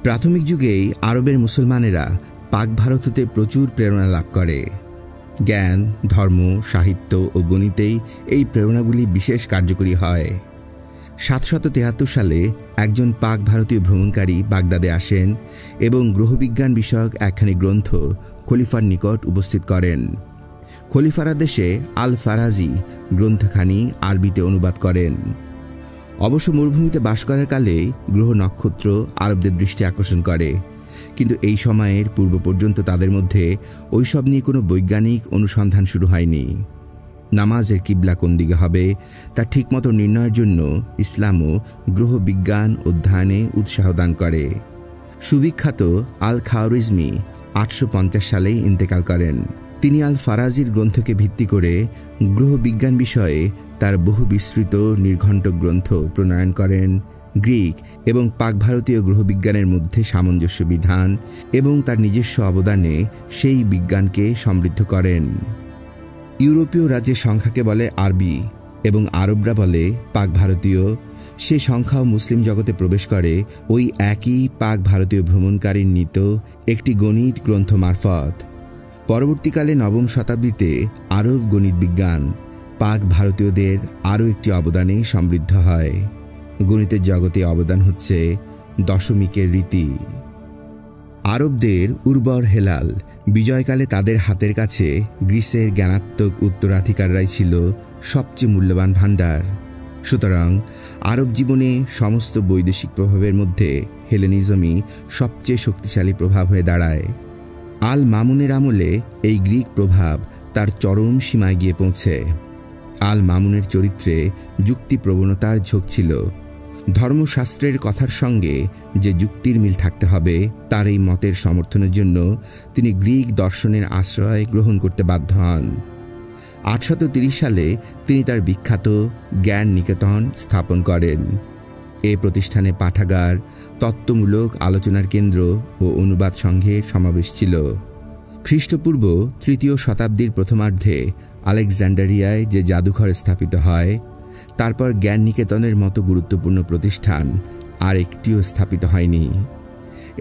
প্রাথমিক যুগেই আরবের মুসলমানেরা পাক ভারত হতে প্রচুর প্রেরণা লাভ করে। জ্ঞান, ধর্ম, সাহিত্য ও গণিতেই এই প্রেরণাগুলি বিশেষ কার্যকরী হয়। ৭৭৩ সালে একজন পাক ভারতীয় ভ্রমণকারী বাগদাদে আসেন এবং গ্রহবিজ্ঞান বিষয়ক একখানি গ্রন্থ খলিফার নিকট উপস্থিত করেন। খলিফার আদেশে আল ফারাজি গ্রন্থখানি আরবিতে অনুবাদ করেন। অবশ্য মরুভূমিতে বাস করার কালে গ্রহ নক্ষত্র আরবদের দৃষ্টি আকর্ষণ করে, কিন্তু এই সময়ের পূর্ব পর্যন্ত তাদের মধ্যে ওইসব নিয়ে কোনো বৈজ্ঞানিক অনুসন্ধান শুরু হয়নি। নামাজের কিবলা কোন দিকে হবে তা ঠিকমতো নির্ণয়ের জন্য ইসলামও গ্রহবিজ্ঞান অধ্যয়নে উৎসাহ দান করে। সুবিখ্যাত আল খাওয়ারিজমি ৮৫০ সালেই ইন্তেকাল করেন। তিনি আল ফারাজির গ্রন্থকে ভিত্তি করে গ্রহবিজ্ঞান বিষয়ে তার বহু বিস্তৃত নির্ঘণ্ট গ্রন্থ প্রণয়ন করেন। গ্রিক এবং পাক ভারতীয় গ্রহবিজ্ঞানের মধ্যে সামঞ্জস্য বিধান এবং তার নিজস্ব অবদানে সেই বিজ্ঞানকে সমৃদ্ধ করেন। ইউরোপীয় রাজ্যের সংখ্যাকে বলে আরবি এবং আরবরা বলে পাক ভারতীয়। সে সংখ্যাও মুসলিম জগতে প্রবেশ করে ওই একই পাক ভারতীয় ভ্রমণকারীর নীত একটি গণিত গ্রন্থ মারফত। পরবর্তীকালে নবম শতাব্দীতে আরব গণিত বিজ্ঞান পাক ভারতীয়দের আরও একটি অবদানে সমৃদ্ধ হয়। গণিতের জগতে অবদান হচ্ছে দশমিকের রীতি। আরবদের উর্বর হেলাল বিজয়কালে তাদের হাতের কাছে গ্রিসের জ্ঞানাত্মক উত্তরাধিকাররাই ছিল সবচেয়ে মূল্যবান ভাণ্ডার। সুতরাং আরব জীবনে সমস্ত বৈদেশিক প্রভাবের মধ্যে হেলেনিজমই সবচেয়ে শক্তিশালী প্রভাব হয়ে দাঁড়ায়। আল মামুনের আমলে এই গ্রিক প্রভাব তার চরম সীমায় গিয়ে পৌঁছে। আল মামুনের চরিত্রে যুক্তি প্রবণতার ঝোঁক ছিল। ধর্মশাস্ত্রের কথার সঙ্গে যে যুক্তির মিল থাকতে হবে তার এই মতের সমর্থনের জন্য তিনি গ্রিক দর্শনের আশ্রয় গ্রহণ করতে বাধ্য হন। ৮৩০ সালে তিনি তার বিখ্যাত জ্ঞান নিকেতন স্থাপন করেন। এ প্রতিষ্ঠানে পাঠাগার, তত্ত্বমূলক আলোচনার কেন্দ্র ও অনুবাদ সংঘের সমাবেশ ছিল। খ্রিস্টপূর্ব ৩য় শতাব্দীর প্রথমার্ধে আলেকজান্ডারিয়ায় যে জাদুঘর স্থাপিত হয়, তারপর জ্ঞান নিকেতনের মতো গুরুত্বপূর্ণ প্রতিষ্ঠান আর একটিও স্থাপিত হয়নি।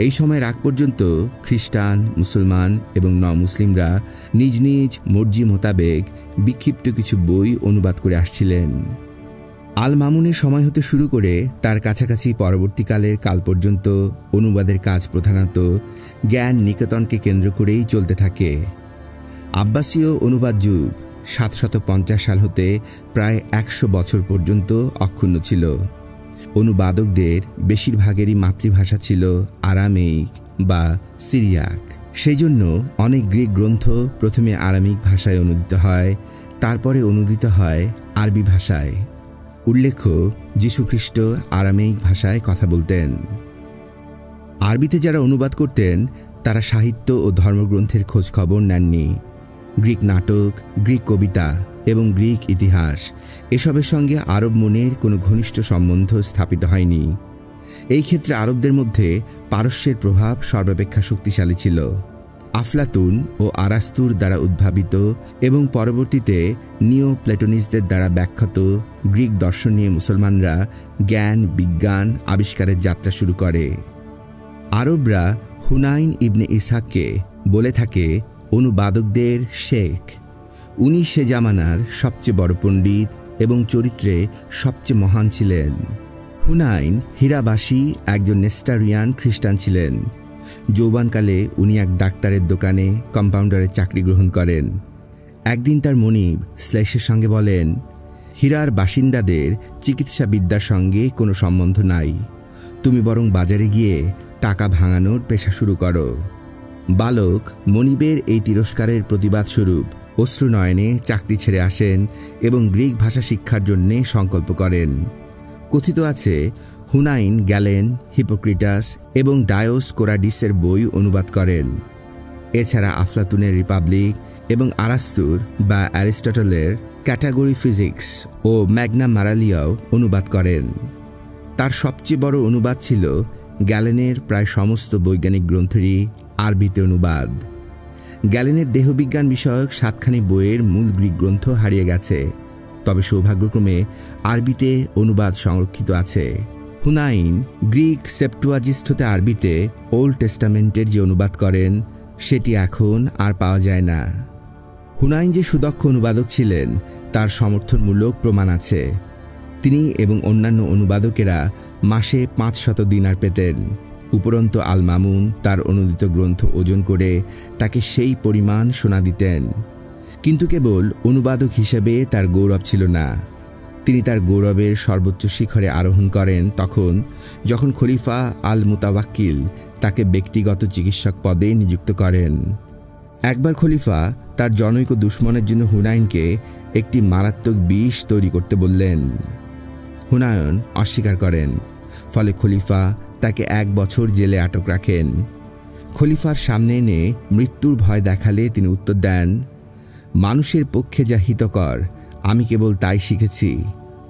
এই সময়ের আগ পর্যন্ত খ্রিস্টান, মুসলমান এবং মুসলিমরা নিজ নিজ মর্জি মোতাবেক বিক্ষিপ্ত কিছু বই অনুবাদ করে আসছিলেন। আল মামুনের সময় হতে শুরু করে তার কাছাকাছি পরবর্তীকালের কাল পর্যন্ত অনুবাদের কাজ প্রধানত জ্ঞান নিকেতনকে কেন্দ্র করেই চলতে থাকে। আব্বাসীয় অনুবাদ যুগ ৭৫০ সাল হতে প্রায় ১০০ বছর পর্যন্ত অক্ষুণ্ণ ছিল। অনুবাদকদের বেশিরভাগেরই মাতৃভাষা ছিল আরামেইক বা সিরিয়াক। সেই জন্য অনেক গ্রিক গ্রন্থ প্রথমে আরামিক ভাষায় অনুদিত হয়, তারপরে অনুদিত হয় আরবি ভাষায়। উল্লেখ্য, যীশুখ্রিস্ট আরামেইক ভাষায় কথা বলতেন। আরবিতে যারা অনুবাদ করতেন তারা সাহিত্য ও ধর্মগ্রন্থের খোঁজ খবর নেননি। গ্রিক নাটক, গ্রিক কবিতা এবং গ্রিক ইতিহাস এসবের সঙ্গে আরব মনের কোনো ঘনিষ্ঠ সম্বন্ধ স্থাপিত হয়নি। এই ক্ষেত্রে আরবদের মধ্যে পারস্যের প্রভাব সর্বাপেক্ষা শক্তিশালী ছিল। আফলাতুন ও আরাস্তুর দ্বারা উদ্ভাবিত এবং পরবর্তীতে নিও প্লেটোনিস্টদের দ্বারা ব্যাখ্যাত গ্রিক দর্শন নিয়ে মুসলমানরা জ্ঞান বিজ্ঞান আবিষ্কারের যাত্রা শুরু করে। আরবরা হুনাইন ইবনে ইসহাককে বলে থাকে অনুবাদকদের শেখ। উনি সে জামানার সবচেয়ে বড় পণ্ডিত এবং চরিত্রে সবচেয়ে মহান ছিলেন। হুনাইন হীরাবাসী একজন নেস্টারিয়ান খ্রিস্টান ছিলেন। যৌবনকালে উনি এক ডাক্তারের দোকানে কম্পাউন্ডারের চাকরি গ্রহণ করেন। একদিন তার মনিব শ্লেষের সঙ্গে বলেন, হীরার বাসিন্দাদের চিকিৎসাবিদ্যার সঙ্গে কোনো সম্বন্ধ নাই, তুমি বরং বাজারে গিয়ে টাকা ভাঙানোর পেশা শুরু করো। বালক মনিবের এই তিরস্কারের প্রতিবাদ স্বরূপ অশ্রুনয়নে চাকরি ছেড়ে আসেন এবং গ্রিক ভাষা শিক্ষার জন্য সংকল্প করেন। কথিত আছে হুনাইন গ্যালেন, হিপোক্রিটাস এবং ডায়োসকোরাডিসের বই অনুবাদ করেন। এছাড়া আফলাতুনের রিপাবলিক এবং আরাস্তুর বা অ্যারিস্টটলের ক্যাটাগরি ফিজিক্স ও ম্যাগনা মারালিয়াও অনুবাদ করেন। তার সবচেয়ে বড় অনুবাদ ছিল গ্যালেনের প্রায় সমস্ত বৈজ্ঞানিক গ্রন্থেরই আরবিতে অনুবাদ। গ্যালেনের দেহবিজ্ঞান বিষয়ক 7খানি বইয়ের মূল গ্রিক গ্রন্থ হারিয়ে গেছে, তবে সৌভাগ্যক্রমে আরবিতে অনুবাদ সংরক্ষিত আছে। হুনাইন গ্রিক সেপ্টুয়াজিস্ট হতে আরবিতে ওল্ড টেস্টামেন্টের যে অনুবাদ করেন সেটি এখন আর পাওয়া যায় না। হুনাইন যে সুদক্ষ অনুবাদক ছিলেন তার সমর্থনমূলক প্রমাণ আছে। তিনি এবং অন্যান্য অনুবাদকেরা মাসে 500 দিনার পেতেন। উপরন্তু আল মামুন তার অনুদিত গ্রন্থ ওজন করে তাকে সেই পরিমাণ সোনা দিতেন। কিন্তু কেবল অনুবাদক হিসেবে তার গৌরব ছিল না। তিনি তার গৌরবের সর্বোচ্চ শিখরে আরোহণ করেন যখন খলিফা আল মুতাওয়াক্কিল তাকে ব্যক্তিগত চিকিৎসক পদে নিযুক্ত করেন। একবার খলিফা তার জনৈক দুশ্মনের জন্য হুনাইনকে একটি মারাত্মক বিষ তৈরি করতে বললেন। হুনায়ন অস্বীকার করেন, ফলে খলিফা তাকে 1 বছর জেলে আটক রাখেন। খলিফার সামনে এনে মৃত্যুর ভয় দেখালে তিনি উত্তর দেন, মানুষের পক্ষে যা হিতকর আমি কেবল তাই শিখেছি,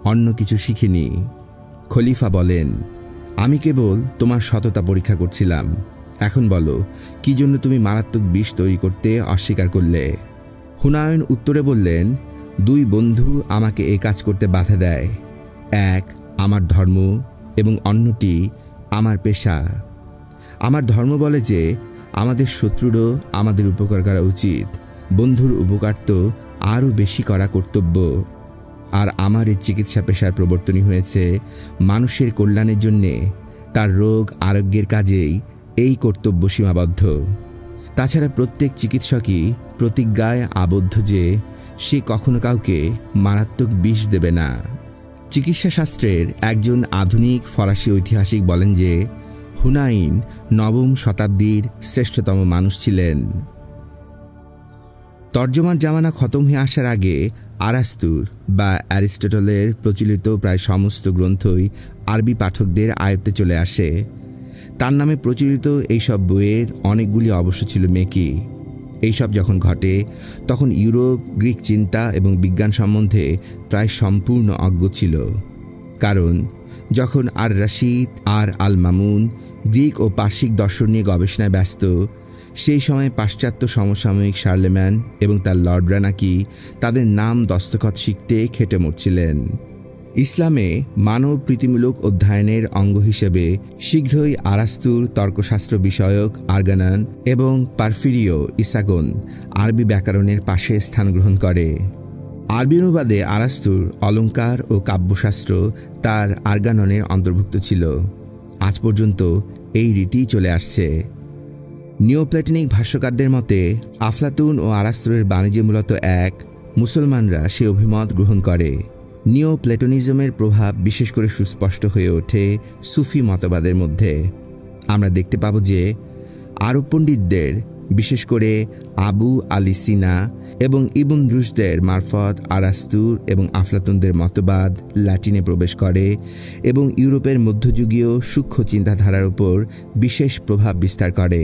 অন্য কিছু শিখিনি। খলিফা বলেন, আমি কেবল তোমার সততা পরীক্ষা করছিলাম। এখন বলো, কি জন্য তুমি মারাত্মক বিষ তৈরি করতে অস্বীকার করলে? হুনায়ন উত্তরে বললেন, 2 বন্ধু আমাকে এই কাজ করতে বাধা দেয়। এক আমার ধর্ম এবং অন্যটি আমার পেশা। আমার ধর্ম বলে যে আমাদের শত্রুরও আমাদের উপকার করা উচিত, বন্ধুর উপকার তো আরও বেশি করা কর্তব্য। আর আমার এই চিকিৎসা পেশার প্রবর্তনই হয়েছে মানুষের কল্যাণের জন্যে। তার রোগ আরোগ্যের কাজেই এই কর্তব্য সীমাবদ্ধ। তাছাড়া প্রত্যেক চিকিৎসকই প্রতিজ্ঞায় আবদ্ধ যে সে কখনো কাউকে মারাত্মক বিষ দেবে না। চিকিৎসা শাস্ত্রের একজন আধুনিক ফরাসি ঐতিহাসিক বলেন যে হুনাইন 9ম শতাব্দীর শ্রেষ্ঠতম মানুষ ছিলেন। তর্জমার জামানা খতম হয়ে আসার আগে আরাস্তুর বা অ্যারিস্টটলের প্রচলিত প্রায় সমস্ত গ্রন্থই আরবি পাঠকদের আয়ত্তে চলে আসে। তার নামে প্রচলিত এইসব বইয়ের অনেকগুলি অবশ্য ছিল মেকি। এইসব যখন ঘটে তখন ইউরোপ গ্রিক চিন্তা এবং বিজ্ঞান সম্বন্ধে প্রায় সম্পূর্ণ অজ্ঞ ছিল। কারণ যখন আর রাশিদ আর আল মামুন গ্রিক ও পার্শ্বিক দর্শন নিয়ে গবেষণায় ব্যস্ত, সেই সময় পাশ্চাত্য সমসাময়িক শার্লেম্যান এবং তার লর্ডরা নাকি তাদের নাম দস্তখত শিখতে খেটে মরছিলেন। ইসলামে মানব প্রীতিমূলক অধ্যয়নের অঙ্গ হিসেবে শীঘ্রই আরাস্তুর তর্কশাস্ত্র বিষয়ক আর্গানান এবং পারফিরিও ইসাগন আরবি ব্যাকরণের পাশে স্থান গ্রহণ করে। আরবি অনুবাদে আরাস্তুর অলঙ্কার ও কাব্যশাস্ত্র তার আর্গাননের অন্তর্ভুক্ত ছিল। আজ পর্যন্ত এই রীতি চলে আসছে। নিওপ্লেটনিক ভাষ্যকারদের মতে আফলাতুন ও আরাস্তুরের বাণিজ্য মূলত এক। মুসলমানরা সে অভিমত গ্রহণ করে। নিও প্লেটোনিজমের প্রভাব বিশেষ করে সুস্পষ্ট হয়ে ওঠে সুফি মতবাদের মধ্যে। আমরা দেখতে পাব যে আরব পণ্ডিতদের, বিশেষ করে আবু আলী সিনা এবং ইবন রুশদের মারফত আরাস্তুর এবং আফলাতুনদের মতবাদ ল্যাটিনে প্রবেশ করে এবং ইউরোপের মধ্যযুগীয় সূক্ষ্ম চিন্তাধারার উপর বিশেষ প্রভাব বিস্তার করে।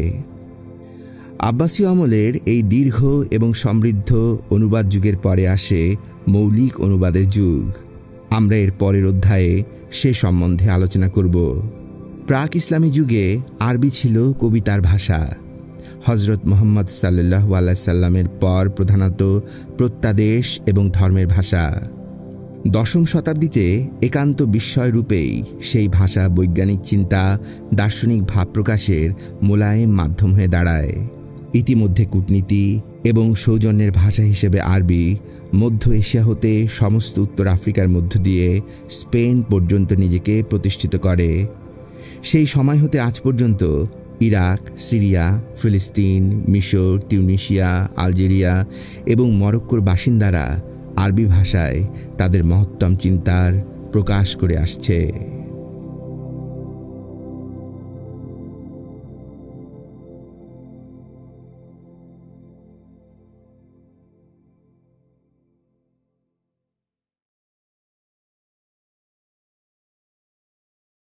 আব্বাসীয় আমলের এই দীর্ঘ এবং সমৃদ্ধ অনুবাদ যুগের পরে আসে মৌলিক অনুবাদের যুগ। আমরা এর পরের অধ্যায়ে সে সম্বন্ধে আলোচনা করব। প্রাক ইসলামী যুগে আরবি ছিল কবিতার ভাষা। হজরত মুহাম্মদ সাল্লাল্লাহু আলাইহি সাল্লামের পর প্রধানত প্রত্যাদেশ এবং ধর্মের ভাষা। দশম শতাব্দীতে একান্ত বিস্ময়রূপেই সেই ভাষা বৈজ্ঞানিক চিন্তা, দার্শনিক ভাব প্রকাশের মোলায়েম মাধ্যম হয়ে দাঁড়ায়। ইতিমধ্যে কূটনীতি এবং সৌজন্যের ভাষা হিসেবে আরবি মধ্য এশিয়া হতে সমস্ত উত্তর আফ্রিকার মধ্য দিয়ে স্পেন পর্যন্ত নিজেকে প্রতিষ্ঠিত করে। সেই সময় হতে আজ পর্যন্ত ইরাক, সিরিয়া, ফিলিস্তিন, মিশর, তিউনিসিয়া, আলজেরিয়া এবং মরক্কোর বাসিন্দারা আরবি ভাষায় তাদের মহত্তম চিন্তার প্রকাশ করে আসছে।